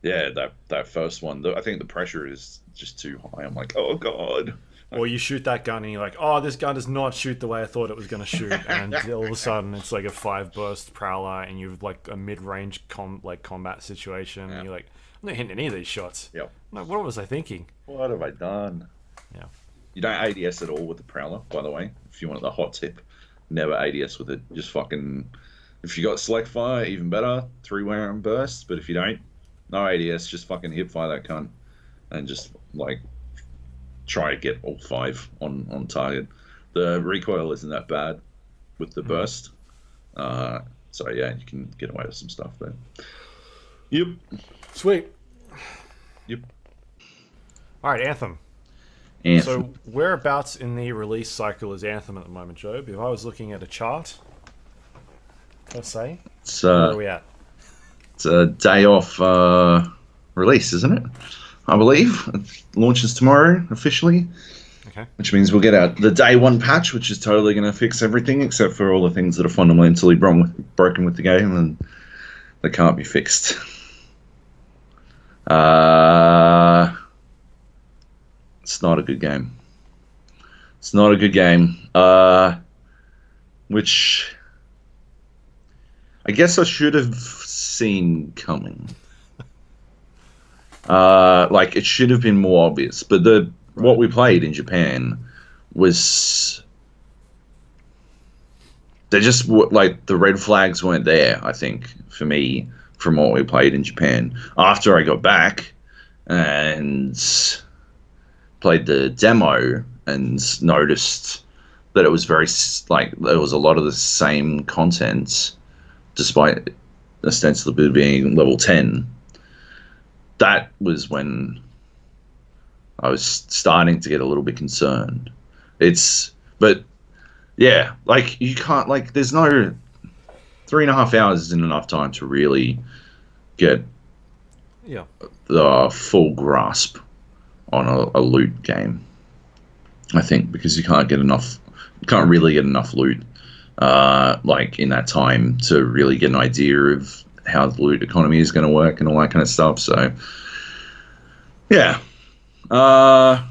that first one. I think the pressure is just too high. I'm like, oh god. Or you shoot that gun and you're like, oh, this gun does not shoot the way I thought it was going to shoot, and all of a sudden it's like a 5-burst prowler, and you've like a mid-range combat situation, and you're like, I'm not hitting any of these shots. Yep. Like, what was I thinking? What have I done? Yeah. You don't ADS at all with the prowler, by the way. If you want the hot tip, never ADS with it. Just fucking. If you got select fire, even better. 3-round burst. But if you don't, no ADS. Just fucking hip fire that cunt, and just try to get all 5 on target. The recoil isn't that bad with the burst. So yeah, you can get away with some stuff there. Yep. Sweet. Yep. All right, Anthem. So whereabouts in the release cycle is Anthem at the moment, Joab? If I was looking at a chart, let's say, where are we at? It's a day off release, isn't it? I believe it launches tomorrow officially. Okay. Which means we'll get out the day 1 patch, which is totally going to fix everything except for all the things that are fundamentally broken with the game and they can't be fixed. It's not a good game. It's not a good game. Which I guess I should have seen coming. It should have been more obvious. But what we played in Japan was they just the red flags weren't there. I think for me, from what we played in Japan. After I got back and played the demo and noticed that it was very there was a lot of the same content, despite ostensibly being level 10. That was when I was starting to get a little bit concerned. But yeah, you can't there's no 3.5 hours isn't enough time to really get the full grasp on a loot game, I think, because you can't really get enough loot in that time to really get an idea of how the loot economy is going to work and all that kind of stuff. So yeah, I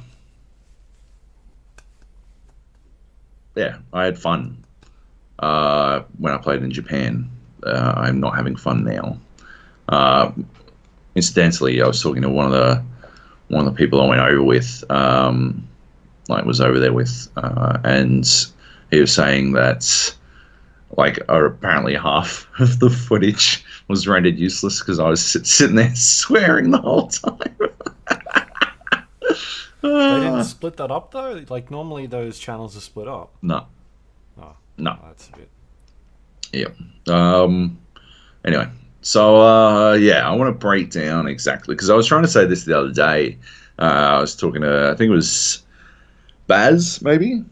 had fun when I played in Japan. I'm not having fun now. Incidentally, I was talking to one of the people I went over with, was over there with, and he was saying that apparently half of the footage was rendered useless because I was sitting there swearing the whole time. They didn't split that up though. Normally those channels are split up. No. Oh, no. That's a bit. Yeah. Anyway, so I want to break down exactly because I was trying to say this the other day. I was talking to, I think it was Baz, maybe,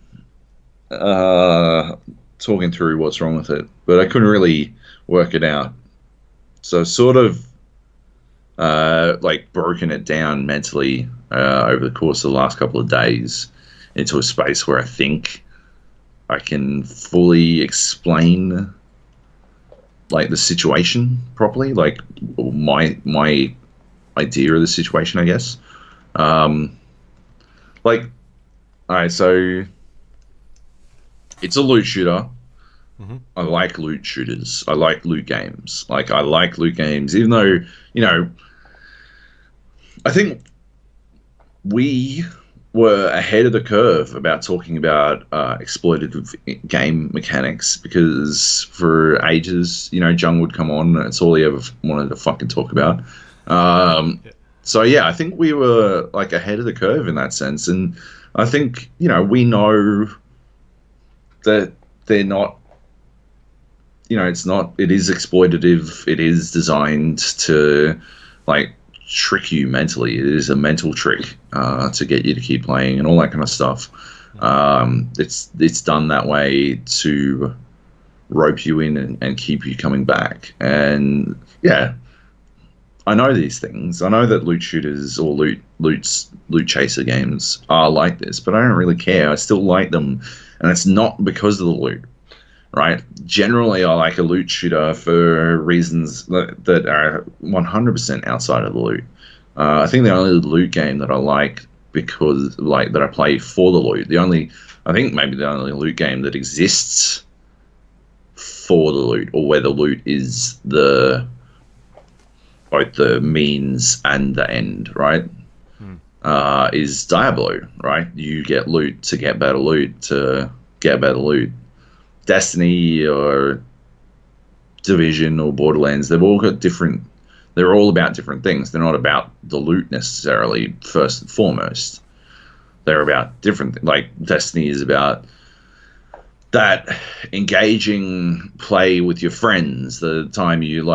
talking through what's wrong with it, but I couldn't really work it out. So sort of broken it down mentally over the course of the last couple of days into a space where I think I can fully explain like the situation properly, like my idea of the situation, I guess. Um, like, all right, so it's a loot shooter. I like loot shooters. I like loot games. Like, I like loot games, even though, you know, I think we were ahead of the curve about talking about exploitative game mechanics, because for ages, you know, Jung would come on and it's all he ever wanted to fucking talk about. So yeah, I think we were like ahead of the curve in that sense, and I think, you know, we know that they're not, you know, it is exploitative. It is designed to like trick you mentally. It is a mental trick to get you to keep playing and all that kind of stuff. It's done that way to rope you in and keep you coming back. And yeah, I know these things. I know that loot shooters or loot chaser games are like this, but I don't really care. I still like them, and it's not because of the loot. Right? Generally, I like a loot shooter for reasons that are 100% outside of the loot. I think the only loot game that I like because, like, that I play for the loot, I think maybe the only loot game that exists for the loot, or where the loot is both the means and the end, right? Is Diablo, right? You get loot to get better loot to get better loot. Destiny or Division or Borderlands, they're all about different things. They're not about the loot necessarily, first and foremost. They're about different, like Destiny is about that engaging play with your friends, the time you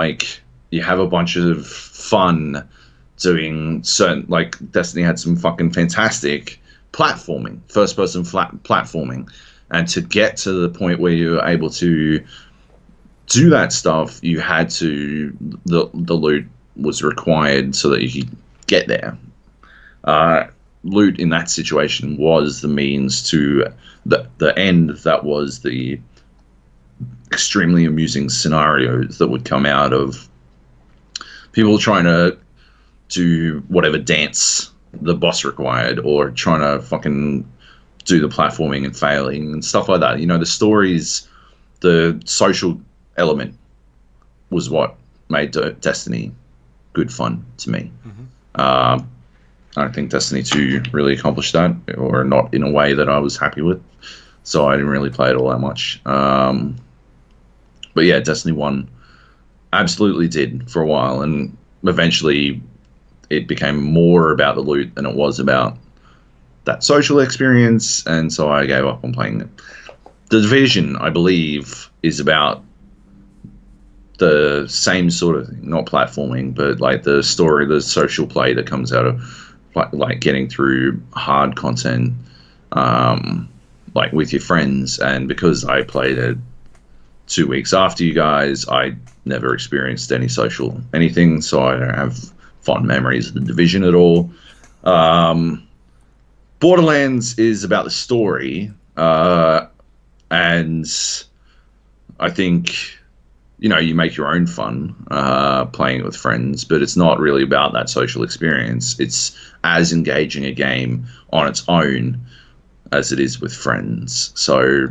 have a bunch of fun doing certain, like Destiny had some fucking fantastic platforming, first person platforming. And to get to the point where you were able to do that stuff, you had to, the loot was required so that you could get there. Loot in that situation was the means to the end. That was the extremely amusing scenarios that would come out of people trying to do whatever dance the boss required, or trying to fucking do the platforming and failing and stuff like that. You know, the stories, the social element was what made Destiny good fun to me. I don't think Destiny 2 really accomplished that, or not in a way that I was happy with. So I didn't really play it all that much. But yeah, Destiny 1 absolutely did for a while, and eventually it became more about the loot than it was about that social experience, and so I gave up on playing it. The Division, I believe, is about the same sort of thing, not platforming, but like the story, the social play that comes out of like getting through hard content, like with your friends. And because I played it 2 weeks after you guys, I never experienced any social anything, so I don't have fond memories of the Division at all. Borderlands is about the story, and I think, you know, you make your own fun playing it with friends, but it's not really about that social experience. It's as engaging a game on its own as it is with friends. So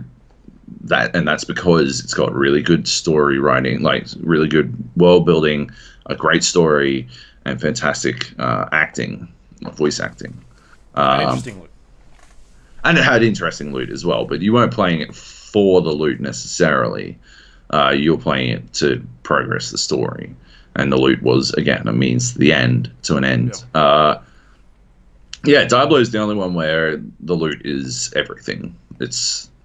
that's because it's got really good story writing, like really good world building, a great story, and fantastic voice acting. Interesting loot. And it had interesting loot as well, but you weren't playing it for the loot necessarily. You were playing it to progress the story. And the loot was, again, a means to the end, to an end. Yeah, Diablo is the only one where the loot is everything.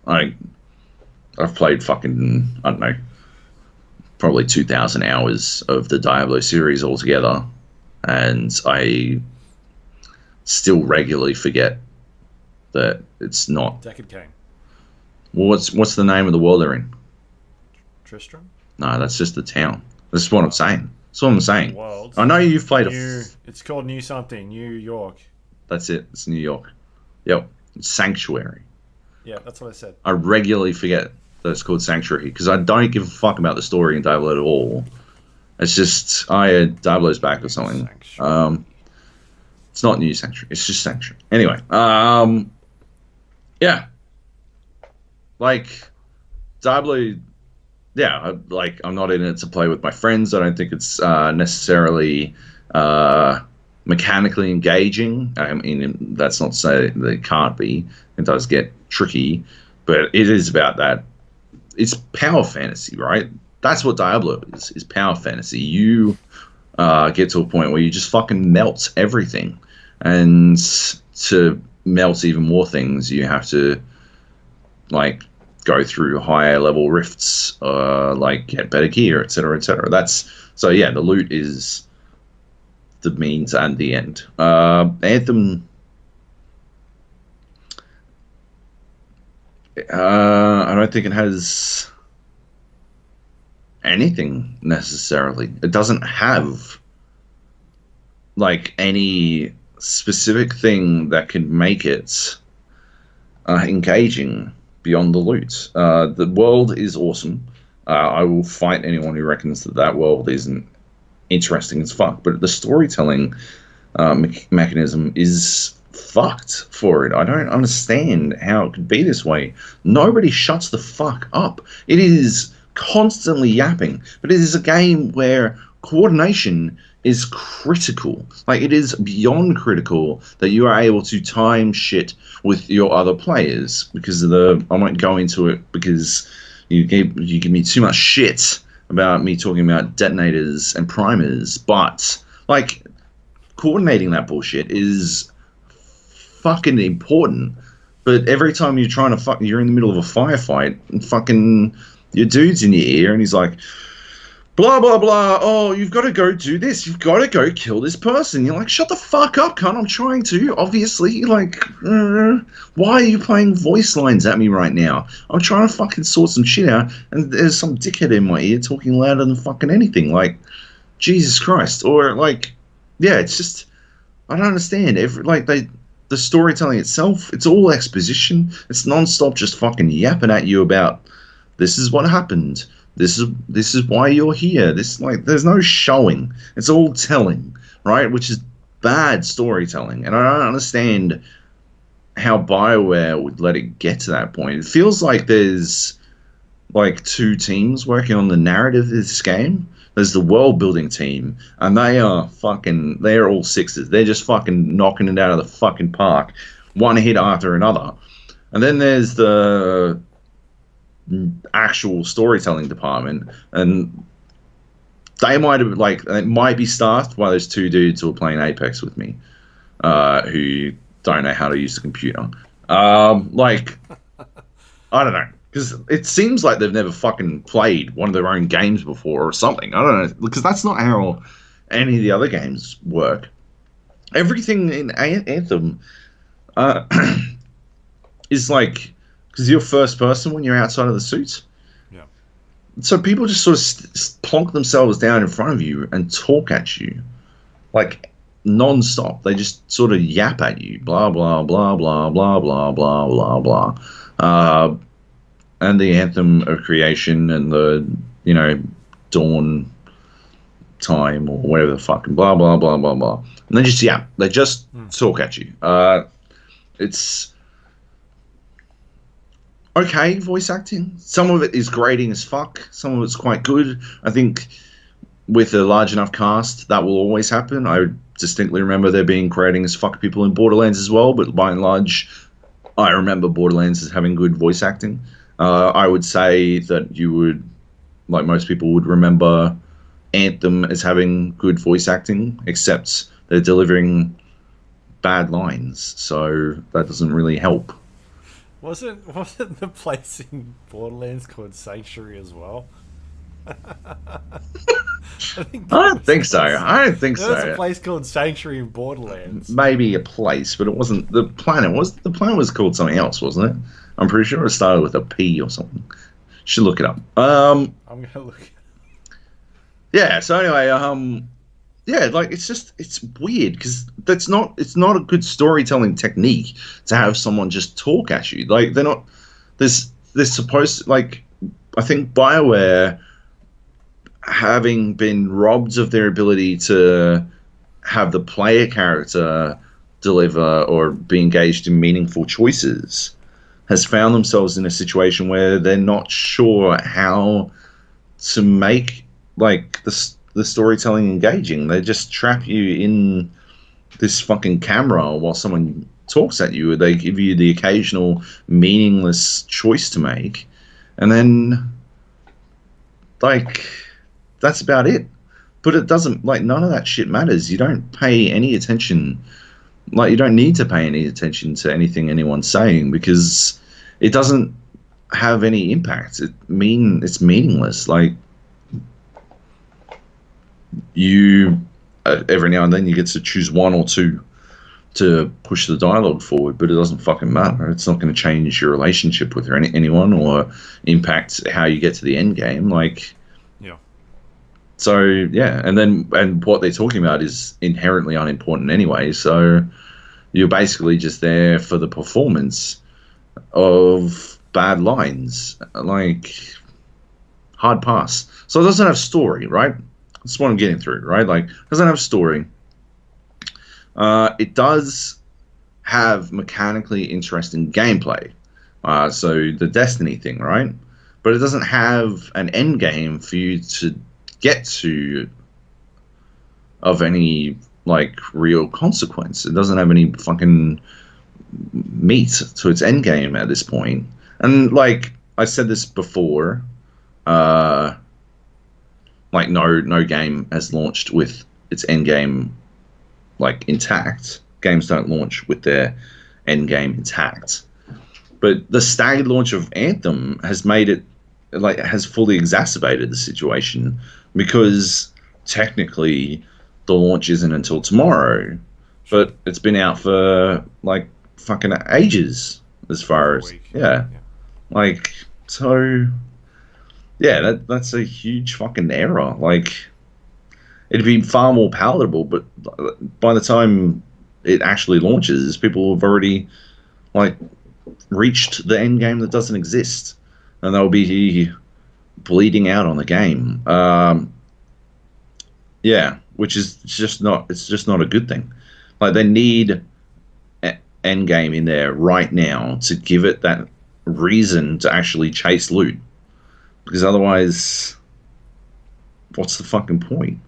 I've played fucking, I don't know, probably 2,000 hours of the Diablo series altogether, and I still regularly forget that it's not. Deckard Cain. Well, what's the name of the world they're in? Tristram? No, that's just the town. This is what I'm saying. That's what I'm saying. World. I know you've played it's called New something. New York. That's it. It's New York. Yep. Sanctuary. Yeah, that's what I said. I regularly forget that it's called Sanctuary because I don't give a fuck about the story in Diablo at all. It's just Diablo's back or something. It's not New Sanctuary. It's just Sanctuary. Anyway, yeah, like Diablo. Yeah, like I'm not in it to play with my friends. I don't think it's necessarily mechanically engaging. I mean, that's not to say that it can't be. It does get tricky, but it is about that. It's power fantasy, right? That's what Diablo is power fantasy. You get to a point where you just fucking melt everything. And to melt even more things, you have to, like, go through higher level rifts, like get better gear, etc., etc. So yeah, the loot is the means and the end. Anthem, I don't think it has anything necessarily. It doesn't have like any specific thing that can make it engaging beyond the loot. The world is awesome. I will fight anyone who reckons that world isn't interesting as fuck. But the storytelling mechanism is fucked for it. I don't understand how it could be this way. Nobody shuts the fuck up. It is constantly yapping. But it is a game where coordination is critical. Like, it is beyond critical that you are able to time shit with your other players, because of I won't go into it because you give me too much shit about me talking about detonators and primers, but like coordinating that bullshit is fucking important. But every time you're trying to you're in the middle of a firefight and fucking your dude's in your ear and he's like, blah, blah, blah, oh, you've got to go do this. You've got to go kill this person. You're like, shut the fuck up, cunt. I'm trying to, obviously. Like, why are you playing voice lines at me right now? I'm trying to fucking sort some shit out, and there's some dickhead in my ear talking louder than fucking anything. Like, Jesus Christ. Or, like, yeah, it's just, I don't understand. The storytelling itself, it's all exposition. It's non-stop just fucking yapping at you about, this is what happened. This is why you're here. There's no showing. It's all telling, right? Which is bad storytelling. And I don't understand how BioWare would let it get to that point. It feels like there's like two teams working on the narrative of this game. There's the world building team, and they're all sixes. They're just fucking knocking it out of the fucking park, one hit after another. And then there's the actual storytelling department, and they might have it might be staffed by those two dudes who are playing Apex with me, who don't know how to use the computer. I don't know, because it seems like they've never fucking played one of their own games before or something. I don't know, because that's not how any of the other games work. Everything in Anthem is like, because you're first person when you're outside of the suit. Yeah. So people just sort of plonk themselves down in front of you and talk at you, like, non-stop. They just sort of yap at you. Blah, blah, blah, blah, blah, blah, blah, blah, blah. And the anthem of creation and the, dawn time or whatever the fucking blah, blah, blah, blah, blah. And they just yap. They just talk at you. It's okay voice acting. Some of it is grating as fuck. Some of it's quite good. I think with a large enough cast, that will always happen. I distinctly remember there being grating as fuck people in Borderlands as well, but by and large, I remember Borderlands as having good voice acting. I would say that you would, like most people would remember Anthem as having good voice acting, except they're delivering bad lines, so that doesn't really help. Wasn't the place in Borderlands called Sanctuary as well? I don't think so. There was a place called Sanctuary in Borderlands. Maybe a place, but it wasn't. The planet was called something else, wasn't it? I'm pretty sure it started with a P or something. Should look it up. I'm gonna look. Yeah. So anyway, yeah, like it's weird because it's not a good storytelling technique to have someone just talk at you. Like they're not they're supposed to, like, I think BioWare, having been robbed of their ability to have the player character deliver or be engaged in meaningful choices, has found themselves in a situation where they're not sure how to make like the storytelling engaging. They just trap you in this fucking camera while someone talks at you. They give you the occasional meaningless choice to make, and then like that's about it. But it doesn't, like, none of that shit matters. You don't pay any attention. Like, you don't need to pay any attention to anything anyone's saying because it doesn't have any impact. It's meaningless. Like, you every now and then you get to choose one or two to push the dialogue forward, but it doesn't fucking matter. It's not going to change your relationship with anyone or impact how you get to the end game. Like, yeah. So yeah, and what they're talking about is inherently unimportant anyway. So you're basically just there for the performance of bad lines, like hard pass. So it doesn't have story, right? That's what I'm getting through, right? Like, it doesn't have story. It does have mechanically interesting gameplay. So the Destiny thing, right? But it doesn't have an end game for you to get to of any like real consequence. It doesn't have any fucking meat to its end game at this point. And like I said this before, like no game has launched with its end game like intact. Games don't launch with their end game intact. But the staggered launch of Anthem has made it, like, has fully exacerbated the situation because technically the launch isn't until tomorrow, but it's been out for like fucking ages as far as yeah. Like, so yeah, that's a huge fucking error. Like, it'd be far more palatable, but by the time it actually launches, people have already like reached the end game that doesn't exist, and they'll be bleeding out on the game. Yeah, which is just not. It's just not a good thing. Like, they need end game in there right now to give it that reason to actually chase loot, because otherwise, what's the fucking point?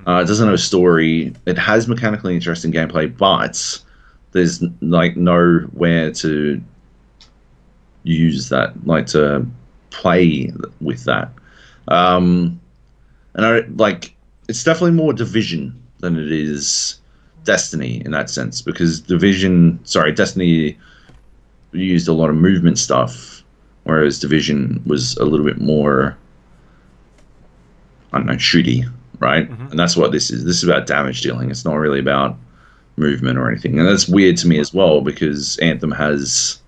It doesn't have a story. It has mechanically interesting gameplay, but there's like nowhere to use that, like to play with that. And I like, it's definitely more Division than it is Destiny in that sense, because Destiny used a lot of movement stuff, whereas Division was a little bit more, I don't know, shooty. Right? Mm-hmm. And that's what this is. This is about damage dealing. It's not really about movement or anything. And that's weird to me as well, because Anthem has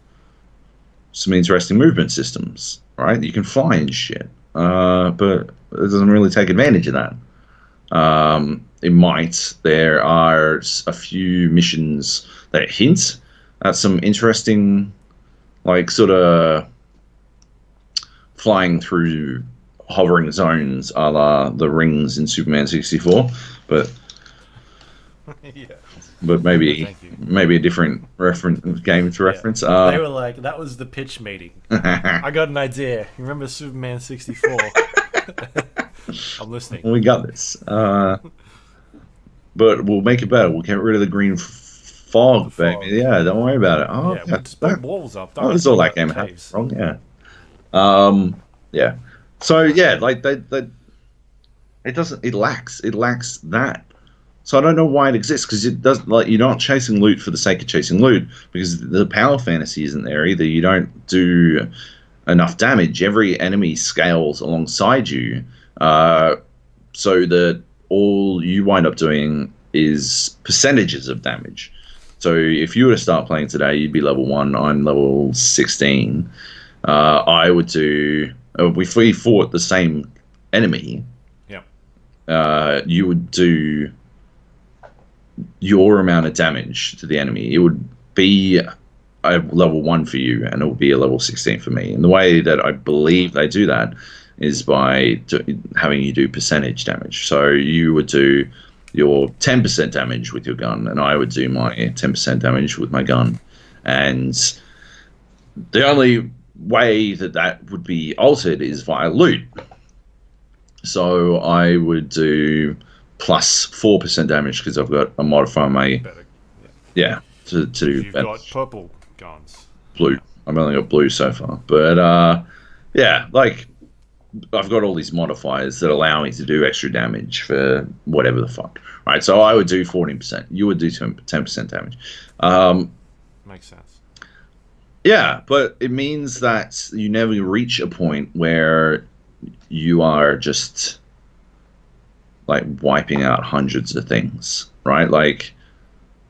some interesting movement systems, right? You can fly and shit. But it doesn't really take advantage of that. It might. There are a few missions that hint at some interesting, like, sort of flying through hovering zones a la the rings in Superman 64, but yeah. But maybe a different game to reference. Yeah. They were like, that was the pitch meeting. I got an idea. You remember Superman 64? I'm listening. We got this. But we'll make it better. We'll get rid of the green fog, baby. Yeah, don't worry about it. Oh, yeah, we'll just put walls up. That's all that game had wrong. Yeah. Yeah. So yeah, like it lacks that. So I don't know why it exists, because it doesn't, like, you're not chasing loot for the sake of chasing loot, because the power fantasy isn't there either. You don't do enough damage. Every enemy scales alongside you, so that all you wind up doing is percentages of damage. So if you were to start playing today, you'd be level 1. I'm level 16. I would do. If we fought the same enemy, you would do your amount of damage to the enemy. It would be a level 1 for you, and it would be a level 16 for me. And the way that I believe they do that is by having you do percentage damage. So you would do your 10% damage with your gun, and I would do my 10% damage with my gun. And the only way that that would be altered is via loot. So I would do plus 4% damage because I've got a modifier on my... Better. Yeah, to do You've better. got purple guns. Blue. I've only got blue so far. But, yeah, like, I've got all these modifiers that allow me to do extra damage for whatever the fuck. Right, so I would do 14%. You would do 10% damage. Makes sense. Yeah, but it means that you never reach a point where you are just like wiping out hundreds of things, right? Like,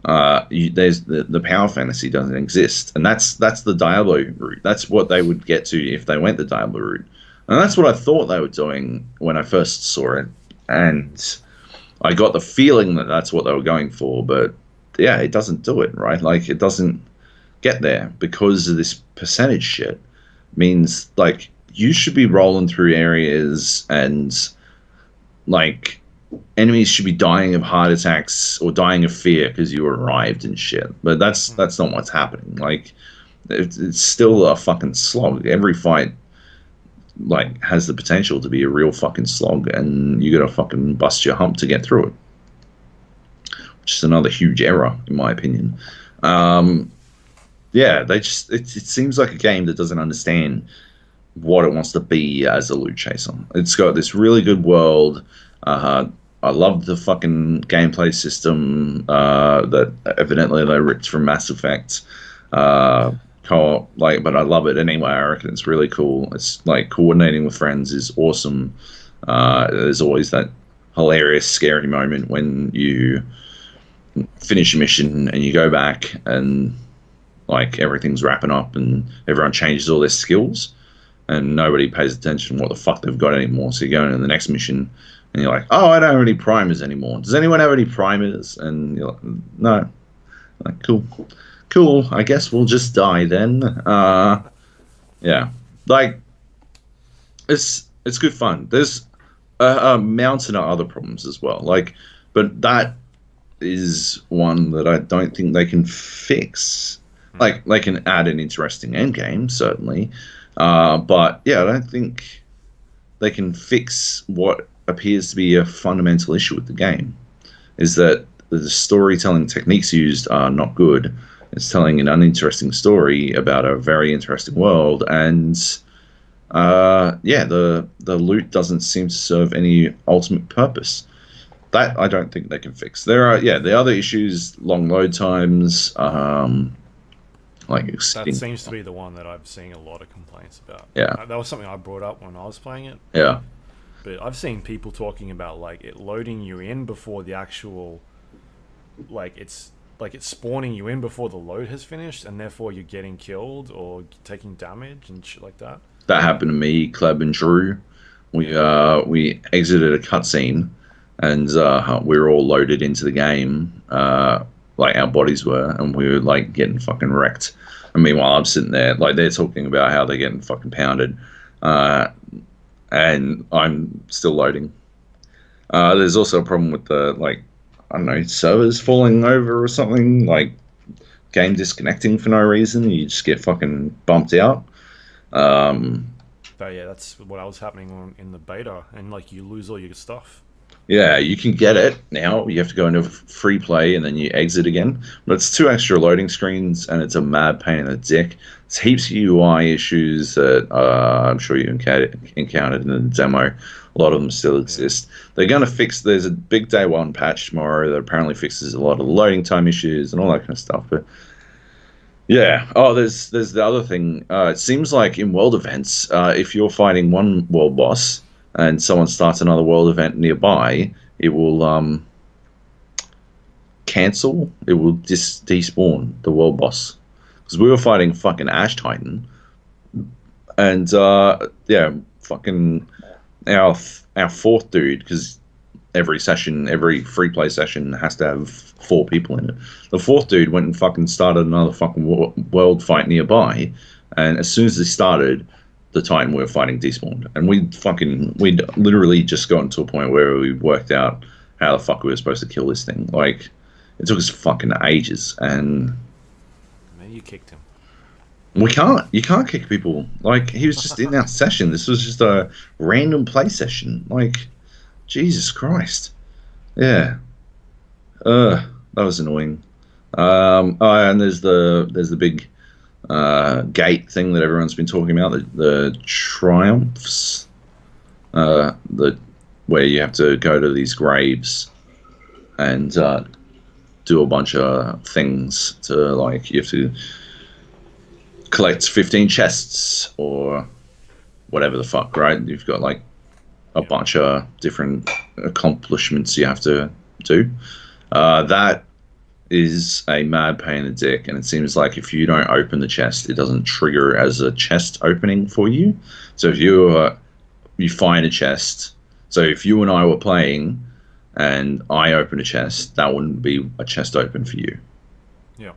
there's the power fantasy doesn't exist, and that's the Diablo route. That's what they would get to if they went the Diablo route, and that's what I thought they were doing when I first saw it, and I got the feeling that that's what they were going for. But yeah, it doesn't do it, right? Like, it doesn't get there because of this percentage shit. Means like you should be rolling through areas and like enemies should be dying of heart attacks or dying of fear because you arrived and shit. But that's not what's happening. Like it's still a fucking slog. Every fight like has the potential to be a real fucking slog, and you gotta fucking bust your hump to get through it, which is another huge error in my opinion. Yeah, they just it seems like a game that doesn't understand what it wants to be as a loot chaser. It's got this really good world. I love the fucking gameplay system that evidently they ripped from Mass Effect. Co-op, like, but I love it anyway. I reckon it's really cool. It's like coordinating with friends is awesome. There's always that hilarious, scary moment when you finish a mission and you go back and like everything's wrapping up and everyone changes all their skills and nobody pays attention to what the fuck they've got anymore. So you go into the next mission and you're like, oh, I don't have any primers anymore. Does anyone have any primers? And you're like, no. Like, cool. I guess we'll just die then. Yeah, like it's good fun. There's a mountain of other problems as well. Like, but that is one that I don't think they can fix. Like, they can add an interesting end game, certainly. But, yeah, I don't think they can fix what appears to be a fundamental issue with the game, is that the storytelling techniques used are not good. It's telling an uninteresting story about a very interesting world, and, yeah, the loot doesn't seem to serve any ultimate purpose. That I don't think they can fix. There are, the other issues, long load times, like that seems to be the one that I've seen a lot of complaints about. Yeah, that was something I brought up when I was playing it. Yeah, but I've seen people talking about like it loading you in before the actual, like it's spawning you in before the load has finished, and therefore you're getting killed or taking damage and shit like that. That happened to me, Cleb, and Drew. We exited a cutscene, and we were all loaded into the game. Like our bodies were, and we were like getting fucking wrecked. And meanwhile, I'm sitting there, like they're talking about how they're getting fucking pounded, and I'm still loading. There's also a problem with the like, I don't know, servers falling over or something, like game disconnecting for no reason. You just get fucking bumped out. But yeah, that's what was happening in the beta, and like you lose all your stuff. Yeah, you can get it now. You have to go into free play and then you exit again. But it's 2 extra loading screens and it's a mad pain in the dick. It's heaps of UI issues that I'm sure you encountered in the demo. A lot of them still exist. They're going to fix, there's a big day one patch tomorrow that apparently fixes a lot of the loading time issues and all that kind of stuff. But yeah, there's the other thing. It seems like in world events, if you're fighting one world boss and someone starts another world event nearby, it will cancel. It will despawn the world boss. Because we were fighting fucking Ash Titan, and yeah, fucking our fourth dude. Because every session, every free play session has to have 4 people in it. The fourth dude went and fucking started another fucking world fight nearby, and as soon as they started, the Titan we were fighting despawned, and we'd literally just gotten to a point where we worked out how the fuck we were supposed to kill this thing. Like, it took us fucking ages, and then you kicked him. you can't kick people. Like, he was just in our session. This was just a random play session. Like, Jesus Christ. Yeah. That was annoying. Oh, and there's the big gate thing that everyone's been talking about, the triumphs, where you have to go to these graves and do a bunch of things to, like, you have to collect 15 chests or whatever the fuck, right? You've got like a bunch of different accomplishments you have to do. That is a mad pain in the dick, and it seems like if you don't open the chest, it doesn't trigger as a chest opening for you. So if you find a chest, so if you and I were playing and I open a chest, that wouldn't be a chest open for you. Yeah.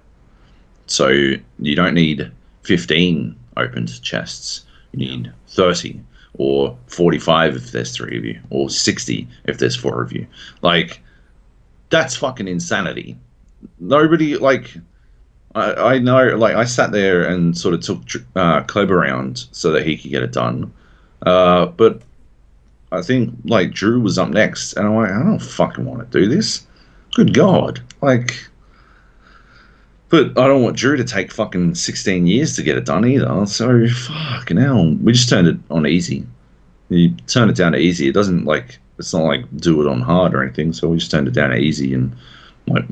So you don't need 15 opened chests. You need 30 or 45 if there's 3 of you, or 60 if there's 4 of you. Like, that's fucking insanity. Nobody, like, I know, like, I sat there and sort of took Kleb around so that he could get it done. But I think, like, Drew was up next, and I'm like, I don't fucking want to do this. Good God. Like, but I don't want Drew to take fucking 16 years to get it done either. So, fucking hell. We just turned it on easy. You turn it down to easy. It doesn't, like, it's not like do it on hard or anything. So we just turned it down to easy and, like,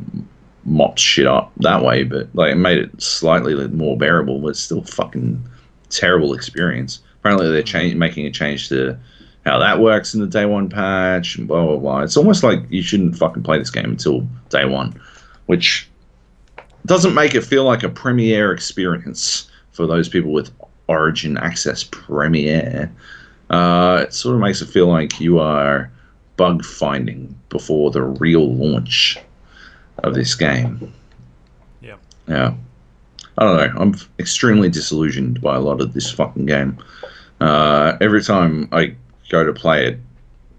mopped shit up that way. But, like, it made it slightly more bearable, but it's still fucking terrible experience. Apparently they're making a change to how that works in the day one patch and blah, blah, blah. It's almost like you shouldn't fucking play this game until day one, which doesn't make it feel like a Premiere experience for those people with Origin Access Premiere. It sort of makes it feel like you are bug finding before the real launch of this game. Yeah. Yeah. I don't know. I'm extremely disillusioned by a lot of this fucking game. Every time I go to play it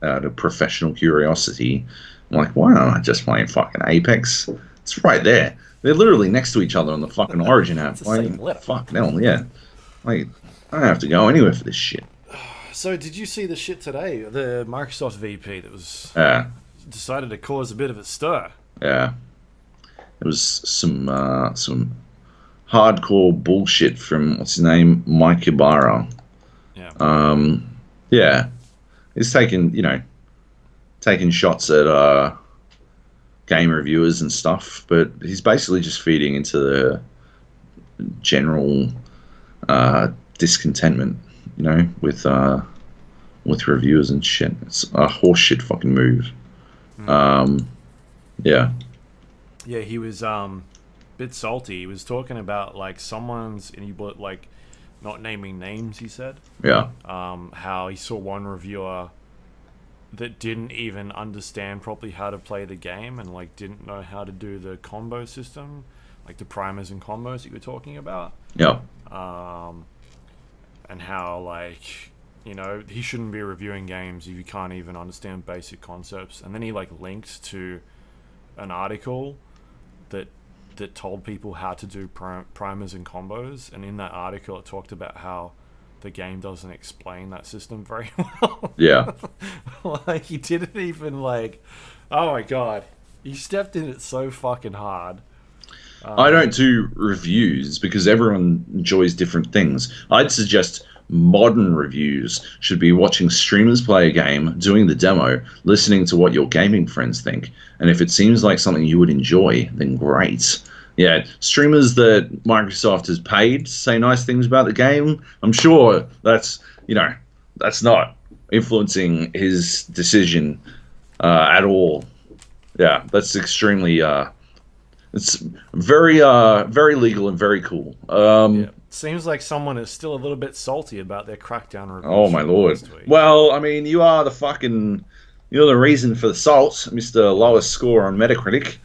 out of professional curiosity, I'm like, why aren't I just playing fucking Apex? It's right there. They're literally next to each other on the fucking Origin app. It's the same letter. Fuck, no, yeah. Like, I don't have to go anywhere for this shit. So, did you see the shit today? The Microsoft VP that was decided to cause a bit of a stir. Yeah. It was some hardcore bullshit from, what's his name, Mike Ibarra. Yeah. Yeah. He's taking shots at game reviewers and stuff, but he's basically just feeding into the general discontentment, with reviewers and shit. It's a horseshit fucking move. Yeah. Yeah, he was a bit salty. He was talking about, like, someone's, and he bought, like, not naming names, he said. Yeah. How he saw one reviewer that didn't even understand properly how to play the game and, like, didn't know how to do the combo system, like the primers and combos that you were talking about. Yeah. And how, like, he shouldn't be reviewing games if you can't even understand basic concepts. And then he, like, linked to an article that told people how to do primers and combos, and in that article it talked about how the game doesn't explain that system very well. Yeah. Like, he didn't even, like, oh my god, he stepped in it so fucking hard. I don't do reviews because everyone enjoys different things. I'd suggest modern reviews should be watching streamers play a game, doing the demo, listening to what your gaming friends think, and if it seems like something you would enjoy, then great. Yeah, streamers that Microsoft has paid to say nice things about the game, I'm sure that's not influencing his decision at all. Yeah, that's extremely it's very very legal and very cool. Yeah. Seems like someone is still a little bit salty about their Crackdown review. Oh my lord. Well, I mean, you are the fucking You're the reason for the salt, Mr. Lowest score on Metacritic.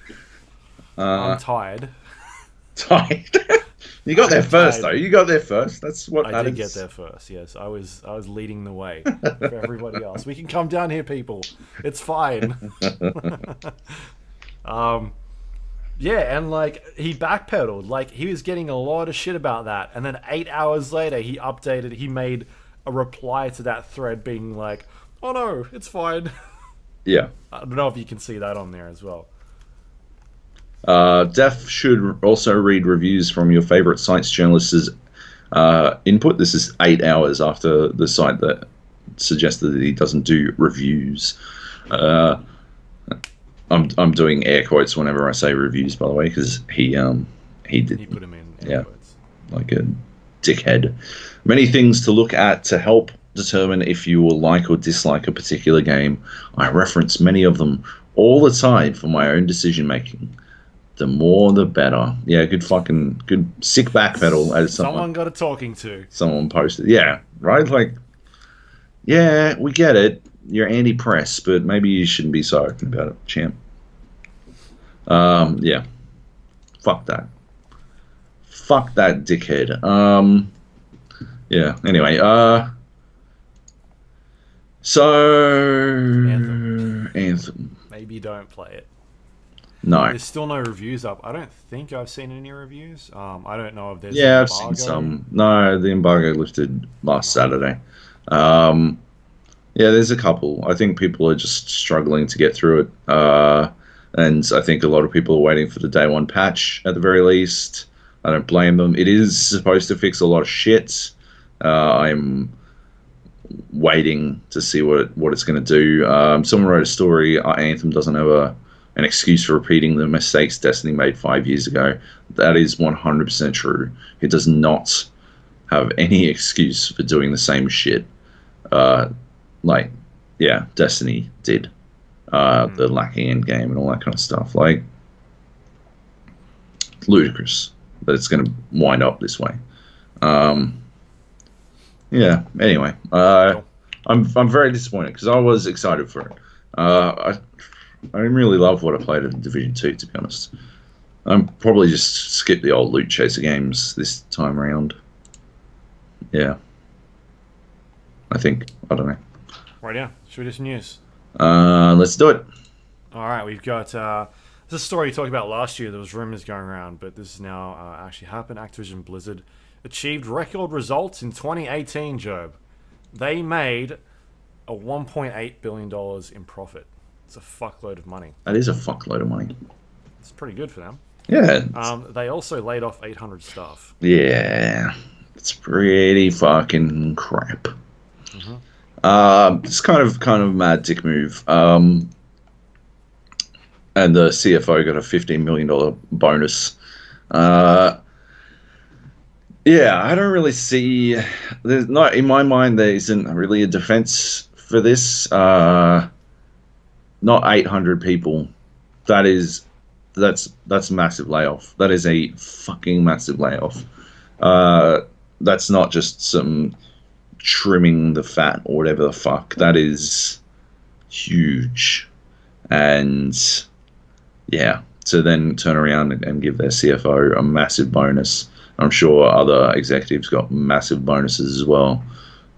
I'm tired. Tired. You got there first, tired. though. You got there first. That's what matters. I did get there first. Yes, I was leading the way for everybody else. We can come down here, people. It's fine. Yeah, and like he backpedaled. Like he was getting a lot of shit about that, and then 8 hours later, he updated. He made a reply to that thread, being like, "Oh no, it's fine." Yeah. I don't know if you can see that on there as well. Def should also read reviews from your favorite site's journalists' input. This is 8 hours after the site that suggested that he doesn't do reviews. I'm doing air quotes whenever I say reviews, by the way, because he did. He put him in air quotes. Like a dickhead. Many things to look at to help determine if you will like or dislike a particular game. I reference many of them all the time for my own decision making. The more, the better. Yeah, good sick backpedal. As someone got a talking to. Someone posted. Yeah, right? Like, yeah, we get it. You're anti-press, but maybe you shouldn't be so open about it, champ. Yeah. Fuck that. Fuck that dickhead. Yeah, anyway, so... Anthem. Maybe don't play it. No. There's still no reviews up. I don't think I've seen any reviews. I don't know if there's Yeah, an I've embargo. seen some. No, the embargo lifted last Saturday. Yeah, there's a couple. I think people are just struggling to get through it. And I think a lot of people are waiting for the day one patch at the very least. I don't blame them. It is supposed to fix a lot of shit. I'm waiting to see what it's going to do. Someone wrote a story. Anthem doesn't have an excuse for repeating the mistakes Destiny made 5 years ago. That is 100% true. It does not have any excuse for doing the same shit. Destiny did. The lacking end game and all that kind of stuff. Like, ludicrous that it's going to wind up this way. Yeah. Anyway, I'm very disappointed because I was excited for it. I really love what I played in Division 2, to be honest. I'm probably just skip the old loot chaser games this time around. Yeah. I think. I don't know. Right, yeah. Should we do some news? Let's do it. All right, we've got... this is a story you talked about last year. There was rumors going around, but this has now actually happened. Activision Blizzard achieved record results in 2018, Joab. They made a $1.8 billion in profit. It's a fuckload of money. That is a fuckload of money. It's pretty good for them. Yeah. They also laid off 800 staff. Yeah. It's pretty fucking crap. It's kind of mad dick move. And the CFO got a $15 million bonus. Yeah, I don't really see. There's not, in my mind, there isn't really a defense for this. Not 800 people. That's a massive layoff. That is a fucking massive layoff. That's not just some trimming the fat or whatever the fuck. That is huge. And yeah, to then turn around and give their CFO a massive bonus. I'm sure other executives got massive bonuses as well.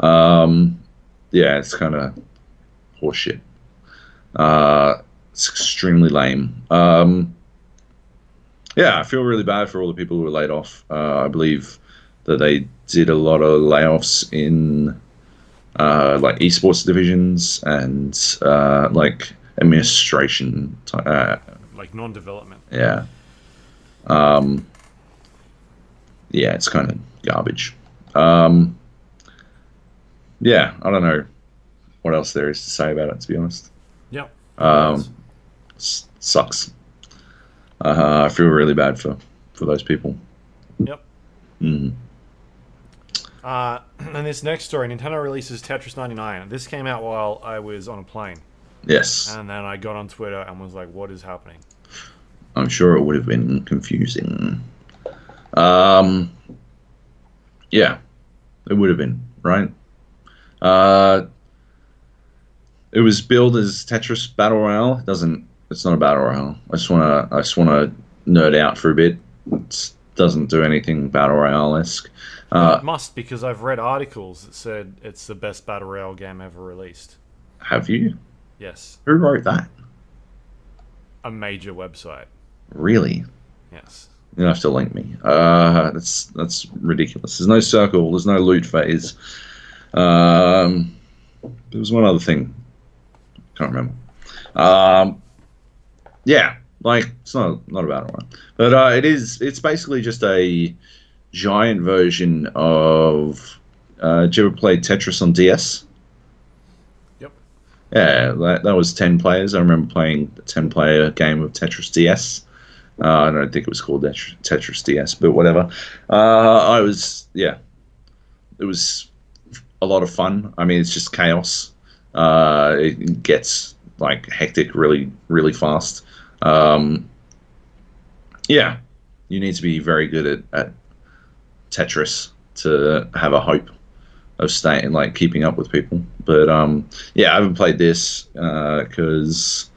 Yeah, it's kind of horseshit. It's extremely lame. Yeah, I feel really bad for all the people who were laid off. I believe that they did a lot of layoffs in like esports divisions and like administration. Like non-development. Yeah. Yeah, it's kind of garbage. Yeah, I don't know what else there is to say about it, to be honest. Yep. Sucks. I feel really bad for those people. Yep. And this next story, Nintendo releases Tetris 99. This came out while I was on a plane. Yes. And then I got on Twitter and was like, what is happening? I'm sure it would have been confusing. Yeah, it would have been, right? It was billed as Tetris Battle Royale. It doesn't. It's not a battle royale. I just wanna nerd out for a bit. It doesn't do anything battle royale esque. But it must, because I've read articles that said it's the best battle royale game ever released. Have you? Yes, Who wrote that? a major website. Really? Yes. You have to link me. That's ridiculous. There's no circle. There's no loot phase. There was one other thing. Can't remember. Yeah, like it's not a battle royale, but it is. It's basically just a giant version of. Did you ever play Tetris on DS? Yep. Yeah, that was 10 players. I remember playing a 10-player game of Tetris DS. I don't think it was called Tetris DS, but whatever. It was a lot of fun. I mean, it's just chaos. It gets like hectic really, really fast. Yeah, you need to be very good at Tetris to have a hope of staying, like keeping up with people. But yeah, I haven't played this because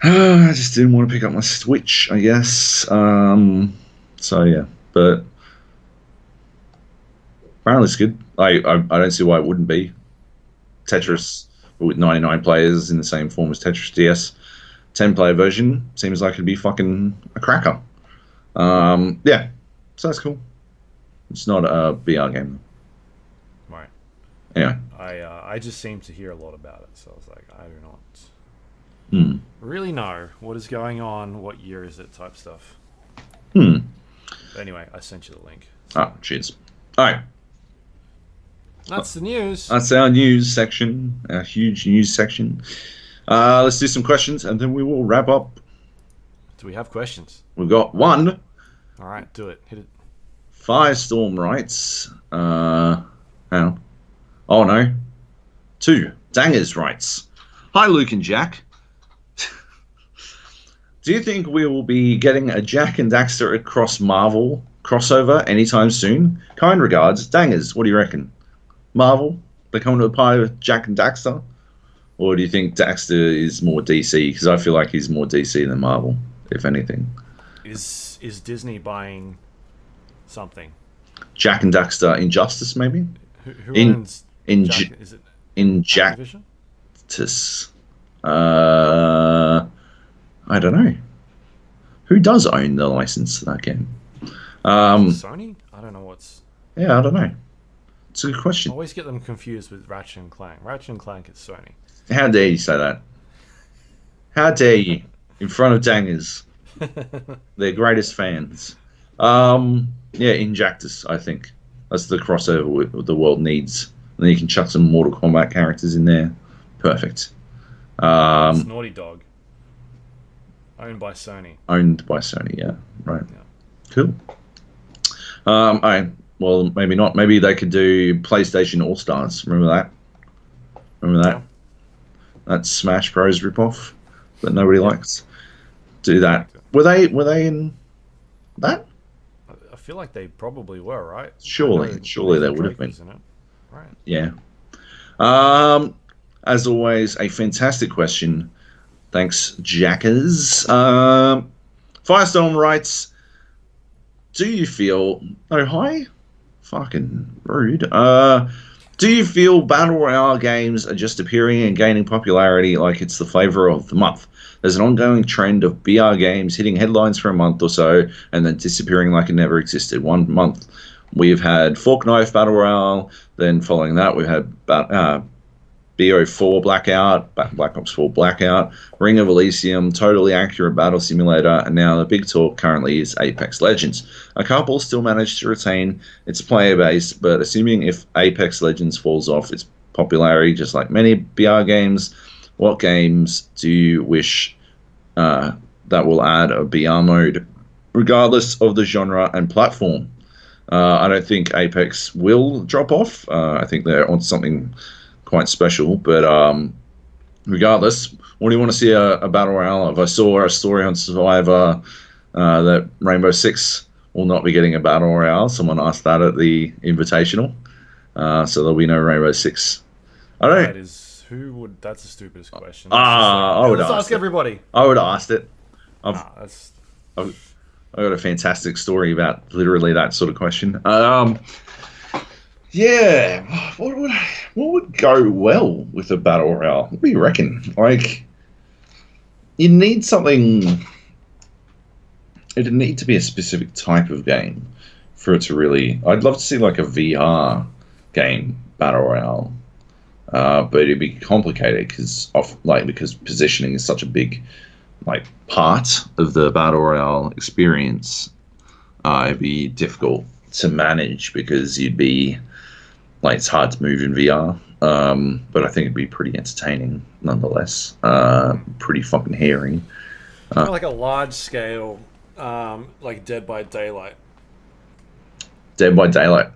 I just didn't want to pick up my Switch, I guess. So yeah, but apparently it's good. I don't see why it wouldn't be. Tetris with 99 players in the same form as Tetris DS. 10-player version seems like it'd be fucking a cracker. Yeah, so that's cool. It's not a BR game. Right. Anyway. I just seem to hear a lot about it, so I was like, I do not really know what is going on, what year is it, type stuff. But anyway, I sent you the link. So. Cheers. All right. That's the news. That's our news section, our huge news section. Let's do some questions, and then we will wrap up. Do we have questions? We've got one. All right, do it. Hit it. Firestorm writes. Hang on. Oh no. 2. Dangers writes. Hi, Luke and Jack. Do you think we will be getting a Jack and Daxter across Marvel crossover anytime soon? Kind regards, Dangers. What do you reckon? Marvel? They come to the pie with Jack and Daxter? Or do you think Daxter is more DC? Because I feel like he's more DC than Marvel, if anything. Is Disney buying something? Jack and Daxter Injustice, maybe? Who owns Jack? Is it Activision? Injustice? I don't know. Who does own the license to that game? Sony? I don't know what's... Yeah, I don't know. It's a good question. I always get them confused with Ratchet and Clank. Ratchet and Clank is Sony. How dare you say that? How dare you? In front of Dangers. Their greatest fans. Yeah, Injustice, I think. That's the crossover the world needs. And then you can chuck some Mortal Kombat characters in there. Perfect. It's Naughty Dog. Owned by Sony. Owned by Sony, yeah. Right. Yeah. Cool. Well, maybe not. Maybe they could do PlayStation All-Stars. Remember that? Remember that? Yeah. That Smash Bros. Ripoff that nobody likes. Do that. Were they in that? I feel like they probably were, right? Surely they would have been. In it. Right. Yeah. As always, a fantastic question. Thanks, Jackers. Firestorm writes, do you feel... Oh, hi? Fucking rude. Do you feel Battle Royale games are just appearing and gaining popularity like it's the flavor of the month? There's an ongoing trend of BR games hitting headlines for a month or so and then disappearing like it never existed. 1 month, we've had Fork Knife Battle Royale. Then following that, we've had BO4 Blackout, Black Ops 4 Blackout, Ring of Elysium, Totally Accurate Battle Simulator, and now the big talk currently is Apex Legends. A couple still managed to retain its player base, but assuming if Apex Legends falls off its popularity, just like many BR games, what games do you wish that will add a BR mode, regardless of the genre and platform? I don't think Apex will drop off. I think they're on something quite special, but regardless, what do you want to see a battle royale of? I saw a story on Survivor that Rainbow Six will not be getting a battle royale. Someone asked that at the Invitational, so there'll be no Rainbow Six. I don't know. That is Who would? That's the stupidest question. I would Let's ask ask it. everybody. I would have asked it. I've, Nah, that's I've I got a fantastic story about literally that sort of question. Yeah, what would go well with a battle royale? What do you reckon? Like, you need something. It'd need to be a specific type of game for it to really. I'd love to see like a VR game battle royale, but it'd be complicated because positioning is such a big like part of the battle royale experience. It'd be difficult to manage because you'd be like it's hard to move in VR. But I think it'd be pretty entertaining nonetheless. Pretty fucking hairy. kind of like a large scale, like Dead by Daylight. Dead by Daylight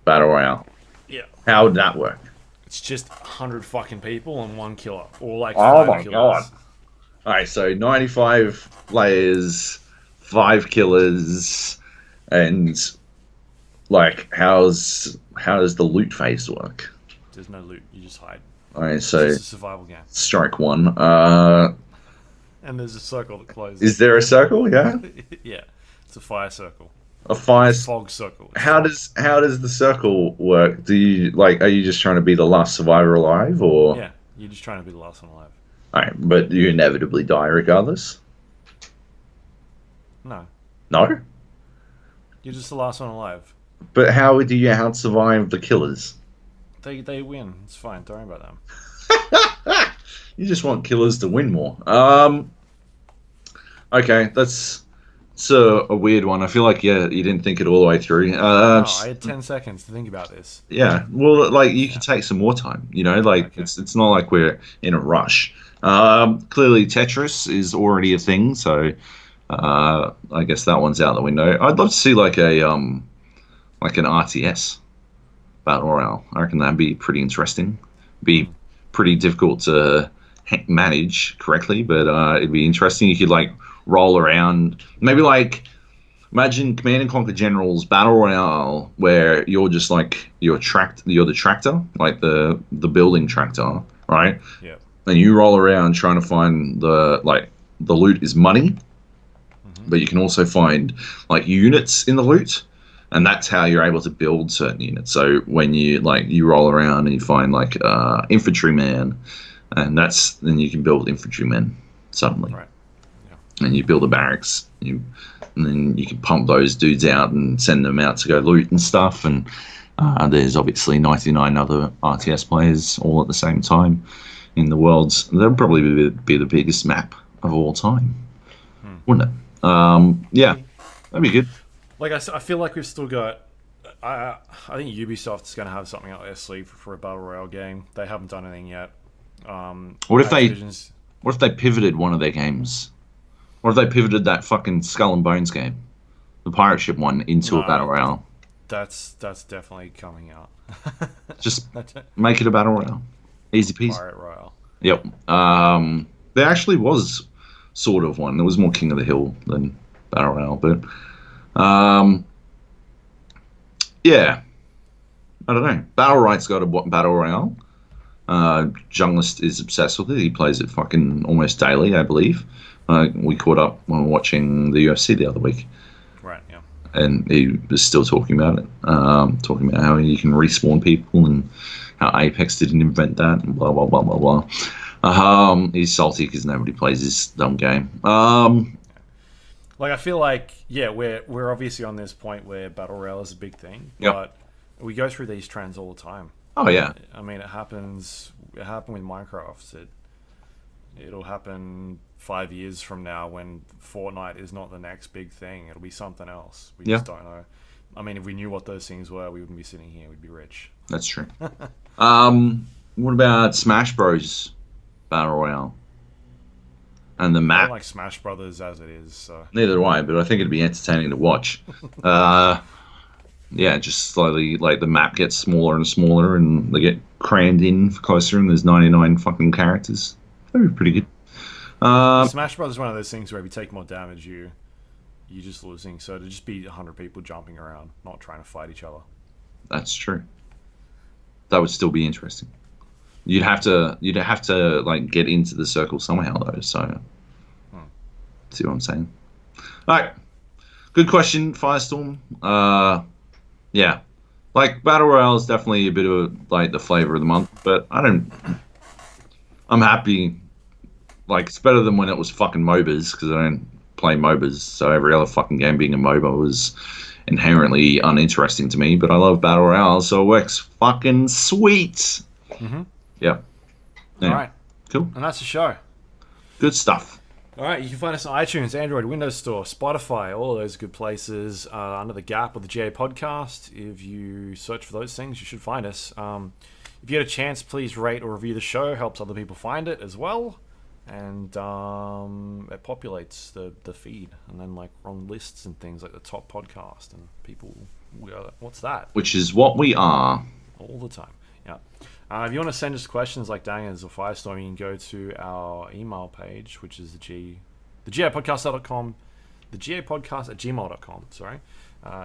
battle royale. Yeah. How would that work? It's just 100 fucking people and one killer, or like Oh 5 my killers. god! All right, so 95 players, 5 killers, and like how does the loot phase work? There's no loot. You just hide. All right, It's so just a survival game. strike one. And there's a circle that closes. Is there a circle? Yeah, Yeah. It's a fire circle. a fire. Fog circle. It's How fog. does the circle work? Do you like? Are you just trying to be the last survivor alive, or? Yeah. You're just trying to be the last one alive. All right, but you inevitably die regardless. No. No, You're just the last one alive. but how do you out survive the killers? They win. It's fine. Don't worry about them. You just want killers to win more. Okay, that's a weird one. I feel like you didn't think it all the way through. No, I had 10 seconds to think about this. Yeah, well, like you could take some more time. You know, like Okay. it's not like we're in a rush. Clearly, Tetris is already a thing, so I guess that one's out the window. I'd love to see like an RTS battle royale. I reckon that'd be pretty interesting. Be pretty difficult to manage correctly, but it'd be interesting. You could like roll around, maybe like imagine Command and Conquer General's battle royale, where you're just like you're the tractor, like the building tractor, right? Yeah. And you roll around trying to find the loot is money, but you can also find like units in the loot. And that's how you're able to build certain units. So when you roll around and you find like infantryman, and then you can build infantrymen suddenly. Right. And you build a barracks, and then you can pump those dudes out and send them out to go loot and stuff. And there's obviously 99 other RTS players all at the same time in the world. That'd probably be the biggest map of all time, wouldn't it? Yeah, that'd be good. Like I feel like we've still got. I think Ubisoft's going to have something up their sleeve for a battle royale game. They haven't done anything yet. What if Activision's- What if they pivoted one of their games? What if they pivoted that fucking Skull and Bones game, the pirate ship one, into a battle royale? That's definitely coming out. Just make it a battle royale, easy peasy. Pirate Royale. Yep. There actually was sort of one. There was more King of the Hill than battle royale, but yeah, I don't know. Battle Right's got a battle royale. Junglist is obsessed with it. He plays it fucking almost daily, I believe. We caught up when we were watching the UFC the other week. Right. Yeah. And he was still talking about it, talking about how you can respawn people and how Apex didn't invent that and blah, blah, blah, blah, blah. He's salty because nobody plays this dumb game. Like I feel like we're obviously on this point where battle royale is a big thing, Yep. but we go through these trends all the time. Oh, yeah. I mean, it happened with Minecraft. It'll happen 5 years from now when Fortnite is not the next big thing. It'll be something else. We just don't know. I mean, if we knew what those things were, we wouldn't be sitting here. We'd be rich. That's true. What about Smash Bros. Battle Royale? And the I map? don't like Smash Brothers as it is. So. Neither do I, but I think it'd be entertaining to watch. Yeah, just slowly, like, the map gets smaller and smaller, and they get crammed in closer, and there's 99 fucking characters. That'd be pretty good. Smash Brothers is one of those things where if you take more damage, you're just losing. So to just be 100 people jumping around, not trying to fight each other. That's true. That would still be interesting. You'd have to like get into the circle somehow though. So, see what I'm saying? All right, good question, Firestorm. Yeah, like Battle Royale is definitely a bit of like the flavor of the month, but I'm happy. Like, it's better than when it was fucking MOBAs, because I don't play MOBAs, so every other fucking game being a MOBA was inherently uninteresting to me, but I love Battle Royale, so it works fucking sweet. Mm-hmm. Yeah. All right. Cool. And that's the show. Good stuff. All right, you can find us on iTunes, Android, Windows Store, Spotify, all of those good places under the Gap or the GA Podcast. If you search for those things, you should find us. If you get a chance, please rate or review the show. Helps other people find it as well. And it populates the feed. And then like we're on lists and things like the top podcast. And people go, what's that? Which is what we are. All the time, yeah. If you want to send us questions like Dangers or Firestorm, you can go to our email page, which is thegapodcast.com, thegapodcast@gmail.com, sorry,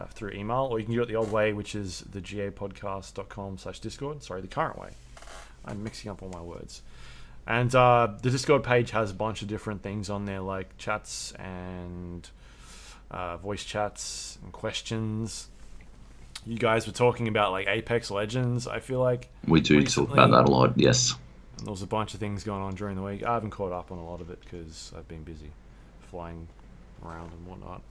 through email, or you can do it the old way, which is thegapodcast.com/discord, sorry, the current way. I'm mixing up all my words. And the Discord page has a bunch of different things on there, like chats and voice chats and questions. You guys were talking about like Apex Legends, I feel like. We do talk about that a lot, yes. And there was a bunch of things going on during the week. I haven't caught up on a lot of it because I've been busy flying around and whatnot.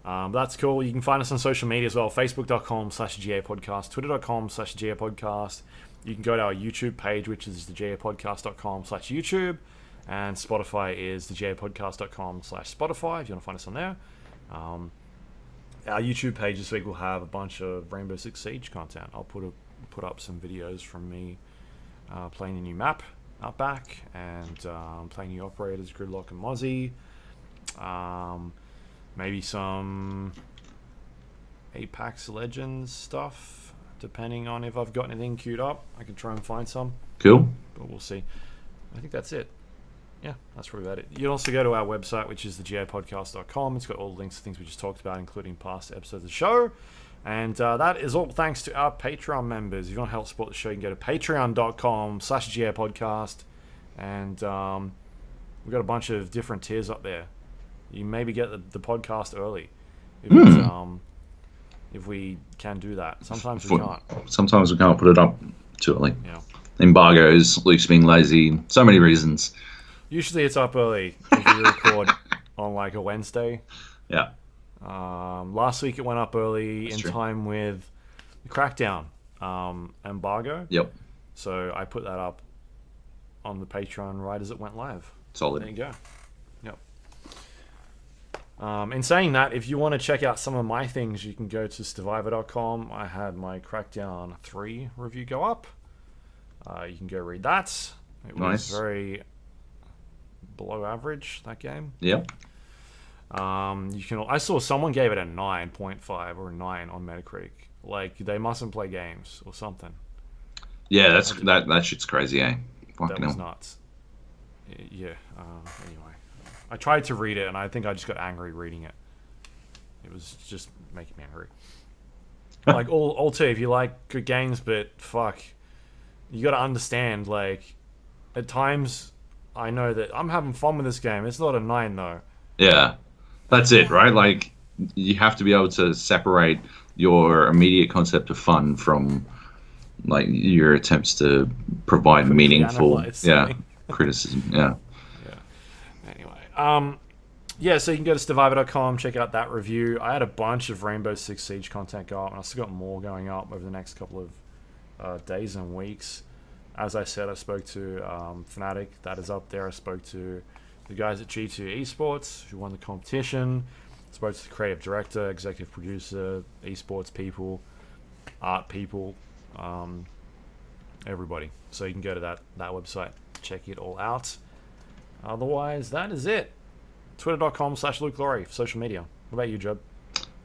But that's cool. You can find us on social media as well. Facebook.com/GAPodcast, Twitter.com/GAPodcast. You can go to our YouTube page, which is thegapodcast.com/YouTube. And Spotify is thegapodcast.com/Spotify if you want to find us on there. Our YouTube page this week will have a bunch of Rainbow Six Siege content. I'll put up some videos from me playing a new map, Outback, and playing new operators, Gridlock and Mozzie. Maybe some Apex Legends stuff, depending on if I've got anything queued up. I can try and find some. Cool. But we'll see. I think that's it. Yeah, that's probably about it. You can also go to our website, which is thegapodcast.com. It's got all the links to things we just talked about, including past episodes of the show. And that is all thanks to our Patreon members. If you want to help support the show, you can go to patreon.com/GAPodcast. And we've got a bunch of different tiers up there. You maybe get the podcast early. If we can do that. Sometimes we can't. Sometimes we can't put it up too early. Yeah. Embargoes, Luke's being lazy, so many reasons. Usually it's up early if we record on like a Wednesday. Yeah. Last week it went up early. That's in true. Time with the Crackdown embargo. Yep. So I put that up on the Patreon right as it went live. Solid. There you go. Yep. In saying that, if you want to check out some of my things, you can go to Stevivor.com. I had my Crackdown 3 review go up. You can go read that. It was very below average, that game. Yep. You can. I saw someone gave it a 9.5 or a 9 on Metacritic. Like, they mustn't play games or something. Yeah, that shit's crazy, eh? Fucking that was nuts. Yeah. Anyway, I tried to read it, and I think I just got angry reading it. It was just making me angry. Like, all too, if you like good games, but fuck, you got to understand, like, at times, I know that I'm having fun with this game. It's not a 9, though. Yeah. That's it, right? Like, you have to be able to separate your immediate concept of fun from, like, your attempts to provide meaningful criticism. Yeah. Anyway. Yeah, so you can go to Stevivor.com, check out that review. I had a bunch of Rainbow Six Siege content go up, and I still got more going up over the next couple of days and weeks. As I said, I spoke to Fnatic. That is up there. I spoke to the guys at G2 Esports who won the competition. I spoke to the creative director, executive producer, esports people, art people, everybody. So you can go to that website, check it all out. Otherwise, that is it. Twitter.com/Luke Lawrie for social media. What about you, Joab?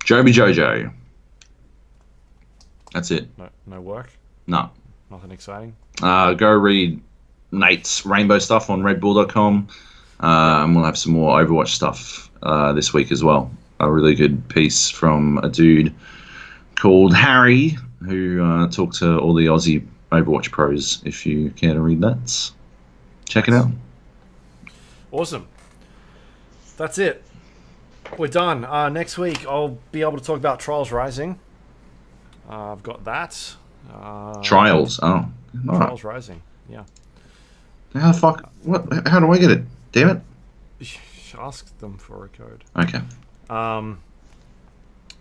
Joby Jojo. That's it. No work? No. Nothing exciting? Go read Nate's Rainbow stuff on redbull.com. And we'll have some more Overwatch stuff this week as well. A really good piece from a dude called Harry who talked to all the Aussie Overwatch Pros if you care to read that. Check it out. Awesome. That's it. We're done. Next week, I'll be able to talk about Trials Rising. I've got that. Trials. Oh, all Trials right. Rising. Yeah. How the fuck? What? How do I get it? Damn it. Ask them for a code. Okay.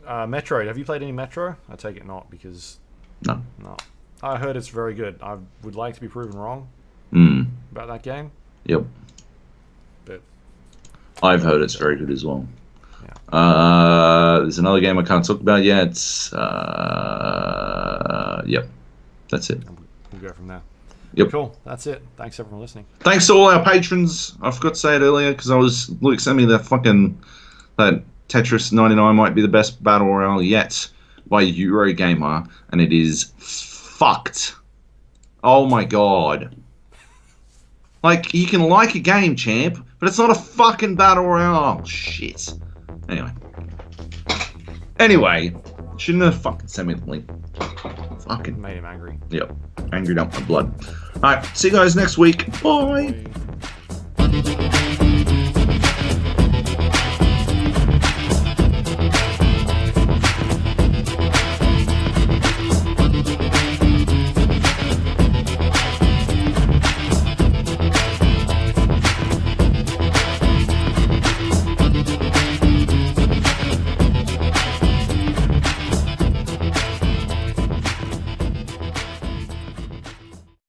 Metroid. Have you played any Metro? I take it not, because No. no. I heard it's very good. I would like to be proven wrong about that game. Yep. But I've heard it's very good as well. yeah. There's another game I can't talk about yet. Yep. That's it. We'll go from there. Yep. Cool. That's it. Thanks everyone for listening. Thanks to all our patrons. I forgot to say it earlier because Luke sent me that Tetris 99 might be the best battle royale yet by Eurogamer, and it is fucked. Oh my god. Like, you can like a game, champ, but it's not a fucking battle royale. Oh, shit. Anyway, shouldn't have fucking sent me the link. Fucking Made him angry. yep. Angry up my blood. Alright, see you guys next week. Bye.